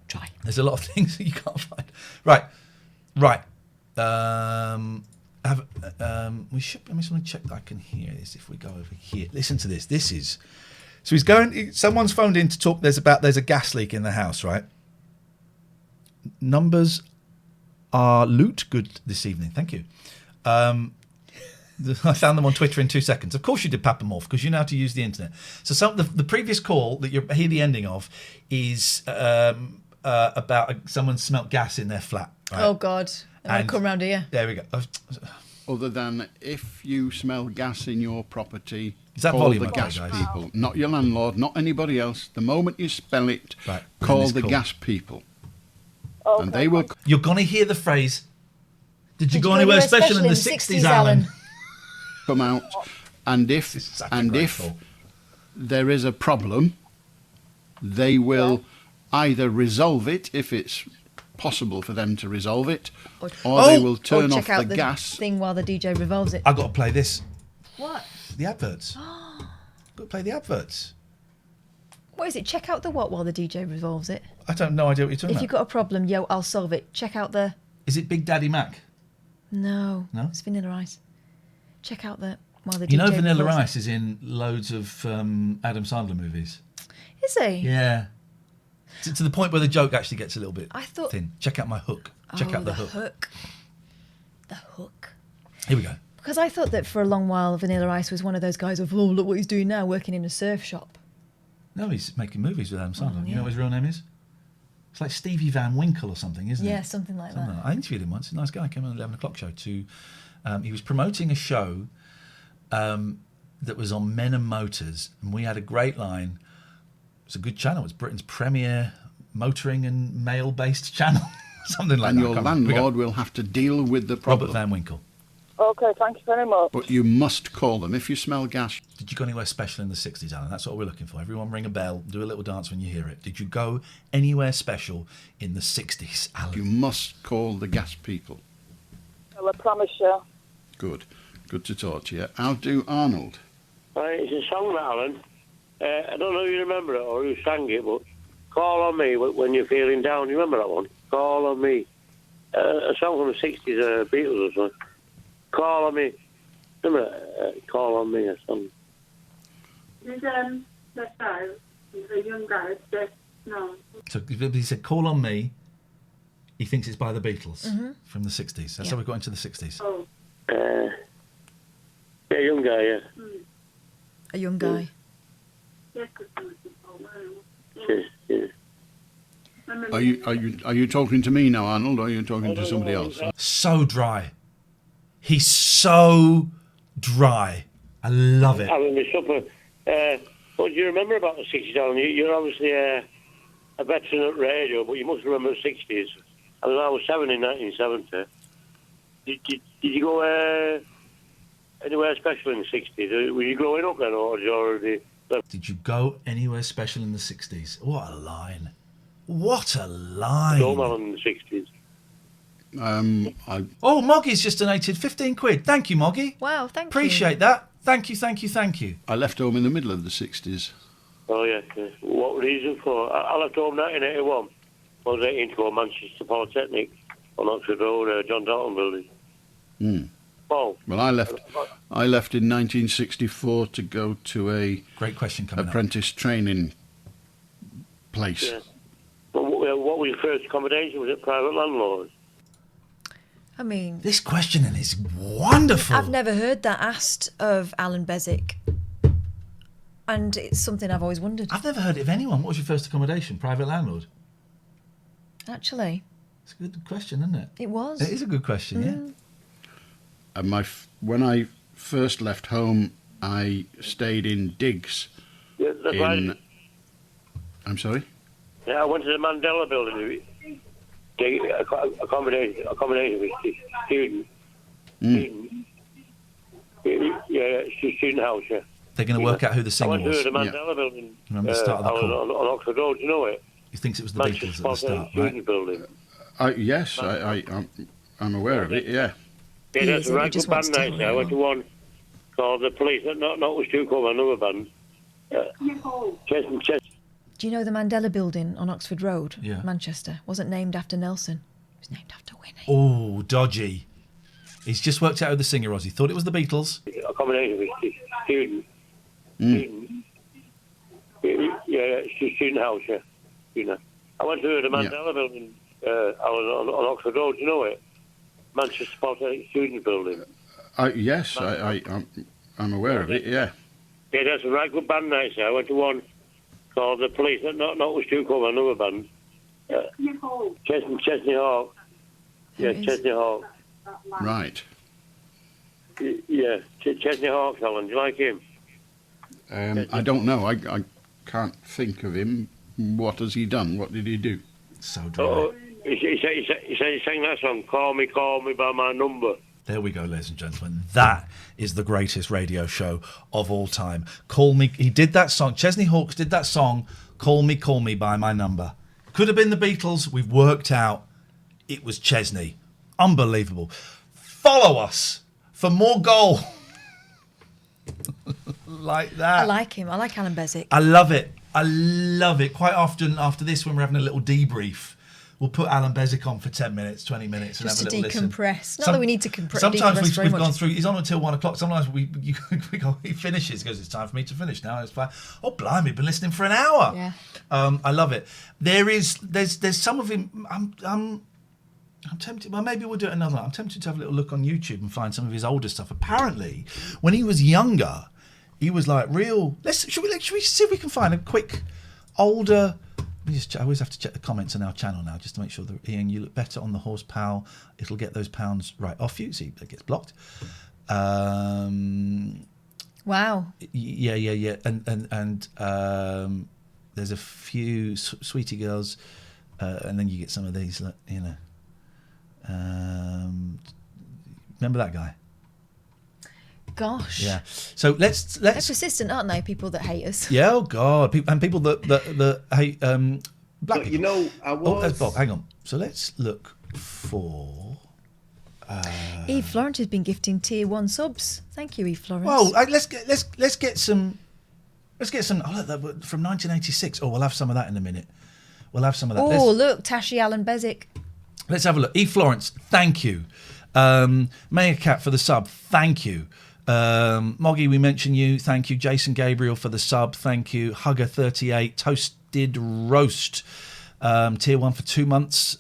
Try. There's a lot of things that you can't find. Right. We should. Let me just want to check that I can hear this. If we go over here, listen to this. This is. So he's going. Someone's phoned in to talk. There's a gas leak in the house, right? Numbers are loot good this evening. Thank you. I found them on Twitter in 2 seconds. Of course you did, Papamorph, because you know how to use the internet. So the previous call that you hear the ending of is about someone smelt gas in their flat. Right? Oh, God. I'm come round here. There we go. Other than if you smell gas in your property, is that call volume the up, gas guys? people, not your landlord, not anybody else. The moment you smell it, call the gas people. Okay. And they will. You're going to hear the phrase, did you go anywhere special in the 60s, Alan? Come out. And if there is a problem, they will either resolve it, if it's possible for them to resolve it, or they will turn off the gas thing while the DJ revolves it. I've got to play this. What? The adverts. Got to play the adverts. What is it? Check out the what while the DJ revolves it? I don't know idea what you're talking If about. you've got a problem, I'll solve it. Check out the... Is it Big Daddy Mac? No. No? It's Vanilla Ice. Check out the... while the DJ You know Vanilla revolves Ice is in loads of Adam Sandler movies. Is he? Yeah. To the point where the joke actually gets a little bit I thought... thin. Check out my hook. Check out the hook. The hook. Here we go. Because I thought that for a long while Vanilla Ice was one of those guys of, oh, look what he's doing now, working in a surf shop. No, he's making movies with Adam Sandler. yeah. You know what his real name is? It's like Stevie Van Winkle or something, isn't it? Yeah, something like that. I interviewed him once. He's a nice guy. Came on the 11 o'clock show to... he was promoting a show that was on Men and Motors, and we had a great line. It was a good channel. It was Britain's premier motoring and mail-based channel. Something like and that. your landlord will have to deal with the problem. Robert Van Winkle. Okay, thank you very much. But you must call them if you smell gas. Did you go anywhere special in the 60s, Alan? That's what we're looking for. Everyone ring a bell, do a little dance when you hear it. Did you go anywhere special in the 60s, Alan? You must call the gas people. Well, I promise you. Good. Good to talk to you. How do Arnold? It's a song, Alan. I don't know if you remember it or who sang it, but Call on Me when you're feeling down. You remember that one? Call on Me. A song from the 60s, Beatles or something. Call on Me. Remember Call on Me, a song. Is that guy, the young guy, no. So he said, Call on Me. He thinks it's by the Beatles from the 60s. That's how we got into the 60s. Oh. Yeah, young guy, yeah. A young guy. Are you talking to me now, Arnold, or are you talking to somebody else? So dry. He's so dry. I love it. Having my supper. What do you remember about the 60s, Alan? You're obviously a veteran at radio, but you must remember the 60s. I was 7 in 1970. Did you go anywhere special in the 60s? Were you growing up then, or did you already... Did you go anywhere special in the 60s? What a line. What a line. No man in the 60s. Oh, Moggy's just donated 15 quid. Thank you, Moggy. Wow, thank you. Appreciate that. Thank you. I left home in the middle of the 60s. Oh, yeah. What reason for? I left home 1981. I was 18 to go to Manchester Polytechnic on Oxford Road, John Dalton building. Oh. Well, I left in 1964 to go to a great question coming apprentice training place. Yeah. What was your first accommodation? Was it private landlord? I mean... This questioning is wonderful. I've never heard that asked of Alan Bezic. And it's something I've always wondered. I've never heard it of anyone. What was your first accommodation? Private landlord? Actually. It's a good question, isn't it? It was. It is a good question, yeah. And when I first left home, I stayed in digs. Yeah, that's right. I'm sorry? Yeah, I went to the Mandela building. Accommodation with students. Yeah, student house, yeah. They're going to work out who the singer was. I went to the Mandela building. Remember the start of the call? On Oxford Road, you know it? He thinks it was the Beatles at the start, right? Building. Yes, I'm aware of it, yeah. Yeah, that's a right good band night. I went to one called The Police. Not was too called another band. Do you know the Mandela Building on Oxford Road, Yeah. Manchester? Wasn't named after Nelson. It was named after Winnie. Oh, dodgy. He's just worked out who the singer was. He thought it was the Beatles. Accommodation with student. Yeah, student house, yeah. You know. I went to the Mandela Building. I was on Oxford Road. You know it? Manchester Polytechnic Student Building. Yes, I'm aware of it. Yeah. Yeah, that's a right good band nights. I went to one called The Police. Not was too called another band. Chesney Hawk. Yeah, Chesney Hawk. Right. Yeah, Chesney Hawk, Alan. Do you like him? I don't know. I can't think of him. What has he done? What did he do? So dry. Oh, he sang that song, Call Me by my number. There we go, ladies and gentlemen. That is the greatest radio show of all time. Call Me. He did that song. Chesney Hawkes did that song, Call Me by my number. Could have been the Beatles. We've worked out it was Chesney. Unbelievable. Follow us for more gold like that. I like him. I like Alan Bezic. I love it. I love it. Quite often after this, when we're having a little debrief, we'll put Alan Bezic on for 10 minutes, 20 minutes, Just and have a little to decompress. listen. Not that we need to decompress. Sometimes very we've much. gone through. He's on until 1 o'clock. Sometimes he finishes. He goes, it's time for me to finish now. It's like, oh blimey, been listening for an hour. Yeah. I love it. There's some of him. I'm tempted. Well, maybe we'll do it another night. I'm tempted to have a little look on YouTube and find some of his older stuff. Apparently, when he was younger, he was like real. Should we see if we can find a quick older. I always have to check the comments on our channel now just to make sure that Ian, you look better on the horsepower. It'll get those pounds right off you. See, it gets blocked. Wow. Yeah. And there's a few sweetie girls, and then you get some of these. You know. Remember that guy? Gosh. Yeah. So let's. They're persistent, aren't they? People that hate us. Yeah. Oh God. People that hate black people. You know, I was. Oh, that's Bob. Hang on. So let's look for. Eve Florence has been gifting tier 1 subs. Thank you, Eve Florence. Well, let's get some. Let's get some. Oh, look, from 1986. Oh, we'll have some of that in a minute. We'll have some of that. Oh, look, Tashi Alan Bezic. Let's have a look. Eve Florence, thank you. Maya Cat for the sub, thank you. Moggy, we mentioned you, thank you. Jason Gabriel for the sub, thank you. Hugger38, Toasted Roast, tier 1 for 2 months,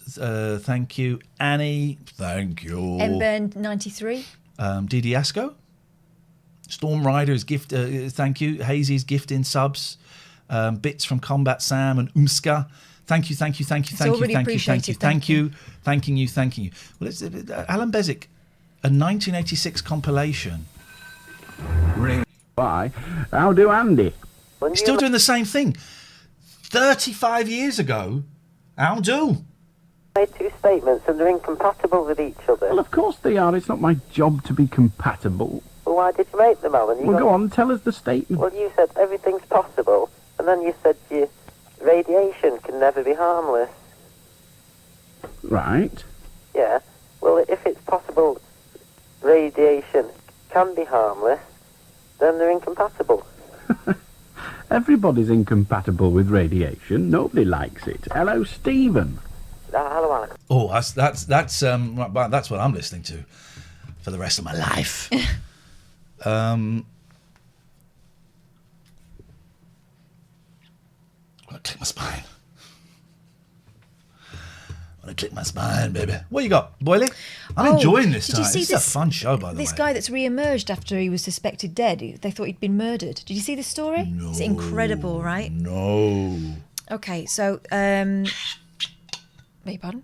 thank you. Annie, thank you. Emburn93. Didi Asco. Storm Rider's gift, thank you. Hazy's gifting subs. Bits from Combat Sam and Umska. Thank you. Thanking you. Well, it's Alan Bezic, a 1986 compilation. Ring by. How do Andy? He's still doing the same thing. 35 years ago, how do? Made 2 statements and they're incompatible with each other. Well, of course they are. It's not my job to be compatible. Well, why did you make them, Alan? Well, go on, tell us the statement. Well, you said everything's possible, and then you said radiation can never be harmless. Right. Yeah. Well, if it's possible radiation can be harmless, then they're incompatible. Everybody's incompatible with radiation. Nobody likes it. Hello, Stephen. Hello, Alex. Oh, that's what I'm listening to for the rest of my life. I want to click my spine. Baby. What you got, Boyley? I'm enjoying this time. This is a fun show, by the way. This guy that's re-emerged after he was suspected dead, they thought he'd been murdered. Did you see this story? No. It's incredible, right? No. Okay, so, beg your pardon?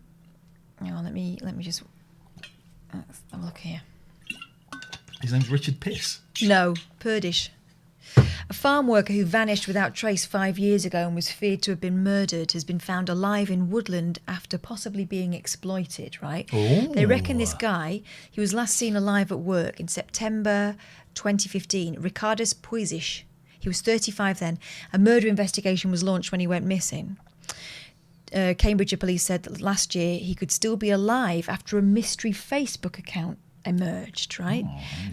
Hang on, let me just have a look here. His name's Richard Piss. No, Purdish. A farm worker who vanished without trace 5 years ago and was feared to have been murdered has been found alive in woodland after possibly being exploited, right? Ooh. They reckon this guy, he was last seen alive at work in September 2015. Ricardas Puisish. He was 35 then. A murder investigation was launched when he went missing. Cambridgeshire police said that last year he could still be alive after a mystery Facebook account emerged, right?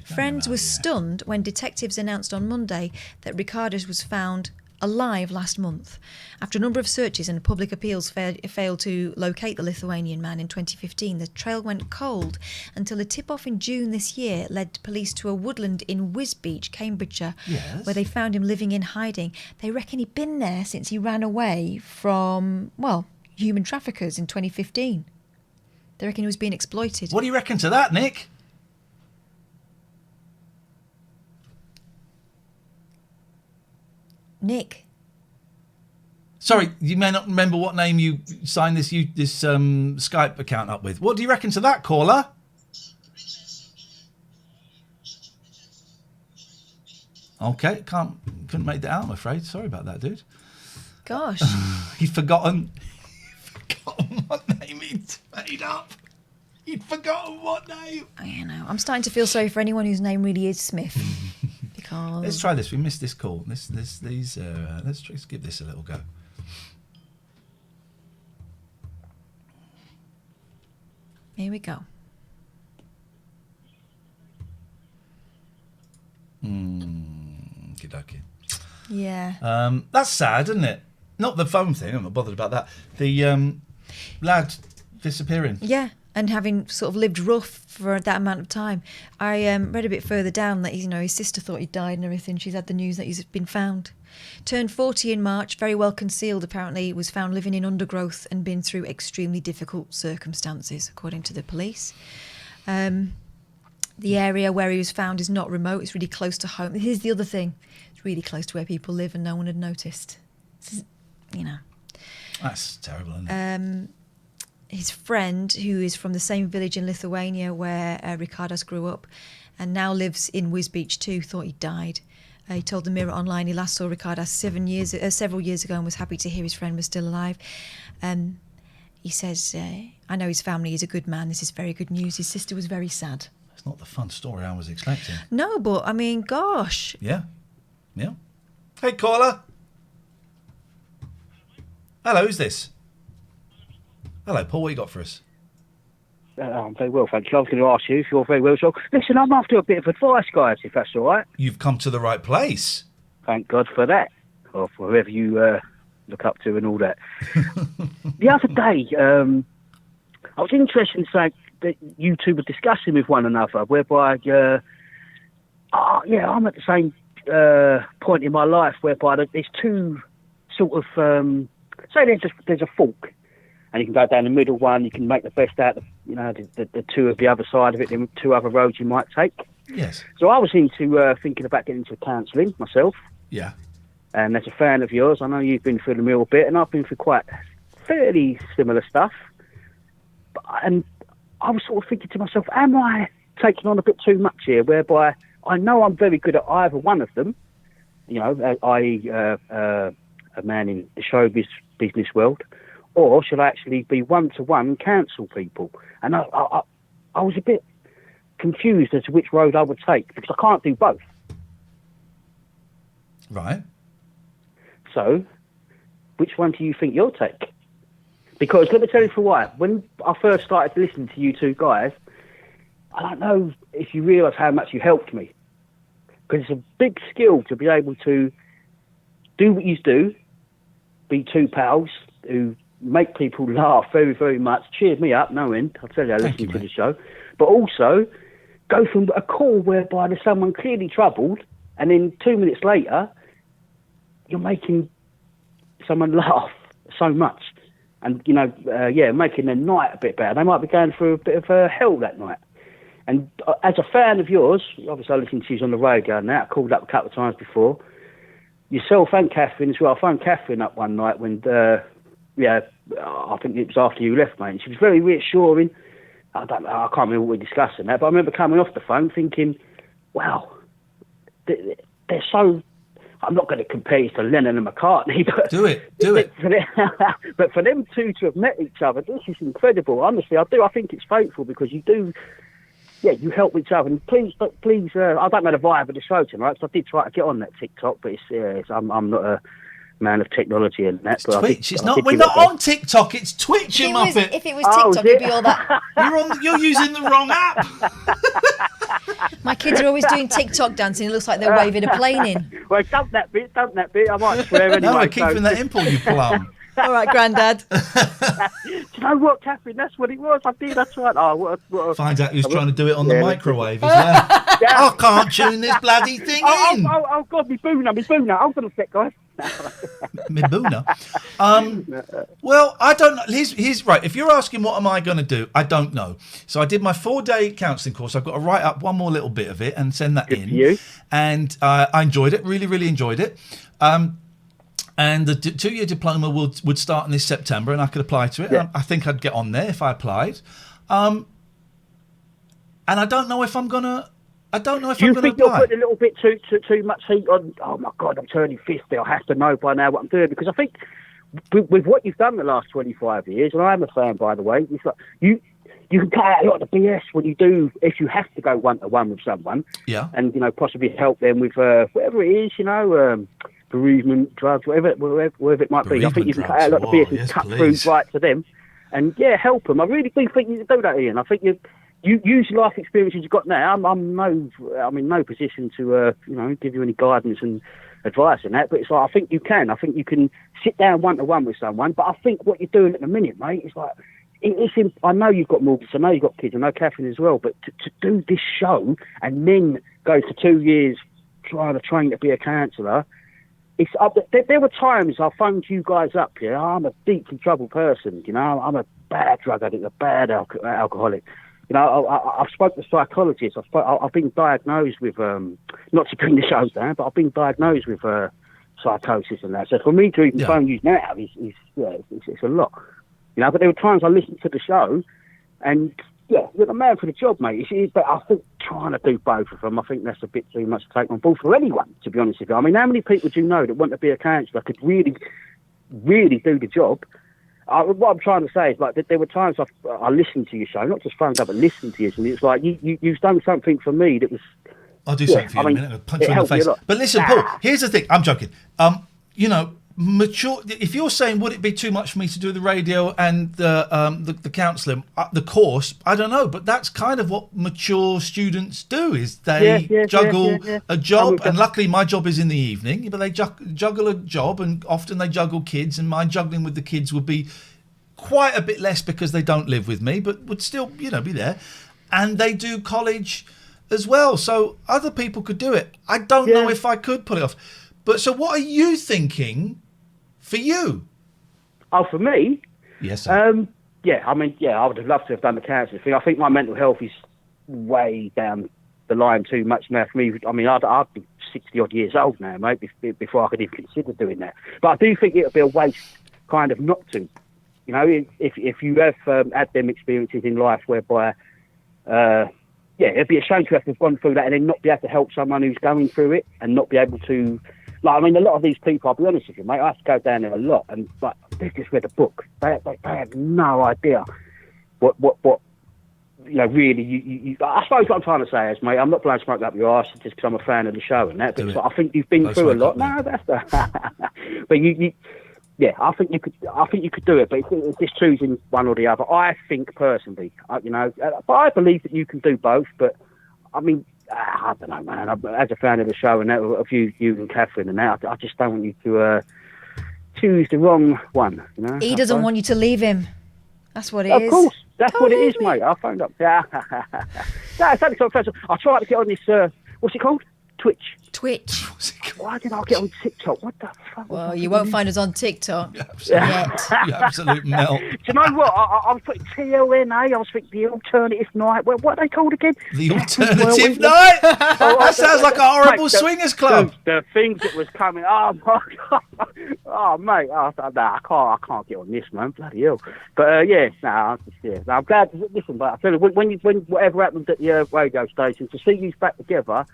Friends were stunned when detectives announced on Monday that Ricardos was found alive last month. After a number of searches and public appeals failed to locate the Lithuanian man in 2015, the trail went cold until a tip-off in June this year led police to a woodland in Wisbech, Cambridgeshire, where they found him living in hiding. They reckon he'd been there since he ran away from, well, human traffickers in 2015. They reckon he was being exploited. What do you reckon to that, Nick? Nick. Sorry, you may not remember what name you signed this Skype account up with. What do you reckon to that, caller? Okay, couldn't make that out, I'm afraid. Sorry about that, dude. Gosh. He'd forgotten what name he'd made up. He'd forgotten what name. You know, I'm starting to feel sorry for anyone whose name really is Smith. Because let's try this. We missed this call. Let's give this a little go. Here we go. Okey-dokey. Yeah. That's sad, isn't it? Not the phone thing. I'm not bothered about that. The lad disappearing. Yeah, and having sort of lived rough for that amount of time. I read a bit further down that his sister thought he'd died and everything. She's had the news that he's been found. Turned 40 in March, very well concealed apparently, was found living in undergrowth and been through extremely difficult circumstances, according to the police. The area where he was found is not remote, it's really close to home. Here's the other thing, it's really close to where people live and no one had noticed. That's terrible, isn't it? His friend, who is from the same village in Lithuania where Ricardos grew up and now lives in Wisbech too, thought he died. He told the Mirror Online he last saw Ricardos several years ago and was happy to hear his friend was still alive. He says, I know his family is a good man. This is very good news. His sister was very sad. It's not the fun story I was expecting. No, but I mean, gosh. Yeah. Hey, caller. Hello, who's this? Hello, Paul, what you got for us? I'm very well, thank you. I was going to ask you if you're very well. So, listen, I'm after a bit of advice, guys, if that's all right. You've come to the right place. Thank God for that, or for whoever you look up to and all that. The other day, I was interested in something that you two were discussing with one another, whereby, I'm at the same point in my life whereby there's two sort of, say there's a fork. And you can go down the middle one, you can make the best out of, the two of the other side of it, then two other roads you might take. Yes. So I was into thinking about getting into counselling myself. Yeah. And as a fan of yours, I know you've been through the mill a bit, and I've been through quite fairly similar stuff. And I was sort of thinking to myself, am I taking on a bit too much here, whereby I know I'm very good at either one of them, i.e. a man in the showbiz business world, or should I actually be one-to-one counsel people? And I was a bit confused as to which road I would take, because I can't do both. Right. So, which one do you think you'll take? Because let me tell you for why. When I first started listening to you two guys, I don't know if you realise how much you helped me. Because it's a big skill to be able to do what you do, be two pals who make people laugh very, very much, cheered me up, no end. I'll tell you, I listened to the show. But also, go from a call whereby there's someone clearly troubled, and then 2 minutes later, you're making someone laugh so much. And, making their night a bit better. They might be going through a bit of hell that night. And as a fan of yours, obviously I listen to you on the radio now, I called up a couple of times before, yourself and Katehrine as well. I phoned Katehrine up one night when, I think it was after you left, mate. And she was very reassuring. I can't remember what we were discussing that, but I remember coming off the phone thinking, wow, they're so... I'm not going to compare you to Lennon and McCartney, but... Do it. But for them two to have met each other, this is incredible. Honestly, I think it's fateful because you do... Yeah, you help each other. And please, I don't know the vibe of the show tonight, because I did try to get on that TikTok, but I'm not a man of technology and that. But Twitch. We're not on TikTok. It's Twitch, you muppet. If it was TikTok, it'd be all that. You're using the wrong app. My kids are always doing TikTok dancing. It looks like they're waving a plane in. Well, dump that bit. I might swear anyway. No, we're keeping that in, Paul, you plum. All right, Grandad. Do you know what, Katherine? That's what it was. I did. That's right. Oh, what a... Finds out who's trying to do it on the microwave as well. I can't tune this bloody thing in. Oh, God, my booner. Hold on a sec, guys. My booner. Well, I don't know. Here's right. If you're asking what am I going to do, I don't know. So I did my 4-day counselling course. I've got to write up one more little bit of it and send that in. For you. And I enjoyed it. Really, really enjoyed it. And the 2-year diploma would start in this September, and I could apply to it. Yeah. I think I'd get on there if I applied. And I don't know if I'm gonna. I don't know if I'm going to apply. Do you think you're putting a little bit too much heat on? Oh my God, I'm turning 50. I have to know by now what I'm doing, because I think with what you've done the last 25 years, and I am a fan, by the way, it's like you can cut out a lot of the BS when you do, if you have to go one-to-one with someone, and possibly help them with whatever it is, bereavement, drugs, whatever it might be. I think you can cut out a lot of BS and cut through right to them, and help them. I really do think you can do that, Ian. I think you use the life experiences you've got now. I'm in no position to give you any guidance and advice on that, but it's like I think you can. I think you can sit down one-to-one with someone. But I think what you're doing at the minute, mate, is like I know you've got mortgages, I know you've got kids, I know Katherine as well. But to do this show and then go for 2 years trying to train to be a counsellor. There were times I phoned you guys up. I'm a deeply troubled person. I'm a bad drug addict, a bad alcoholic. I've spoken to psychologists. I've been diagnosed with not to bring the show down, but I've been diagnosed with psychosis and that. So for me to even phone you now it's a lot. But there were times I listened to the show, and you're the man for the job, mate. But I think trying to do both of them, I think that's a bit too much to take on board for anyone, to be honest with you. I mean, how many people do you know that want to be a counsellor could really, really do the job? What I'm trying to say is, like, there were times I listened to your show, not just phoned up, but listened to you, and it's like you've done something for me that was. I'll do something for you in a minute. I'll punch you in the face. But listen, Paul, here's the thing. I'm joking. Mature. If you're saying, would it be too much for me to do the radio and the counselling, the course? I don't know, but that's kind of what mature students do. Is they juggle a job, and luckily my job is in the evening. But they juggle a job, and often they juggle kids. And my juggling with the kids would be quite a bit less because they don't live with me, but would still, be there. And they do college as well, so other people could do it. I don't know if I could pull it off. But so what are you thinking for you? Oh, for me? Yes, sir. I would have loved to have done the counselling thing. I think my mental health is way down the line too much now for me. I mean, I'd be 60-odd years old now, mate, before I could even consider doing that. But I do think it would be a waste kind of not to. If you have had them experiences in life whereby, it'd be a shame to have gone through that and then not be able to help someone who's going through it and not be able to. Like, I mean, a lot of these people, I'll be honest with you, mate, I have to go down there a lot, and like, they've just read a book. They have no idea what really, you I suppose what I'm trying to say is, mate, I'm not blowing smoke up your arse just because I'm a fan of the show and that, but I think you've been through a lot. No, that's the... But I think you could do it, but it's just choosing one or the other. I think personally, but I believe that you can do both, but I mean, I don't know, man. As a fan of the show and that, of you and Katherine and that, I just don't want you to choose the wrong one. He doesn't want you to leave him. That's what it is. Of course, that's what it is, mate. I phoned up. It's only first. I tried to get on this. What's it called? Twitch. Why did I get on TikTok? What the fuck? Well, you won't find us on TikTok yet. You absolute melt. Do you know what? I was putting TLNA. I was thinking the alternative night. What are they called again? The alternative night? That sounds like a horrible swingers club. The things that was coming. Oh my God. Oh mate. I can't get on this, man. Bloody hell. But I'm glad. Listen, but I tell you, when whatever happened at the radio station, to see you back together.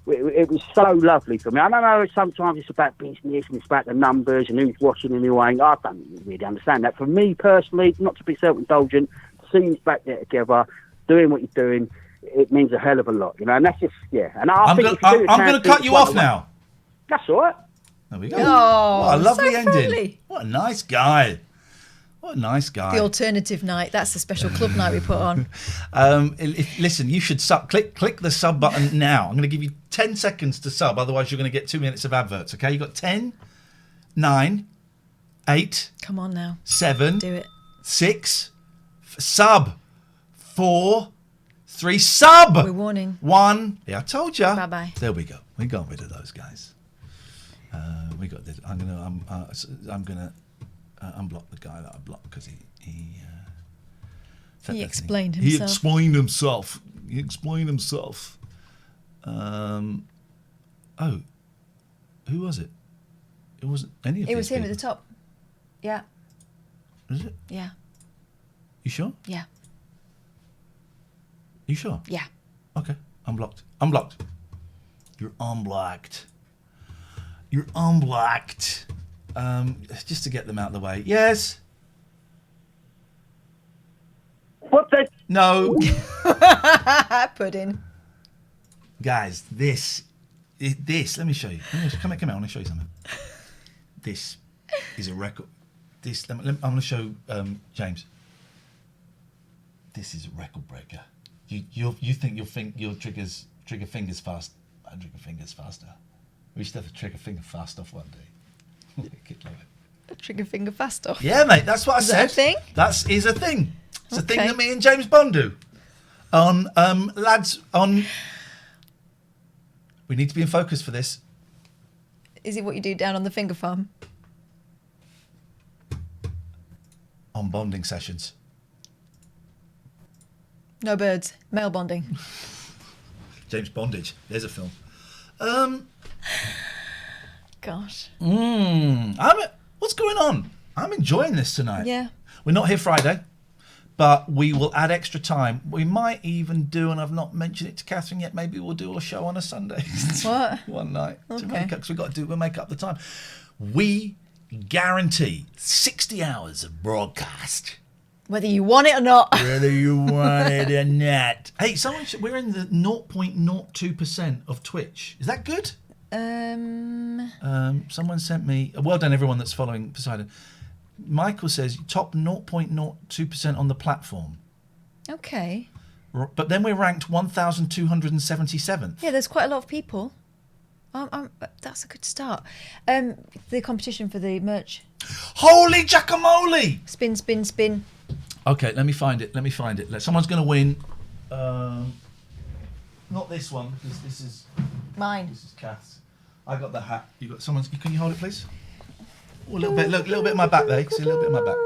It was so lovely for me. I don't know, sometimes it's about business and it's about the numbers and who's watching and who ain't. I don't really understand that. For me personally, not to be self-indulgent, to see you back there together, doing what you're doing, it means a hell of a lot, And that's just, And I'm going to cut you off now. That's all right. There we go. Oh, what a lovely so ending. friendly. What a nice guy. What a nice guy. The alternative night. That's the special club night we put on. Listen, you should click the sub button now. I'm going to give you 10 seconds to sub, otherwise you're going to get 2 minutes of adverts, okay? You got 10, 9, 8. Come on now. 7. Do it. 6. Sub. 4. 3. Sub. We're warning. 1. Yeah, I told you. Bye-bye. There we go. We got rid of those guys. We got this. I'm gonna unblock the guy that I blocked because he explained himself. He explained himself. Oh, who was it? It wasn't any of. It was him people. at the top. Yeah. Is it? Yeah. You sure? Yeah. You sure? Yeah. Okay. Unblocked. You're unblocked. You're unblocked. Just to get them out of the way. Yes. What the? No. Pudding. Guys, this. Let me show you. Come here. I want to show you something. This is a record. I'm going to show James. This is a record breaker. You think your trigger fingers fast? I trigger fingers faster. We should have a trigger finger fast off one day. A trigger finger fast off. Yeah, mate. That's what I said. That a thing? That is a thing. It's a thing that me and James Bond do. On lads on. We need to be in focus for this. Is it what you do down on the finger farm? On bonding sessions. No birds. Male bonding. James Bondage. There's a film. Gosh. What's going on? I'm enjoying this tonight. Yeah. We're not here Friday, but we will add extra time. We might even do, and I've not mentioned it to Katherine yet, maybe we'll do a show on a Sunday. What? One night. To Okay. make up, because we'll make up the time. We guarantee 60 hours of broadcast. Whether you want it or not. Whether you want it or not. Hey, we're in the 0.02% of Twitch. Is that good? Someone sent me. Well done, everyone that's following Poseidon. Michael says top 0.02% on the platform. Okay. But then we're ranked 1,277th. Yeah, there's quite a lot of people. That's a good start. The competition for the merch. Holy guacamole! Spin, spin, spin. Okay, let me find it. Someone's going to win. Not this one, because this is mine. This is Kath's. I got the hat. You got someone's. Can you hold it, please? Oh, a little bit. Look, a little bit of my back there. You can see a little bit of my back.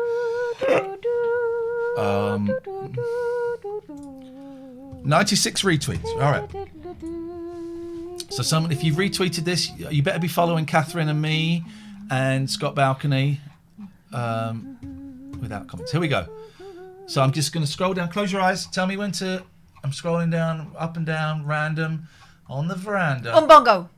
96 retweets. All right. So, if you've retweeted this, you better be following Katherine and me and Scott Balcony without comments. Here we go. So I'm just going to scroll down. Close your eyes. Tell me when to. I'm scrolling down, up and down, random, on the veranda. On bongo.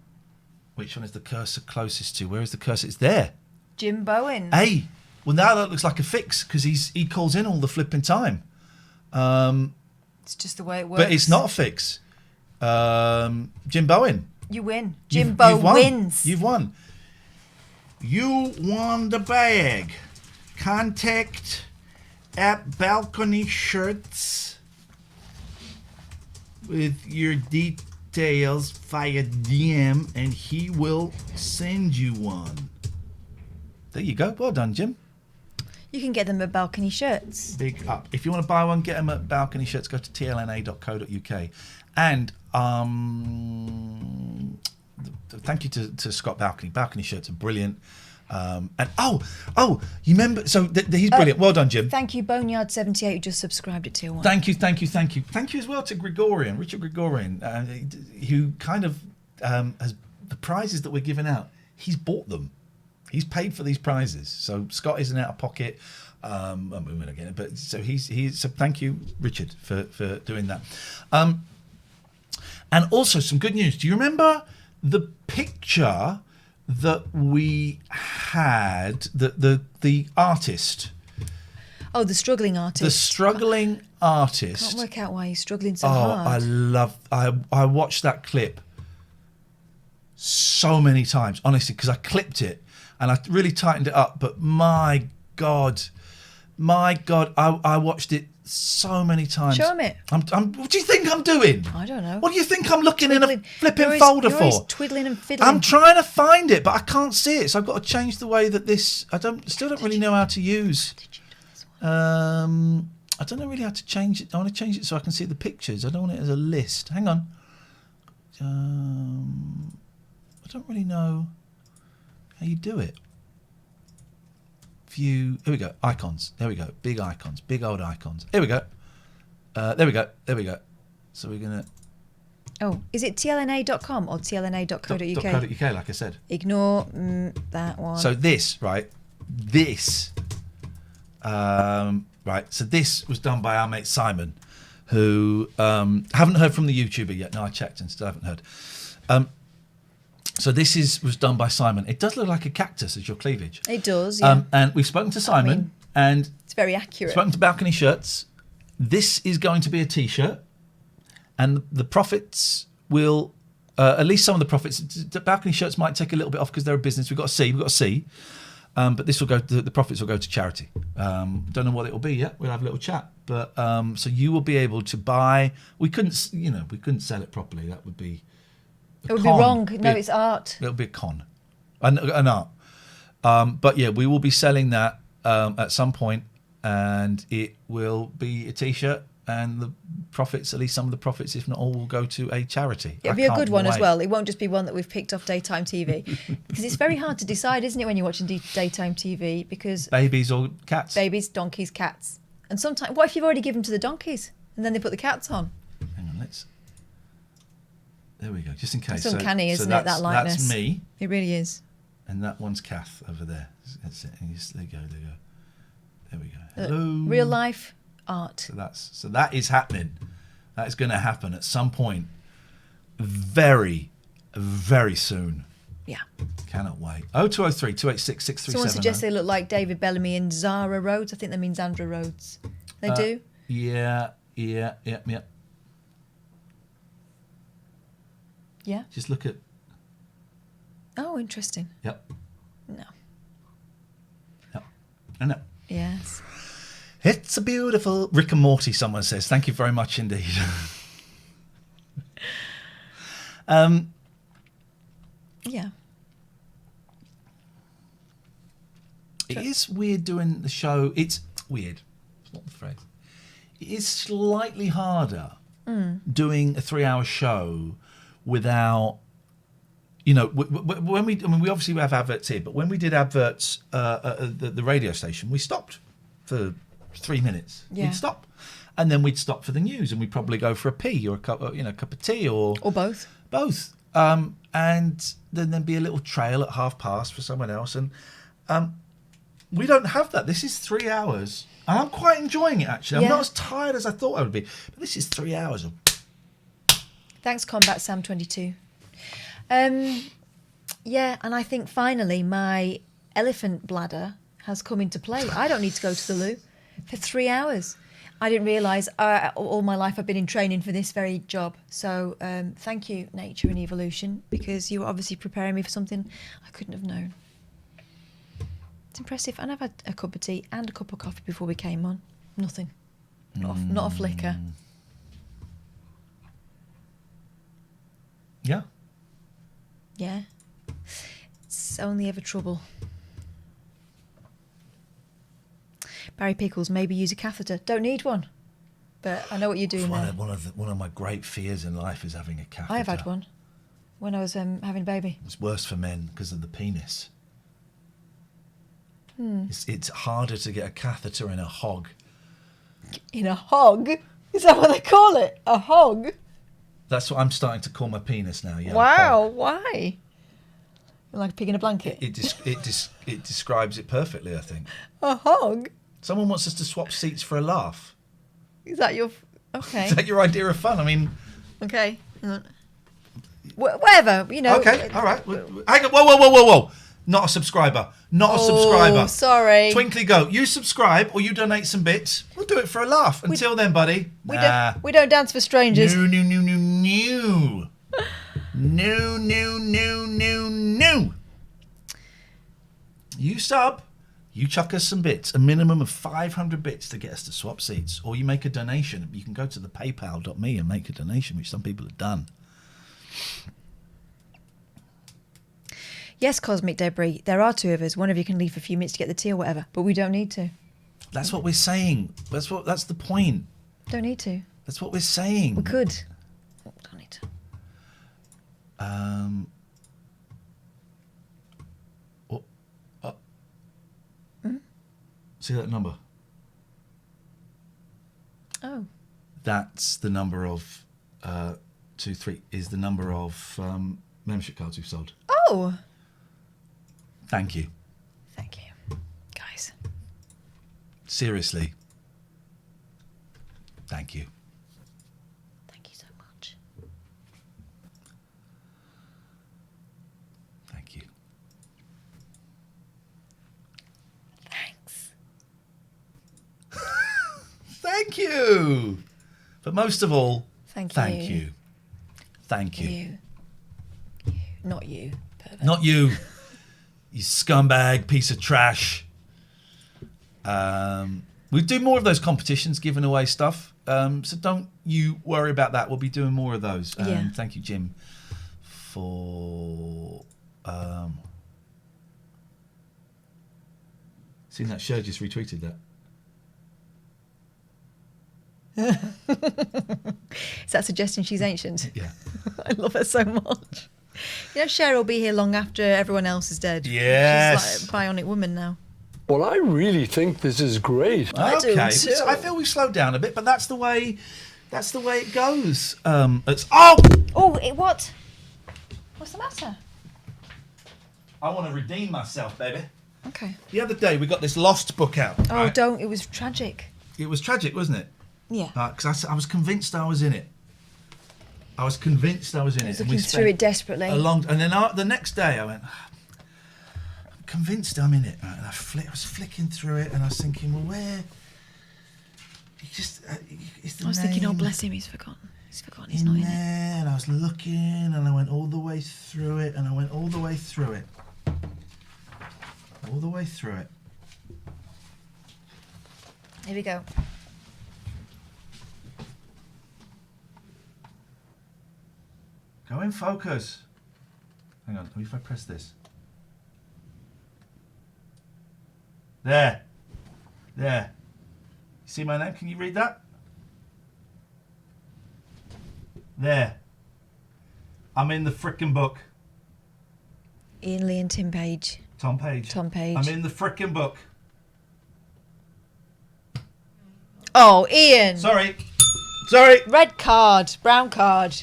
Which one is the cursor closest to? Where is the cursor? It's there. Jim Bowen. Hey, well now that looks like a fix because he calls in all the flipping time. It's just the way it works. But it's not a fix. Jim Bowen. You win. Jim Bowen wins. You've won. You won the bag. Contact at Balcony Shirts with your details via DM and he will send you one. There you go. Well done, Jim. You can get them at Balcony Shirts. Big up. If you want to buy one, get them at Balcony Shirts. Go to tlna.co.uk. And thank you to Scott Balcony. Balcony Shirts are brilliant. And you remember? So he's brilliant. Well done, Jim. Thank you, Boneyard78, who just subscribed at Tier 1. Thank you. Thank you as well to Richard Gregorian, who kind of has the prizes that we're giving out. He's bought them. He's paid for these prizes. So Scott isn't out of pocket. I'm moving again, but so so thank you, Richard, for doing that. And also some good news. Do you remember the picture that we had, the artist? Oh, the struggling artist. The struggling artist. Can't work out why he's struggling so hard. I watched that clip so many times, honestly, because I clipped it and I really tightened it up. But my God, My God, I watched it so many times. Show me. What do you think I'm doing? I don't know. What do you think I'm looking in a flipping folder you're for? always twiddling and fiddling. I'm trying to find it, but I can't see it. So I've got to change the way that this. Still don't really know how to use. I don't know really how to change it. I want to change it so I can see the pictures. I don't want it as a list. Hang on. I don't really know how you do it. View. Here we go. Icons. There we go. Big icons. Big old icons. Here we go. There we go. There we go. So we're gonna. Oh, is it tlna.com or tlna.co.uk? .co.uk, like I said. Ignore that one. So this, right? This. Right. So this was done by our mate Simon, who haven't heard from the YouTuber yet. No, I checked and still haven't heard. So this was done by Simon. It does look like a cactus as your cleavage. It does, yeah. And we've spoken to Simon, and it's very accurate. Spoken to Balcony Shirts. This is going to be a T-shirt, and the profits will, at least some of the profits. Balcony Shirts might take a little bit off because they're a business. We've got to see. But this will go. The profits will go to charity. Don't know what it will be yet. We'll have a little chat. But so you will be able to buy. We couldn't sell it properly. That would be. It would be wrong. No, it's art. It'll be a con, an art. But yeah, we will be selling that at some point, and it will be a T-shirt. And the profits, at least some of the profits, if not all, will go to a charity. It'll be a good one as well. It won't just be one that we've picked off daytime TV. Because it's very hard to decide, isn't it, when you're watching daytime TV? Because babies or cats? Babies, donkeys, cats. And sometimes, what if you've already given to the donkeys and then they put the cats on? Hang on, there we go, just in case. It's uncanny, isn't it, that likeness? That's me. It really is. And that one's Kath over there. That's it. There you go. There we go. Hello. Real life art. So that is happening. That is going to happen at some point very, very soon. Yeah. Cannot wait. 0203 286 637. Someone suggests they look like David Bellamy and Zara Rhodes. I think that means Andrew Rhodes. They do? Yeah. Yeah. Just look at. Oh, interesting. Yep. No. Yep. I know. Yes. It's a beautiful Rick and Morty. Someone says, "Thank you very much indeed." Yeah. It is weird doing the show. It's weird. It's not the phrase. It is slightly harder doing a 3-hour show without, when we obviously have adverts here, but when we did adverts at the radio station, we stopped for 3 minutes. Yeah. We'd stop, and then we'd stop for the news, and we'd probably go for a pee or a cup of tea or both. Both, and then there'd be a little trail at past for someone else, and we don't have that. This is 3 hours. And I'm quite enjoying it, actually. I'm not as tired as I thought I would be. But this is 3 hours of. Thanks, Combat Sam 22. Yeah, and I think finally my elephant bladder has come into play. I don't need to go to the loo for 3 hours. I didn't realise all my life I've been in training for this very job. So thank you, Nature and Evolution, because you were obviously preparing me for something I couldn't have known. It's impressive. And I've had a cup of tea and a cup of coffee before we came on. Nothing. Not a flicker. Yeah. Yeah. It's only ever trouble. Barry Pickles, maybe use a catheter. Don't need one. But I know what you're doing there. One of my great fears in life is having a catheter. I have had one when I was having a baby. It's worse for men because of the penis. It's harder to get a catheter in a hog. In a hog? Is that what they call it? A hog? That's what I'm starting to call my penis now. Yeah. Wow. Why? Like a pig in a blanket. It describes it perfectly, I think. A hog? Someone wants us to swap seats for a laugh. Is that your... Okay. Is that your idea of fun? I mean... Okay. Whatever, Okay, all right. Hang on. Whoa. Not a subscriber. Not a subscriber. Sorry. Twinkly go. You subscribe or you donate some bits. We'll do it for a laugh. Until then, buddy. We don't dance for strangers. No. No. You sub. You chuck us some bits, a minimum of 500 bits to get us to swap seats, or you make a donation. You can go to the paypal.me and make a donation, which some people have done. Yes, Cosmic Debris, there are 2 of us. One of you can leave for a few minutes to get the tea or whatever, but we don't need to. That's what we're saying. That's the point. Don't need to. That's what we're saying. We could. Oh, don't need to. See that number? Oh. That's the number of 23 is the number of membership cards we've sold. Oh. Thank you. Thank you, guys. Seriously. Thank you. Thank you so much. Thank you. Thanks. Thank you. But most of all, Thank you. you. Thank you. Not you. Pervert. Not you. You scumbag piece of trash. We do more of those competitions, giving away stuff. So don't you worry about that. We'll be doing more of those. Yeah. Thank you, Jim, for seeing that show. Just retweeted that. Is that suggesting she's ancient? Yeah. I love her so much. You know, Cher will be here long after everyone else is dead. Yes. She's like a bionic woman now. Well, I really think this is great. Okay. So I feel we slowed down a bit, but that's the way it goes. What? What's the matter? I want to redeem myself, baby. Okay. The other day we got this Lost book out. Oh, right? don't. It was tragic. It was tragic, wasn't it? Yeah. Because I was convinced I was in it. I was convinced I was in it. Looking through it desperately. And then the next day I went, I'm convinced I'm in it. Right? And I was flicking through it and I was thinking, well, where? I was thinking, oh, bless him, he's forgotten. He's forgotten, he's not in it. And I was looking and I went all the way through it and I went all the way through it. All the way through it. Here we go. Go in focus. Hang on, if I press this. There. There. See my name? Can you read that? There. I'm in the frickin' book. Ian Lee and Tim Page. Tom Page. Tom Page. I'm in the frickin' book. Oh, Ian. Sorry. Red card. Brown card.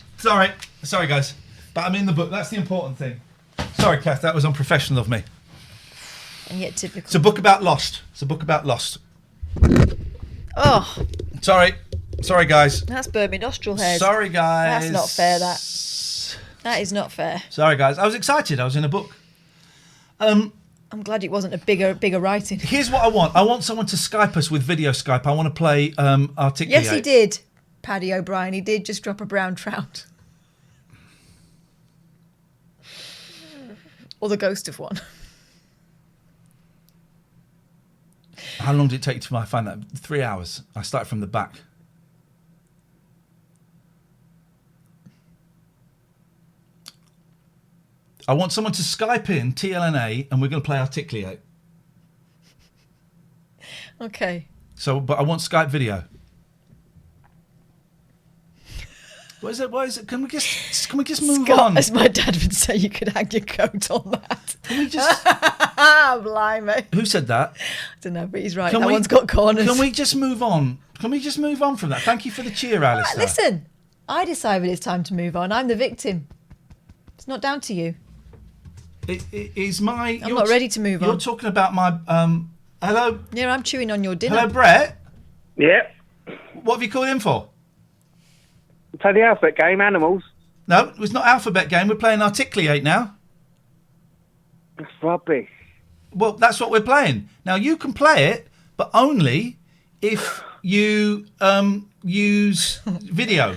Sorry, guys. But I'm in the book. That's the important thing. Sorry, Kath. That was unprofessional of me. And yet typical. It's a book about Lost. Oh. Sorry, guys. That's burnt me nostril hairs. Sorry, guys. That's not fair, that is not fair. Sorry, guys. I was excited. I was in a book. I'm glad it wasn't a bigger writing. Here's what I want. I want someone to Skype us with video Skype. I want to play Articulate. Yes, he did. Paddy O'Brien. He did just drop a brown trout. Or the ghost of one. How long did it take you to find that? 3 hours. I started from the back. I want someone to Skype in TLNA and we're going to play Articulate. Okay. But I want Skype video. What is it? Can we just move Scott, on? as my dad would say, you could hang your coat on that. Can we just... Blimey. Who said that? I don't know, but he's right. That one's got corners. Can we just move on? Can we just move on from that? Thank you for the cheer, Alistair. Right, listen, I decided it's time to move on. I'm the victim. It's not down to you. I'm not ready to move on. You're talking about my... hello? Yeah, I'm chewing on your dinner. Hello, Brett? Yeah. What have you called in for? Play the alphabet game, animals. No, it's not alphabet game. We're playing Articulate now. That's rubbish. Well, that's what we're playing. Now, you can play it, but only if you use video.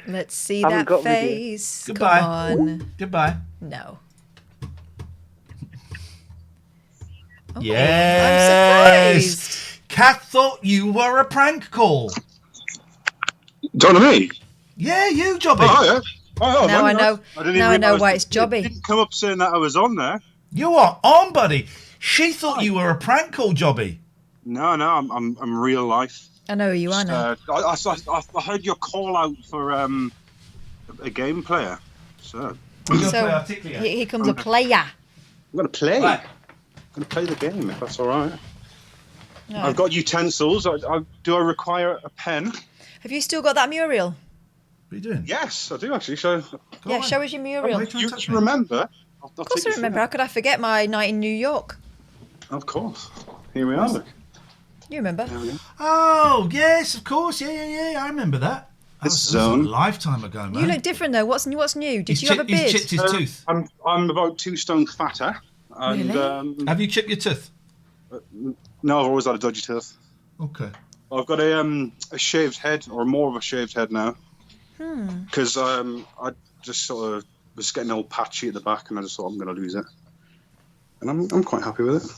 Let's see that face. Goodbye. Come on. Goodbye. No. Yes. I'm surprised. Kath thought you were a prank call. Don't know me? Yeah, you, Jobby. Oh, yeah. Oh, Now I know. Now I know why it's It Jobby. didn't come up saying that I was on there. You are on, buddy. She thought you were a prank call, Jobby. No, I'm real life. I know who you are now. I heard your call out for a game player. So Here comes a player. I'm going to play. Right. I'm going to play the game if that's all right. No. I've got utensils. Do I require a pen? Have you still got that mural? What are you doing? Yes, I do actually. So Yeah, show us your mural. you remember? Of course I remember. How could I forget my night in New York? Of course. Here we are. Look. You remember? Oh, yes, of course. Yeah. I remember that. That was a lifetime ago, man. You look different though. What's new? Did you have a beard? He's chipped his tooth. I'm about 2 stone fatter. And, Really? Have you chipped your tooth? No, I've always had a dodgy tooth. Okay. I've got a shaved head, or more of a shaved head now. Because I just sort of was getting all patchy at the back, and I just thought I'm going to lose it. And I'm quite happy with it.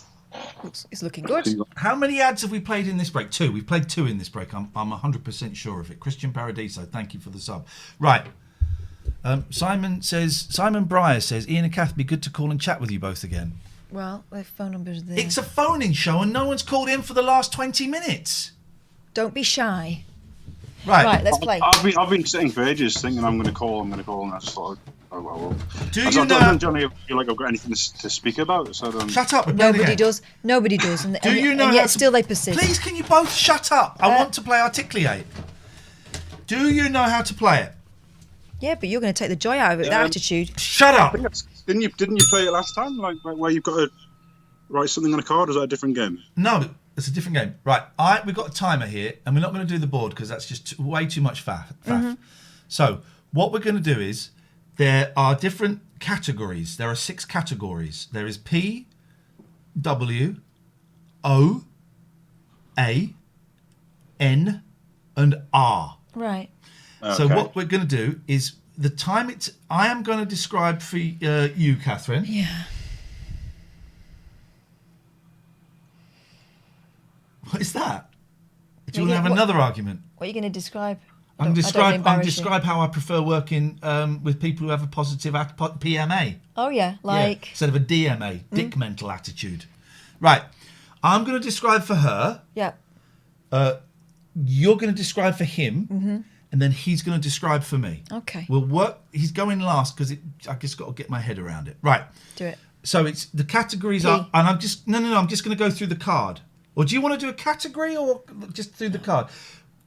It's looking good. How many ads have we played in this break? 2. We've played 2 in this break. I'm 100% sure of it. Christian Paradiso, thank you for the sub. Right. Simon Breyer says, Ian and Kath, be good to call and chat with you both again. Well, their phone numbers are there. It's a phone-in show and no one's called in for the last 20 minutes. Don't be shy. Right, let's play. I've been sitting for ages thinking I'm going to call, and I just thought, oh well. Do I you know? I don't feel like I've got anything to speak about. So shut up. Nobody does. And, Do you know? And yet still they persist. Please, can you both shut up? I want to play Articulate. Do you know how to play it? Yeah, but you're going to take the joy out of it. That attitude. Shut up. Didn't you play it last time? Like where you've got to write something on a card? Or is that a different game? No, it's a different game. Right, we've got a timer here, and we're not going to do the board because that's just way too much faff. So what we're going to do is there are different categories. There are 6 categories. There is P, W, O, A, N, and R. Right. So what we're going to do is the time I am going to describe for you, Katherine. Yeah. What is that? Do you want to have another argument? What are you going to describe? I'm describe how I prefer working with people who have a positive PMA. Oh yeah, like instead of a DMA, dick mental attitude. Right. I'm going to describe for her. Yeah. You're going to describe for him, and then he's going to describe for me. Okay. We'll work. He's going last because I just got to get my head around it. Right. Do it. So it's the categories are, and I'm just I'm just going to go through the card. Or do you want to do a category or just do the card?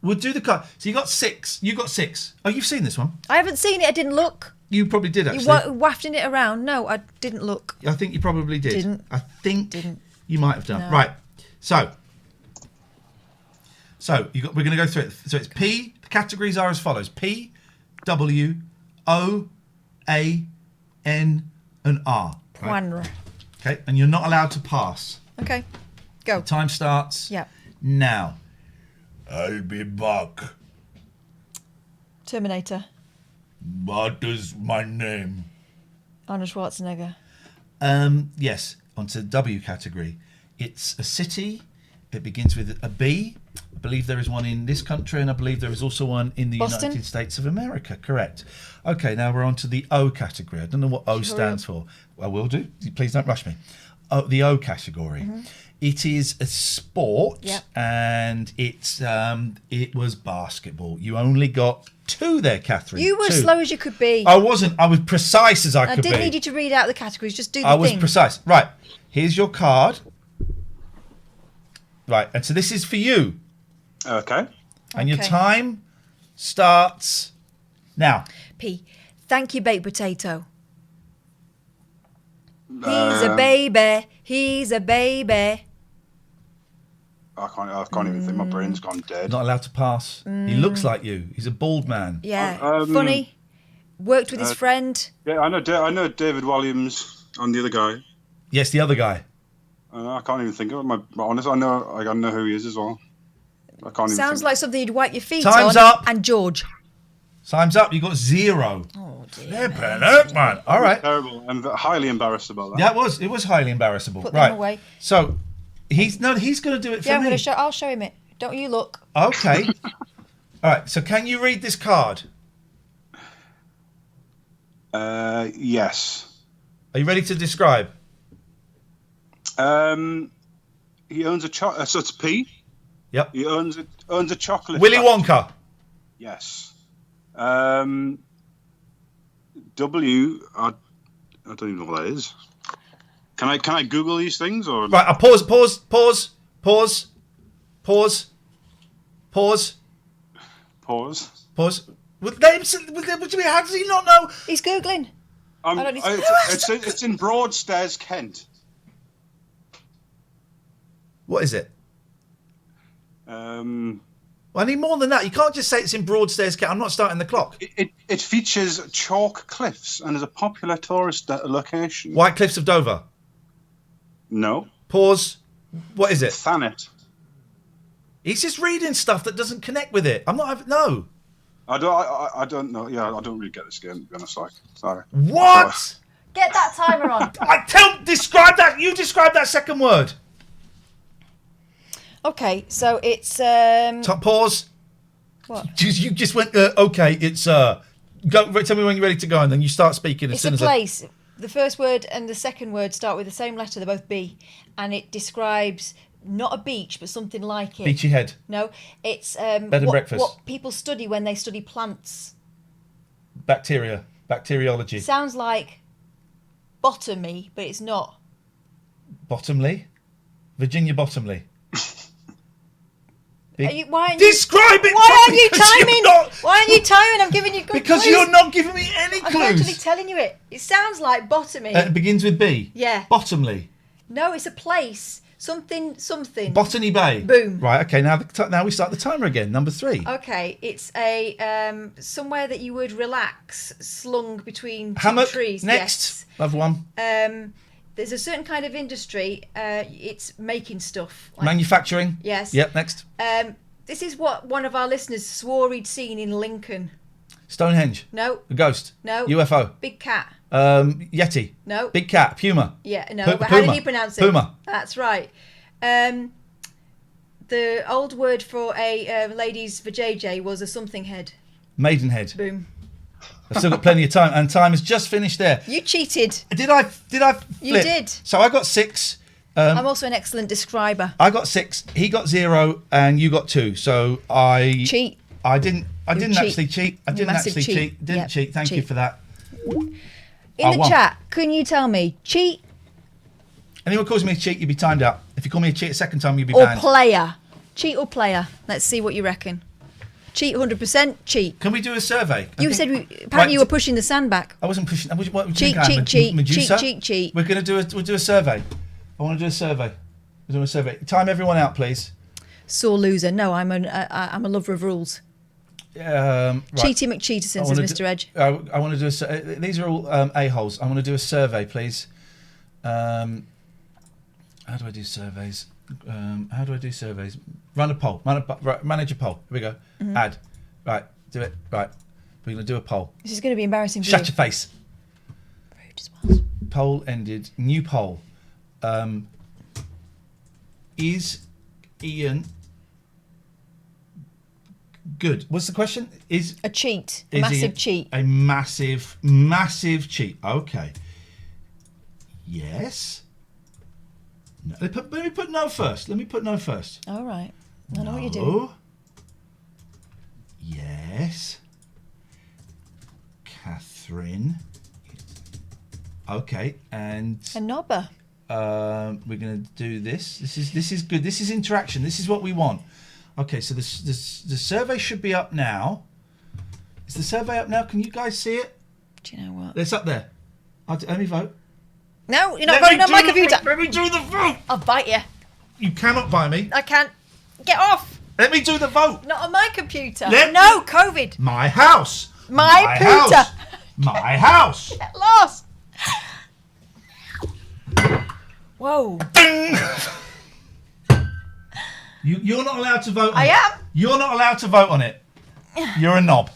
We'll do the card. So you got 6. You got 6. Oh, you've seen this one? I haven't seen it. I didn't look. You probably did actually. You wafting it around. No, I didn't look. I think you probably did. Didn't. I think you might have done. No. Right. So we're going to go through it. So it's P. The categories are as follows: P, W, O, A, N, and R. Right? Okay, and you're not allowed to pass. Okay. Go. The time starts. Yeah. Now. I'll be back. Terminator. What is my name? Arnold Schwarzenegger. Yes. Onto the W category. It's a city. It begins with a B. I believe there is one in this country, and I believe there is also one in the Boston? United States of America. Correct. Okay, now we're on to the O category. I don't know what O stands for. I will do. Please don't rush me. The O category. It is a sport, and it was basketball. You only got 2 there, Katherine. You were as slow as you could be. I wasn't. I was precise as I could be. I didn't need you to read out the categories. Just do the I thing. was precise. Right. Here's your card. Right. And so this is for you. Okay. And your time starts now. P. Thank you, baked potato. He's a baby. He's a baby. I can't even think. My brain's gone dead. Not allowed to pass. He looks like you. He's a bald man. Yeah. Funny. Worked with his friend. Yeah, I know David Williams and the other guy. Yes, the other guy. I can't even think of it. Honest, I know who he is as well. I can't even. Sounds think. like something you'd wipe your feet Time's on. up. And George. Time's up. You got 0. Oh, Flippin' heck, man. All right. Terrible. I'm highly embarrassed about that. Yeah, it was highly embarrassable. Put right. them away. So he's going to do it for Yeah, me. I'll show him it. Don't you look. Okay. All right. So can you read this card? Yes. Are you ready to describe? He owns a chocolate. So it's P. Yep. He owns a chocolate. Willy factory. Wonka. Yes. W. I don't even know what that is. Can I Google these things or? Right. I'll pause. With names, how does he not know? He's googling. It's in Broadstairs, Kent. What is it? I need more than that. You can't just say it's in Broadstairs, Kent. I'm not starting the clock. It features chalk cliffs and is a popular tourist location. White Cliffs of Dover. No. Pause. What is it? Thanet. He's just reading stuff that doesn't connect with it. I'm not having. No. I don't know. Yeah, I don't really get this game, to be honest. Sorry. What? Get that timer on. Describe that. You describe that second word. Okay, so it's Pause. What? You just went. Okay, it's Go. Tell me when you're ready to go, and then you start speaking. It's a place. The first word and the second word start with the same letter. They're both B, and it describes not a beach, but something like it. Beachy Head. No, it's Bed and breakfast. What people study when they study plants. Bacteriology. Sounds like botany, but it's not. Bottomley, Virginia Bottomley. Describe it. Why aren't you timing? Why aren't you timing? I'm giving you good because clues. You're not giving me any clues. I'm actually telling you it. It sounds like botany. It begins with B. Yeah. Bottomley. No, it's a place. Something. Botany Bay. Boom. Right. Okay. Now we start the timer again. Number 3. Okay. It's a somewhere that you would relax, slung between two hammock. trees. Next. Yes. Love one. There's a certain kind of industry. It's making stuff. Manufacturing. Yes. Yep. Next. This is what one of our listeners swore he'd seen in Lincoln. Stonehenge. No. A ghost. No. UFO. Big cat. Yeti. No. Big cat. Puma. Yeah. No. But how did he pronounce it? Puma. That's right. The old word for a lady's vajayjay was a something head. Maidenhead. Boom. I've still got plenty of time, and time has just finished there. You cheated. Did I? Flip? You did. So I got 6. I'm also an excellent describer. I got 6. He got 0, and you got 2. So I cheat. I didn't actually cheat. Didn't cheat. Thank you for that. In the chat, can you tell me cheat? Anyone calls me a cheat, you'd be timed out. If you call me a cheat a second time, you'd be or banned. Player. Cheat or player? Let's see what you reckon. Cheat 100%. Cheat. Can we do a survey? You said apparently you were pushing the sand back. I wasn't pushing. Cheat. Medusa? Cheat. We'll do a survey. I want to do a survey. We'll do a survey. Time everyone out, please. Sore loser. No, I'm a lover of rules. Right. Cheaty McCheaterson, says Mr. Edge. I want to do these are all a-holes. I want to do a survey, please. How do I do surveys? Run a poll. Manage a poll. Here we go. Mm-hmm. Add. Right. Do it. Right. We're going to do a poll. This is going to be embarrassing for Shut you. your face. Rude as well. Poll ended. New poll. Is Ian good? What's the question? Is a cheat. A massive cheat. A massive cheat. Okay. Yes. No. Let me put no first. All right. I know what you're doing. Yes. Katherine. Okay, and a knobber. We're going to do this. This is good. This is interaction. This is what we want. Okay, so the survey should be up now. Is the survey up now? Can you guys see it? Do you know what? It's up there. Let me vote. No, you're not voting on my computer. Let me do the vote. I'll bite you. You cannot buy me. I can't. Get off. Let me do the vote. Not on my computer. No, COVID. My house. My computer. House. My house. Get lost. Whoa. You're not allowed to vote on it. I am. You're not allowed to vote on it. You're a knob.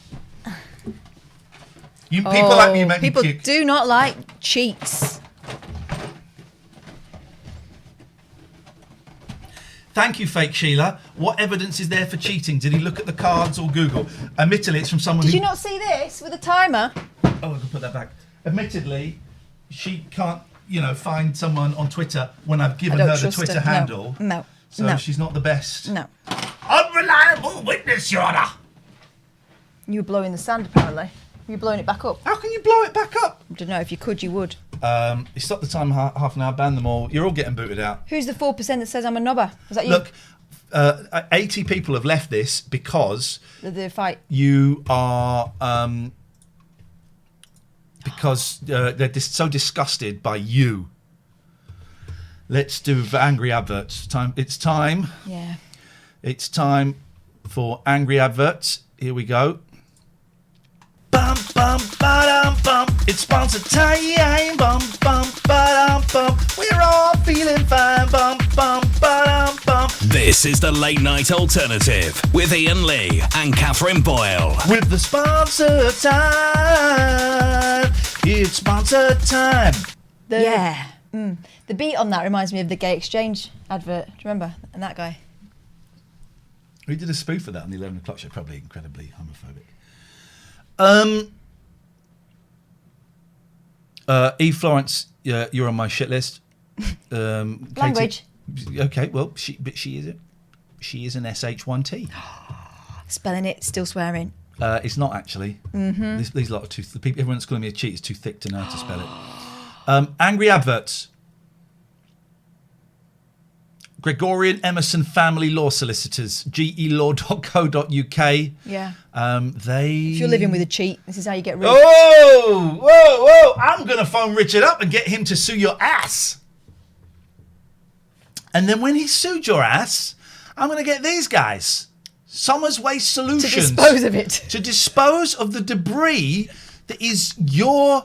People like you make me people puke. do not like cheats. Thank you, fake Sheila. What evidence is there for cheating? Did he look at the cards or Google? Admittedly, it's from someone Did who... you not see this with a timer? Oh, I can put that back. Admittedly, she can't, find someone on Twitter when I've given her the Twitter handle. No. So she's not the best. No. Unreliable witness, Your Honour. You were blowing the sand, apparently. You're blowing it back up. How can you blow it back up? I don't know. If you could, you would. You stopped the time half an hour, ban them all. You're all getting booted out. Who's the 4% that says I'm a knobber? Is that you? Look, 80 people have left this because... The fight. You are... because they're so disgusted by you. Let's do angry adverts. It's time. Yeah. It's time for angry adverts. Here we go. Bum bum ba-dum bum. It's sponsor time. Bum bum ba-dum bum. We're all feeling fine. Bum bum ba-dum bum. This is the Late Night Alternative with Iain Lee and Katherine Boyle. With the sponsor time. It's sponsor time. Yeah. The beat on that reminds me of the Gay Exchange advert. Do you remember? And that guy. We did a spoof of that on the 11 o'clock show. Probably incredibly homophobic. Eve Florence, you're on my shit list. Language. Okay, well, she is it. She is an SH1T. Spelling it, still swearing. It's not actually. Mm-hmm. These lot are too. The people, everyone's calling me a cheat is too thick to know how to spell it. Angry adverts. Gregorian Emerson Family Law Solicitors, gelaw.co.uk. Yeah. If you're living with a cheat, this is how you get rid. Whoa! I'm going to phone Richard up and get him to sue your ass. And then when he sued your ass, I'm going to get these guys. Summers Waste Solutions. To dispose of it. To dispose of the debris that is your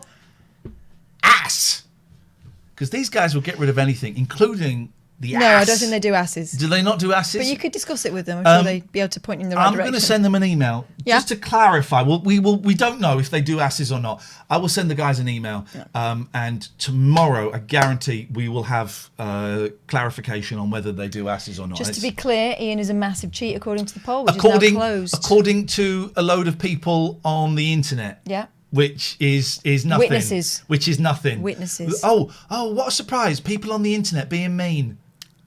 ass. Because these guys will get rid of anything, including the ass. No, I don't think they do asses. Do they not do asses? But you could discuss it with them. I'm sure they'd be able to point you in the right direction. I'm going to send them an email just to clarify. We don't know if they do asses or not. I will send the guys an email, and tomorrow, I guarantee, we will have clarification on whether they do asses or not. Just to be clear, Iain is a massive cheat according to the poll, which is now closed. According to a load of people on the internet. Yeah. Which is nothing. Witnesses. Which is nothing. Witnesses. Oh, what a surprise. People on the internet being mean.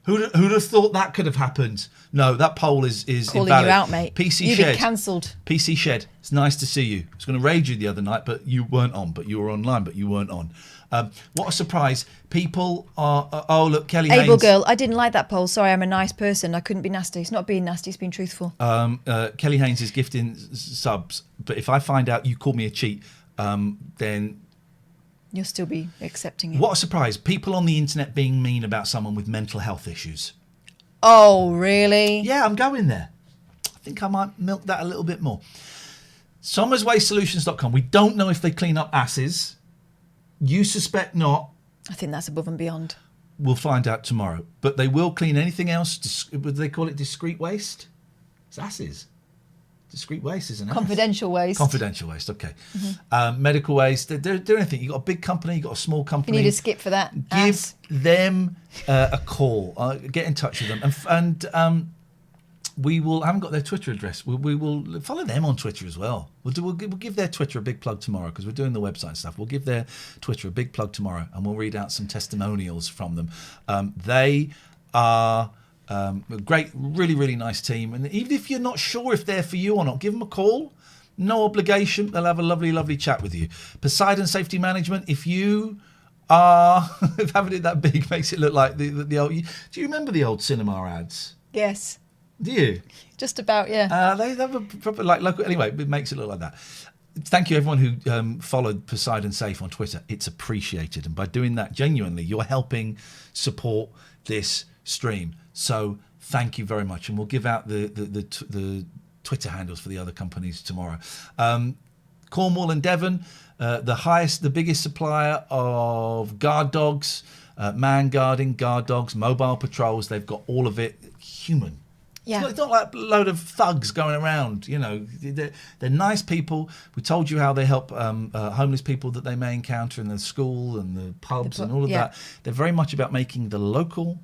Who'd have thought that could have happened? No, that poll is calling invalid. you out, mate. PC You've Shed. been cancelled. PC Shed. It's nice to see you. I was going to raid you the other night, but you weren't on. But you were online, but you weren't on. What a surprise. People are... oh, look, Kelly Haynes. Able girl, I didn't like that poll. Sorry, I'm a nice person. I couldn't be nasty. It's not being nasty, it's being truthful. Kelly Haynes is gifting subs. But if I find out you call me a cheat, then... You'll still be accepting it. What a surprise. People on the internet being mean about someone with mental health issues. Oh, really? Yeah, I'm going there. I think I might milk that a little bit more. SommersWasteSolutions.com. We don't know if they clean up asses. You suspect not. I think that's above and beyond. We'll find out tomorrow. But they will clean anything else. What do they call it? Discreet waste? It's asses. Discreet waste, isn't it? Confidential waste. Confidential waste, okay. Medical waste. They're doing anything. You've got a big company, you've got a small company. You need a skip for that. Give them a call. Get in touch with them. And we will... I haven't got their Twitter address. We will follow them on Twitter as well. We'll give their Twitter a big plug tomorrow because we're doing the website and stuff. We'll give their Twitter a big plug tomorrow and we'll read out some testimonials from them. They are... a great, really, really nice team. And even if you're not sure if they're for you or not, give them a call. No obligation. They'll have a lovely, lovely chat with you. Poseidon Safety Management, if you are... if having it that big makes it look like the old... Do you remember the old cinema ads? Yes. Do you? Just about, yeah. They have a proper, like, local... Anyway, it makes it look like that. Thank you, everyone who followed Poseidon Safe on Twitter. It's appreciated. And by doing that, genuinely, you're helping support this stream. So thank you very much, and we'll give out the Twitter handles for the other companies tomorrow. Cornwall and Devon, the biggest supplier of guard dogs, man guarding, guard dogs, mobile patrols. They've got all of it. Human. Yeah. It's not like a load of thugs going around, you know. They're nice people. We told you how they help homeless people that they may encounter in the school and the pubs and all of that. They're very much about making the local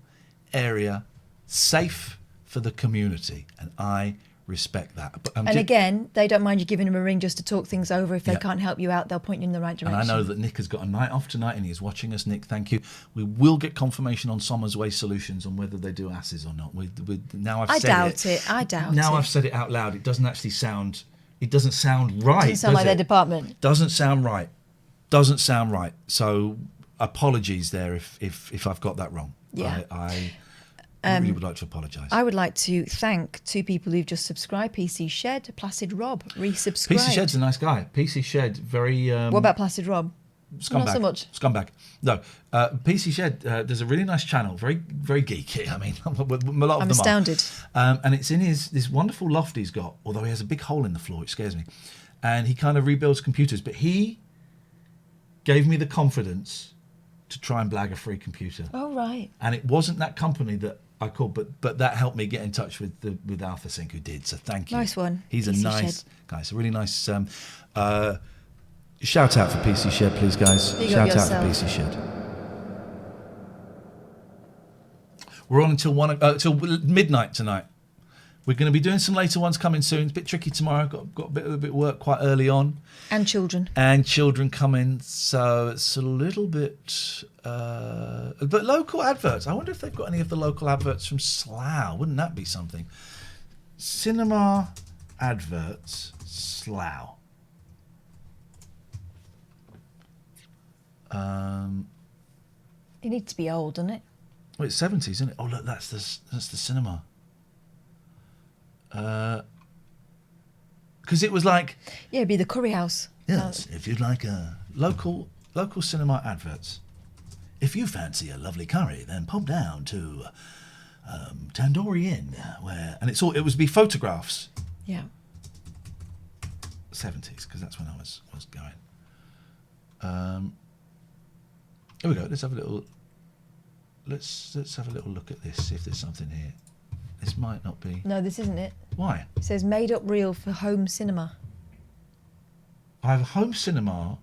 area safe for the community, and I respect that. But, and again, they don't mind you giving them a ring just to talk things over. If they can't help you out, they'll point you in the right direction. And I know that Nick has got a night off tonight and he's watching us. Nick, thank you. We will get confirmation on Somers Waste Solutions on whether they do asses or not. Now I've said I doubt it. Now I've said it out loud. It doesn't actually sound. It doesn't sound right. Doesn't sound like their department. Doesn't sound right. Doesn't sound right. So apologies there if I've got that wrong. Yeah. I really would like to apologise. I would like to thank 2 people who've just subscribed. PC Shed, Placid Rob, resubscribed. PC Shed's a nice guy. PC Shed, very... what about Placid Rob? Scumbag. Not so much. Scumbag. No. PC Shed, there's a really nice channel, very very geeky. I mean, a lot of them are. I'm astounded. And it's in this wonderful loft he's got, although he has a big hole in the floor, it scares me. And he kind of rebuilds computers. But he gave me the confidence to try and blag a free computer. Oh, right. And it wasn't that company that I called, but that helped me get in touch with AlphaSync, who did. So thank you. Nice one. He's PC a nice Shed. guy. It's a really nice. Shout out for PC Shed, please, guys. Shout out for PC Shed. We're on until midnight tonight. We're going to be doing some later ones coming soon. It's a bit tricky tomorrow. Got a bit of work quite early on. And children. And children coming, so it's a little bit... but local adverts. I wonder if they've got any of the local adverts from Slough. Wouldn't that be something? Cinema adverts, Slough. It needs to be old, doesn't it? Well, it's 70s, isn't it? Oh, look, that's the cinema. Because it was like... Yeah, it'd be the Curry House. Yes, if you'd like a local cinema adverts. If you fancy a lovely curry, then pop down to Tandoori Inn, where... And it would be photographs. Yeah. 70s, because that's when I was going. Here we go. Let's have a little... Let's have a little look at this, see if there's something here. This might not be... No, this isn't it. Why? It says made up reel for home cinema. I have a home cinema.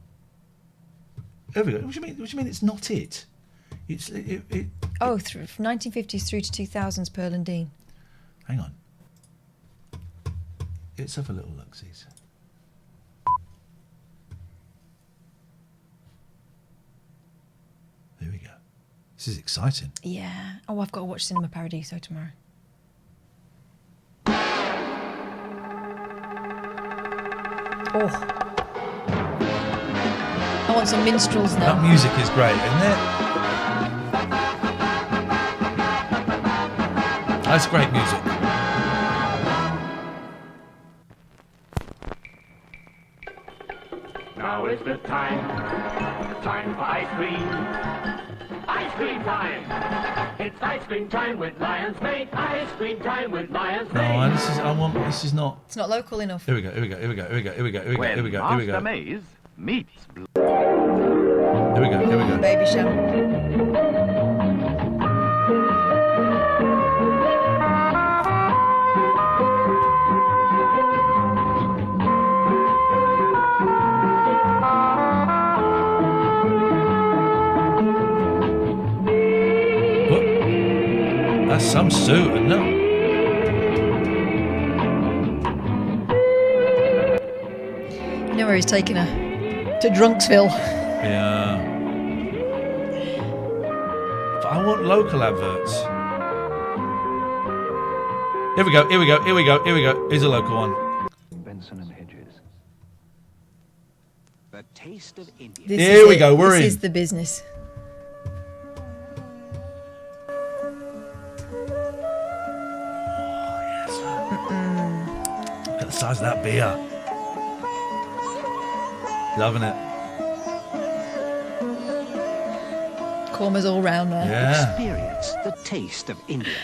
There we go. What do you mean it's not it? It's it. Oh, from 1950s through to 2000s, Pearl and Dean. Hang on. Let's have a little look, see. There we go. This is exciting. Yeah. Oh, I've got to watch Cinema Paradiso tomorrow. Oh. I want some minstrels now. That music is great, isn't it? That's great music. Now is the time for ice cream. Ice cream time! It's ice cream time with Lion's Mate. Ice cream time with Lion's Mate. No, this is not. It's not local enough. Here we go. Master Maze meets. Here we go. Baby shower. That's some suit, isn't it? You know where he's taking her? To Drunksville. Yeah. But I want local adverts. Here we go. Here's a local one. Benson and Hedges. The taste of India. Here we go. We're in. This is the business. Look at the size of that beer. Loving it. Korma's all round there. Yeah. Experience the taste of India.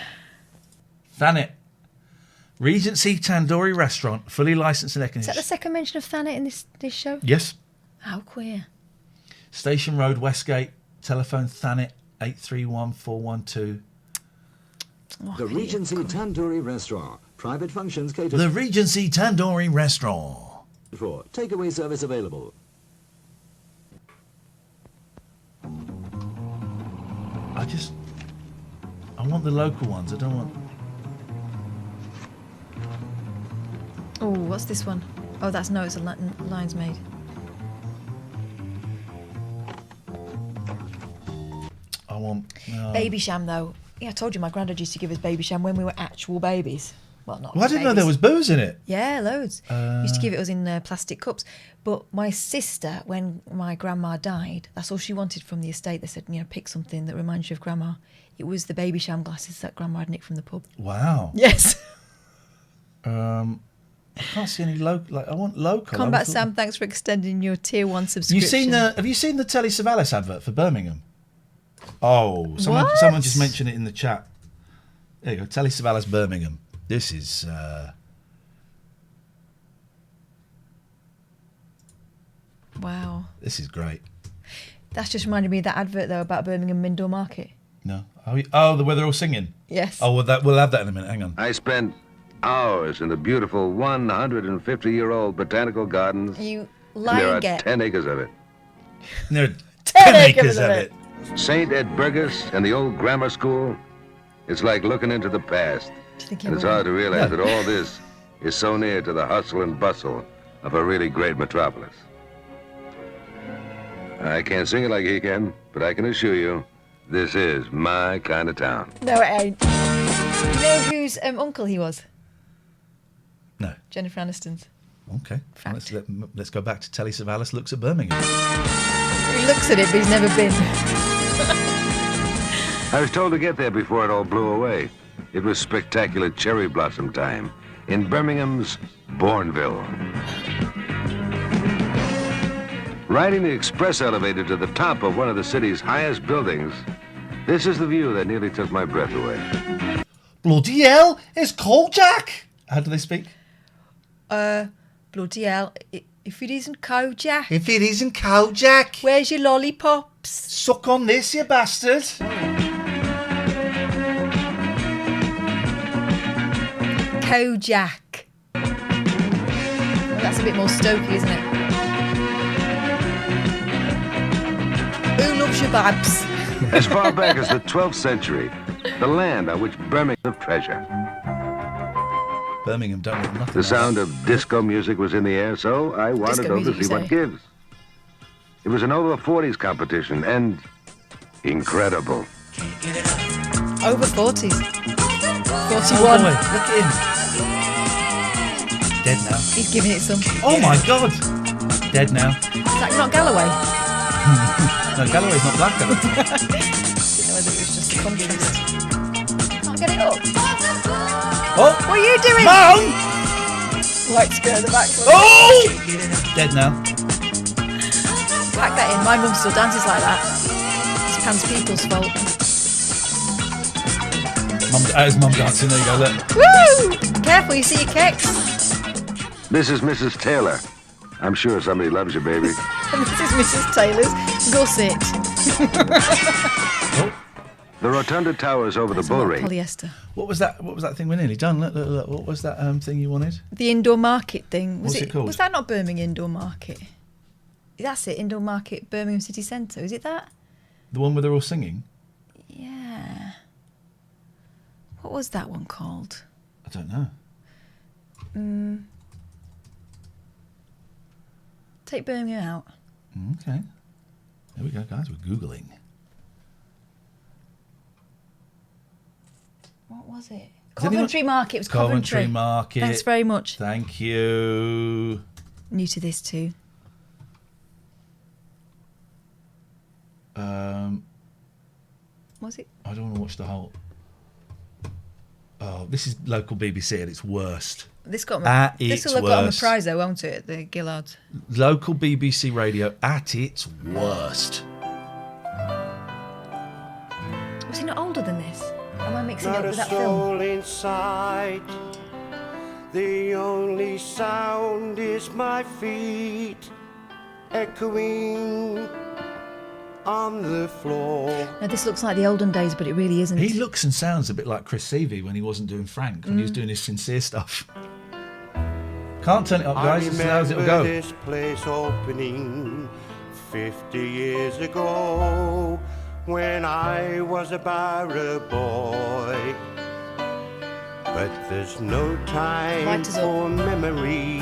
Thanet. Regency Tandoori Restaurant, fully licensed and Is that the air-conditioned. second mention of Thanet in this show? Yes. How queer. Station Road, Westgate. Telephone Thanet, 831 412 The Regency Tandoori Restaurant. Private functions catered. The Regency Tandoori Restaurant. For takeaway service available. I want the local ones. I don't want. Oh, what's this one? Oh, it's a Lion's Maid. I want. Baby sham, though. Yeah, I told you my granddad used to give us baby sham when we were actual babies. Well, not. Well, I didn't know there was booze in it. Yeah, loads. Used to give it us in plastic cups. But my sister, when my grandma died, that's all she wanted from the estate. They said, pick something that reminds you of grandma. It was the baby sham glasses that grandma had nicked from the pub. Wow. Yes. I can't see any local. I want local. Combat Sam, thanks for extending your tier 1 subscription. Have you seen the Telly Savalas advert for Birmingham? Oh, someone just mentioned it in the chat. There you go, Telly Savalas Birmingham. This is. Wow. This is great. That's just reminded me of that advert though about Birmingham Mindor Market. No. Oh, where they're all singing. Yes. Oh, well, we'll have that in a minute. Hang on. I spent hours in the beautiful 150-year-old botanical gardens. You and lie there and are get. 10 acres of it. And there are 10 acres of it. St. Edburgus and the old grammar school. It's like looking into the past. And it's hard to realize that all this is so near to the hustle and bustle of a really great metropolis. I can't sing it like he can, but I can assure you, this is my kind of town. No, it ain't. You know whose uncle he was? No. Jennifer Aniston's. Okay. Let's go back to Telly Savalas looks at Birmingham. He looks at it, but he's never been. I was told to get there before it all blew away. It was spectacular cherry blossom time in Birmingham's Bourneville. Riding the express elevator to the top of one of the city's highest buildings, this is the view that nearly took my breath away. Bloody hell, it's Kojak! How do they speak? Bloody hell, if it isn't Kojak. If it isn't Kojak. Where's your lollipops? Suck on this, you bastard. Kojak. Well, that's a bit more Stokey, isn't it? Who loves your babs? As far back as the 12th century, the land on which Birmingham of treasure. Birmingham don't have nothing. The sound of disco music was in the air, so I wanted to see what gives. It was an over 40s competition and incredible. Over 40s. 41. Oh boy, look at him. Dead now. He's giving it some. Oh my God. Dead now. Is that not Galloway? No, Galloway's not black though. Didn't know whether it was just a contrast. Can't get it up. Oh! What are you doing? Mum! Lights go at the back. Oh! Dead now. Pack that in. My mum still dances like that. It's Pam's people's fault. There's Mum dancing. There you go, look. Woo! Careful, you see your kicks. This is Mrs. Taylor. I'm sure somebody loves you, baby. This is Mrs. Taylor's gusset. The Rotunda Towers over the Bull Ring. Polyester. What was that thing we're nearly done? Look. What was that thing you wanted? The indoor market thing. What's it called? Was that not Birmingham Indoor Market? That's it, Indoor Market, Birmingham City Centre. Is it that? The one where they're all singing? Yeah. What was that one called? I don't know. Take Birmingham out. Okay. There we go, guys. We're Googling. What was it? Coventry Market. It was Coventry. Market. Thanks very much. Thank you. New to this too. Was it? I don't want to watch the whole. Oh, this is local BBC at its worst. This will have got him a prize though, won't it? The Gillards. Local BBC radio at its worst. Was he not older than this? Am I mixing it up with that soul film? inside. The only sound is my feet echoing on the floor. Now, this looks like the olden days, but it really isn't. He looks and sounds a bit like Chris Seavey when he wasn't doing Frank, when he was doing his sincere stuff. Can't turn it up, guys. This is how it'll go. This place opening 50 years ago when I was a barra boy. But there's no time for memory,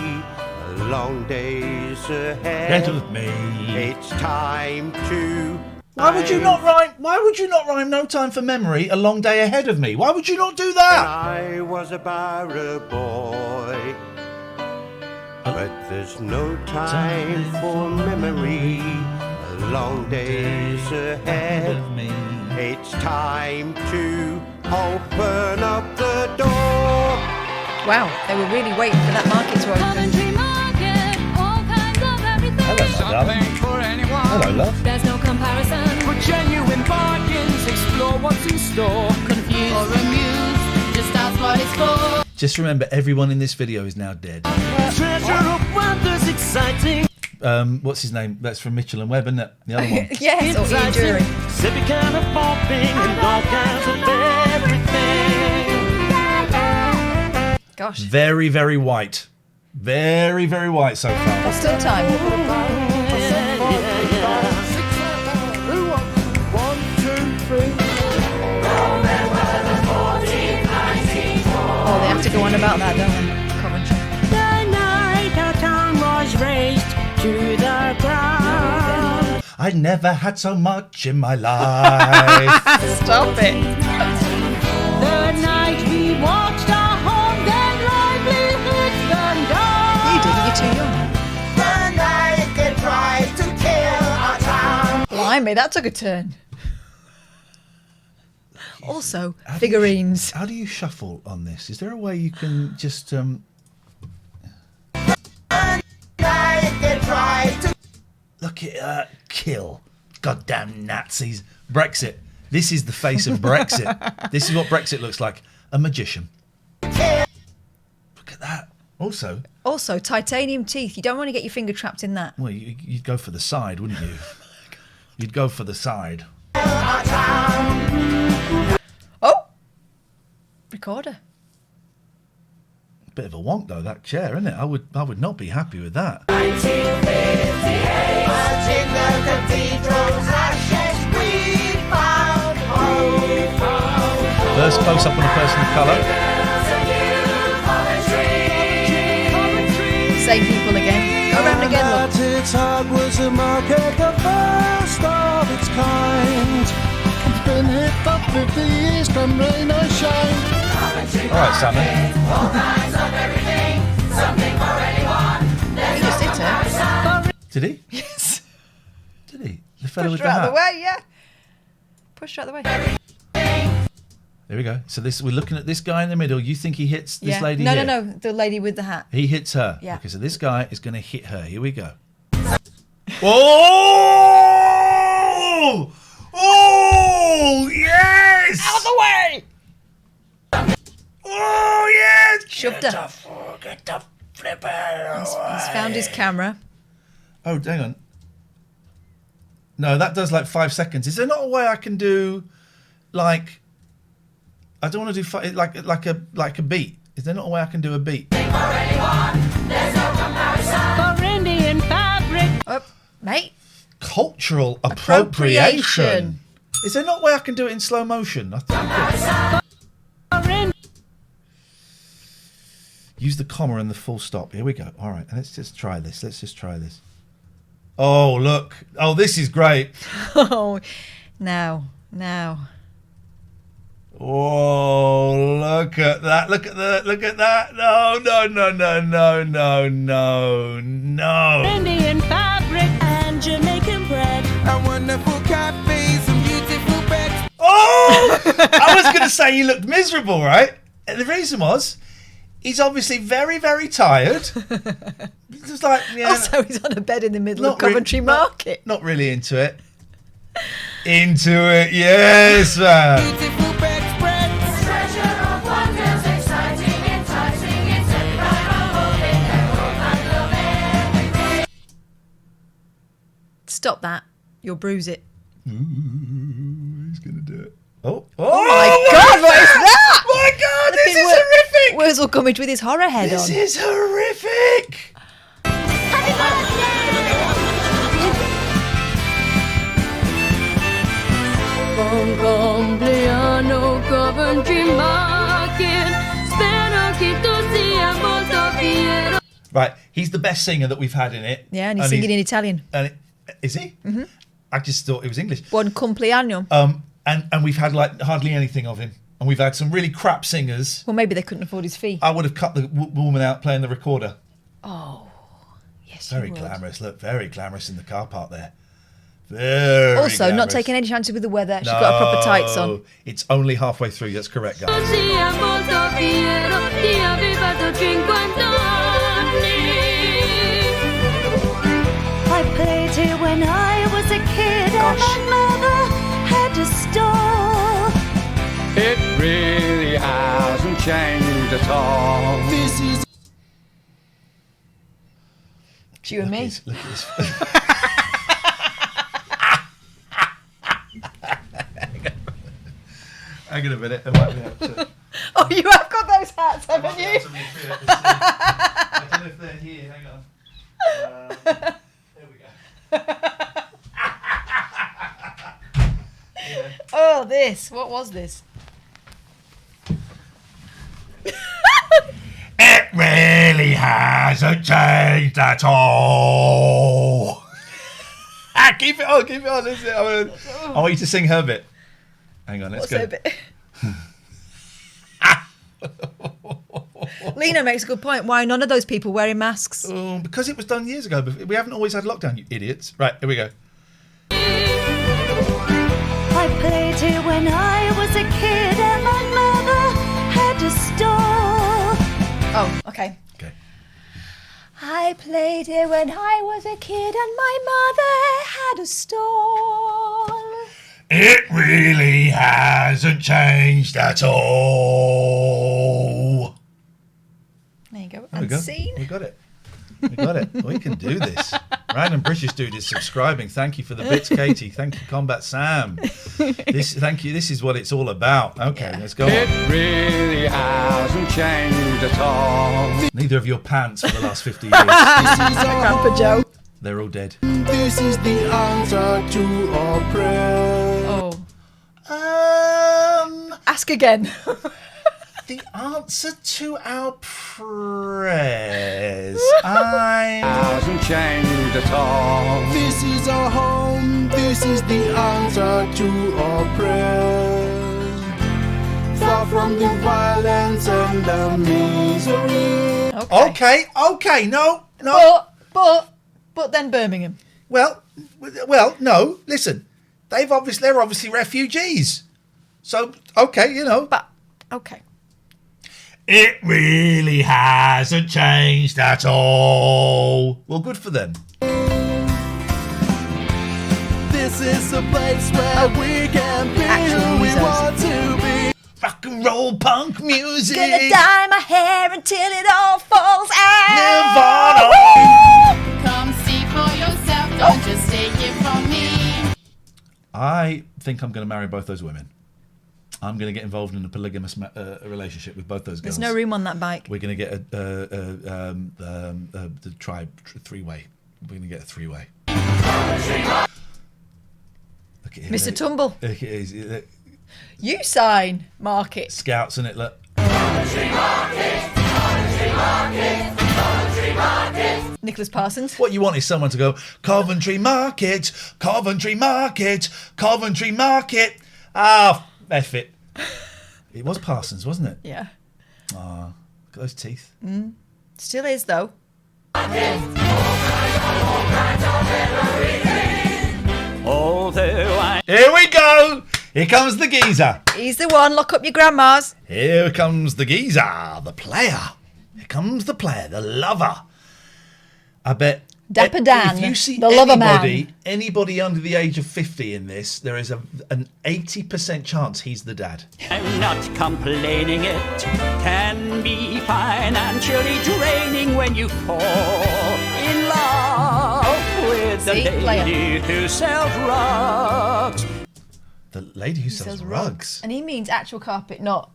long days ahead of me. It's time to... Why would you not rhyme? Why would you not rhyme "No time for memory"? A long day ahead of me. Why would you not do that? I was a barra boy, but there's no time for memory. Long days ahead of me. It's time to open up the door. Wow, they were really waiting for that market to open. Hello, my darling. Hello, love. There's no comparison for genuine bargains. Explore what's in store. Confused or amused, just ask what it's for. Just remember, everyone in this video is now dead. Treasure of wonders exciting. What's his name? That's from Mitchell and Webb, isn't it? The other one. Yes, or Ian Dury. Sippy kind of popping and all kinds of everything. Gosh. Very, very white. Very, very white so far. There's still time. Oh, they have to go on about that, don't they? Coventry. The night our town was razed to the ground. I never had so much in my life. Stop it. The night we watched our home, then livelihoods burned down. You did it, you're too young. The night they tried to kill our town. Blimey, that took a turn. Also, figurines. How do you shuffle on this? Is there a way you can just look at kill? Goddamn Nazis! Brexit. This is the face of Brexit. This is what Brexit looks like. A magician. Look at that. Also, titanium teeth. You don't want to get your finger trapped in that. Well, you'd go for the side, wouldn't you? You'd go for the side. Oh! Recorder. Bit of a wonk though, that chair, isn't it? I would not be happy with that. 1958, watching the cathedral's ashes, we found hope. First close up on a person of colour. Same people again. Go round again, look. Its heart was a market, the first of its kind. It's been hit for 50 years, come rain or shine. All right, Sammy. All kinds of everything, something for anyone. He just hit her. Did he? Yes. Did he? The fellow with Pushed her the out hat. of the way, yeah. Pushed her out of the way. There we go. So we're looking at this guy in the middle. You think he hits this Yeah. lady No, here? no, the lady with the hat. He hits her. Yeah. Okay, so this guy is going to hit her. Here we go. Oh! Oh! Yes! Out of the way! Oh, yes! Shoved her. Get the flipper away. He's found his camera. Oh, hang on. No, that does like 5 seconds. Is there not a way I can do, like, I don't want to do like a beat. Is there not a way I can do a beat? For anyone, there's no comparison. For Indian fabric. Oh, mate. Cultural appropriation. Is there not a way I can do it in slow motion? I think use the comma and the full stop. Here we go. All right, let's just try this. Oh, look. Oh, this is great. Oh, now. Oh, look at that. Look at that. No. Indian fabric and Jamaican bread. And wonderful cafes and beautiful beds. Oh! I was going to say he looked miserable, right? And the reason was, he's obviously very, very tired. Just like, yeah. Also, he's on a bed in the middle of Coventry Market. Not really into it. Into it, yes, man. Beautiful bedspreads. Treasure of wonders, exciting, enticing, it's everywhere unfolding, everything. Stop that. You'll bruise it. He's going to do it. Oh my God, what is that? My God, this is horrific. Wurzel Gummidge with his horror head This on. is horrific. Buon compleanno Coventry Market. Spero che tu sia molto fiero. Right, he's the best singer that we've had in it. Yeah, and he's singing in Italian. Is he? Mm-hmm. I just thought it was English. Buon compleanno. And we've had like hardly anything of him. And we've had some really crap singers. Well, maybe they couldn't afford his fee. I would have cut the woman out playing the recorder. Oh, yes, Very you would. glamorous. Look, very glamorous in the car park there. Very Also, glamorous. not taking any chances with the weather. She's got her proper tights on. It's only halfway through. That's correct, guys. Sia molto fiero di aver fatto 50 anni. I played here when I was a kid and my mother had a stall. It really hasn't changed at all. This is. It's you and me. Look at this. Hang on a minute. I might be able to. Oh, you have got those hats, haven't you? I don't know if they're here. Hang on. There we go. Yeah. Oh, this. What was this? It really hasn't changed at all. Keep it on, keep it on. This is it. I want you to sing her bit. Hang on, let's What's go. her bit? Lena makes a good point. Why are none of those people wearing masks? Because it was done years ago. We haven't always had lockdown, you idiots. Right, here we go. I played here when I was a kid and my mother had a stall. Oh, okay. I played here when I was a kid and my mother had a stall. It really hasn't changed at all. There you go. There we go. Unseen. We got it. We got it. We can do this. Random British dude is subscribing. Thank you for the bits, Katie. Thank you, Combat Sam. Thank you. This is what it's all about. Okay, let's go on. It really hasn't changed at all. Neither of your pants for the last 50 years. Grandpa Joe. They're all dead. This is the answer to our prayer. Oh. Ask again. The answer to our prayers. Hasn't changed at all. This is our home. This is the answer to our prayers. Far from the violence and the misery. Okay. No. But then Birmingham. Well, no. Listen, they're obviously refugees. So okay, you know. But okay. It really hasn't changed at all. Well, good for them. This is a place where we can be who we want to be. Rock and roll punk music. Gonna dye my hair until it all falls out. Nirvana. Come see for yourself, don't just take it from me. I think I'm going to marry both those women. I'm going to get involved in a polygamous relationship with both those girls. There's no room on that bike. We're going to get the tribe three-way. We're going to get a three-way. Look at him. Mr. Tumble. Look at his, You sign, mark it. Scouts in it. Look. Nicholas Parsons. What you want is someone to go, Coventry Market, Coventry Market, Coventry Market. Ah, F it. It was Parsons, wasn't it? Yeah. Ah, look at those teeth. Still is, though. Here we go. Here comes the geezer. He's the one. Lock up your grandmas. Here comes the geezer, the player. Here comes the player, the lover. I bet. Dapper Dan, if you see the lover man. anybody under the age of 50 in this, there is an 80% chance he's the dad. I'm not complaining, it can be financially draining when you fall in love with the lady who sells rugs. The lady who sells rugs. And he means actual carpet, not...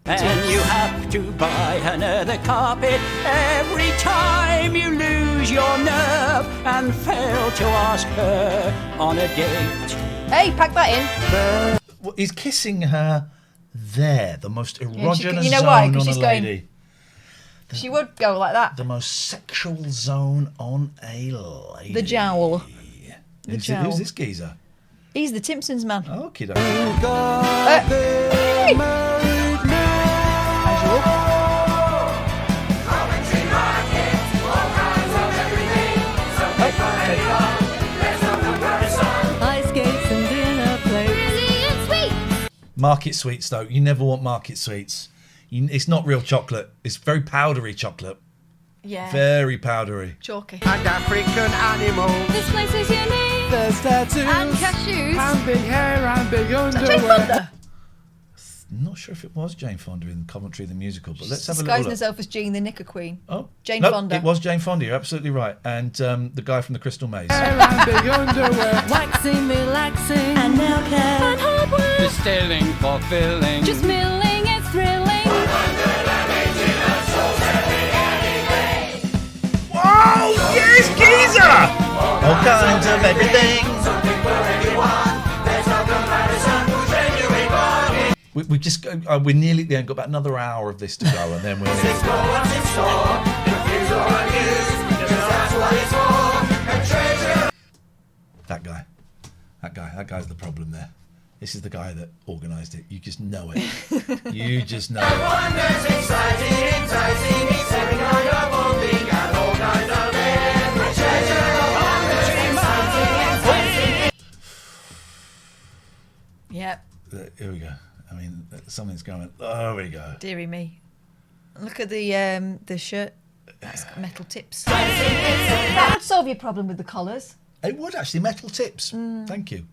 And you have to buy another carpet every time you lose your nerve and fail to ask her on a date. Hey, pack that in. Well, he's kissing her there, the most erogenous you know zone why? on Because she's a going... lady. She would go like that. The most sexual zone on a lady. The jowl. Who's this geezer? He's the Timpsons man. Okay, Ice skates and dinner plates. Brilliant sweets. Market sweets, though. You never want market sweets. It's not real chocolate. It's very powdery chocolate. Yeah. Very powdery. Chalky. And African animals. This place is unique. There's tattoos. And cashews. And big hair and big underwear. I'm not sure if it was Jane Fonda in Coventry the Musical, but let's have a Disguising look. herself as Jean the Knicker Queen. Oh, Jane no, Fonda. It was Jane Fonda. You're absolutely right. And the guy from the Crystal Maze. And big underwear. Waxing, relaxing. And nail care. And hard work. Distilling, fulfilling. Just milling, it's thrilling. Oh, yes, geezer! All kinds of everything. We just we're nearly at the end. Got about another hour of this to go, and then we're. That guy's the problem there. This is the guy that organised it. You just know it. You just know Yep. Here we go. I mean, something's going. Oh, here we go. Dearie me. Look at the shirt. It's got metal tips. That would solve your problem with the collars. It would actually. Metal tips. Thank you.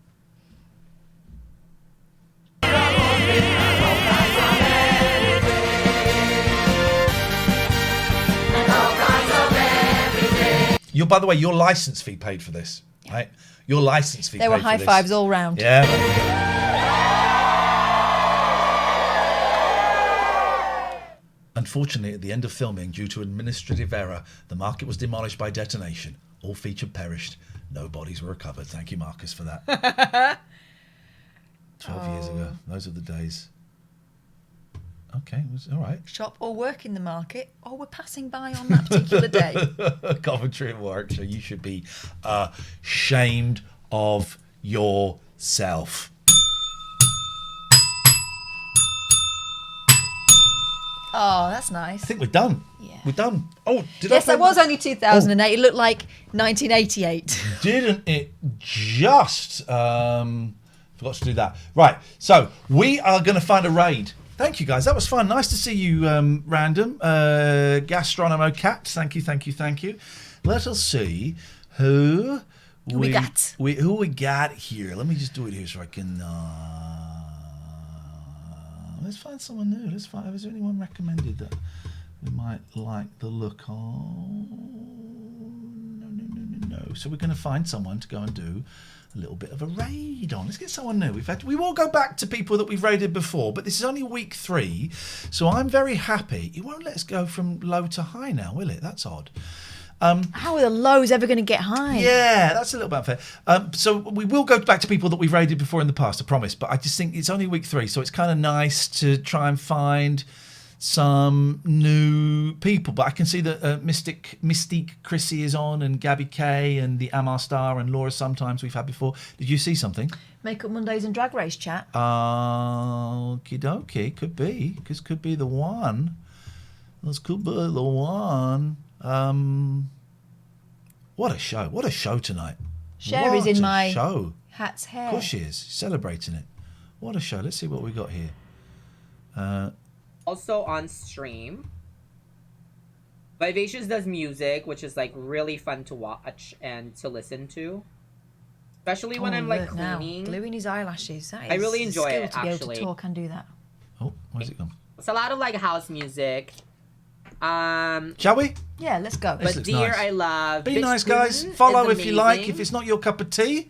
By the way, your licence fee paid for this, right? Your licence fee. There were high fives all round. Yeah. Unfortunately, at the end of filming, due to administrative error, the market was demolished by detonation. All feature perished. No bodies were recovered. Thank you, Marcus, for that. 12 years ago. Those are the days. Okay, it was all right. Shop or work in the market, or we're passing by on that particular day. Coventry at work, so you should be ashamed of yourself. Oh, that's nice. I think we're done. Yeah. We're done. Oh, Yes, it was only 2008. It looked like 1988. Didn't it just? Forgot to do that. Right, so we are going to find a raid. Thank you, guys. That was fun. Nice to see you, Random. Gastronomo Cat. Thank you. Let us see who we got. Who we got here. Let me just do it here so I can... let's find someone new. Is there anyone recommended that we might like the look of? No. So we're going to find someone to go and do a little bit of a raid on. Let's get someone new. We will go back to people that we've raided before, but this is only week 3, so I'm very happy. It won't let us go from low to high now, will it? That's odd. How are the lows ever going to get high? Yeah, that's a little bit unfair. So we will go back to people that we've raided before in the past, I promise, but I just think it's only week 3, so it's kind of nice to try and find some new people. But I can see that Mystique Chrissy is on, and Gabby Kay, and the Amar Star, and Laura sometimes we've had before. Did you see something? Makeup Mondays and Drag Race chat. Okie dokie, could be. This could be the one. This could be the one. What a show. What a show tonight. Cher is in my show. Hat's hair. Of course she is. Celebrating it. What a show. Let's see what we got here. Also on stream, Vivacious does music, which is like really fun to watch and to listen to, especially when I'm like cleaning. Gluing his eyelashes. That is I really enjoy a skill it, to be able actually. to talk and do that. Oh, where's it gone? It's a lot of like house music. Shall we? Yeah, let's go. But deer, nice. I love. Be Bitch nice, guys. Putin Follow is if you like. amazing. If it's not your cup of tea,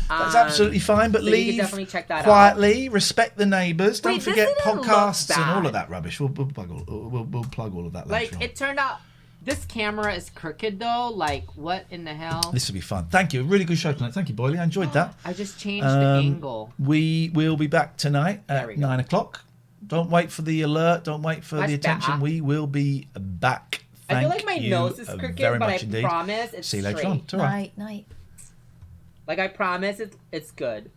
that's absolutely fine. But so you leave can definitely check that quietly. Respect the neighbours. Don't Wait, forget doesn't it look podcasts and all bad? of that rubbish. We'll plug all of that later Like on. it turned out, this camera is crooked though. Like what in the hell? This will be fun. Thank you. Really good show tonight. Thank you, Boyle. I enjoyed that. I just changed the angle. We will be back tonight at 9 o'clock. Don't wait for the alert. Don't wait for the attention. We will be back. I feel Thank like my you nose is crooked, very but much I indeed. promise it's See you later straight. on. Ta-ra. Night. Like I promise it's good.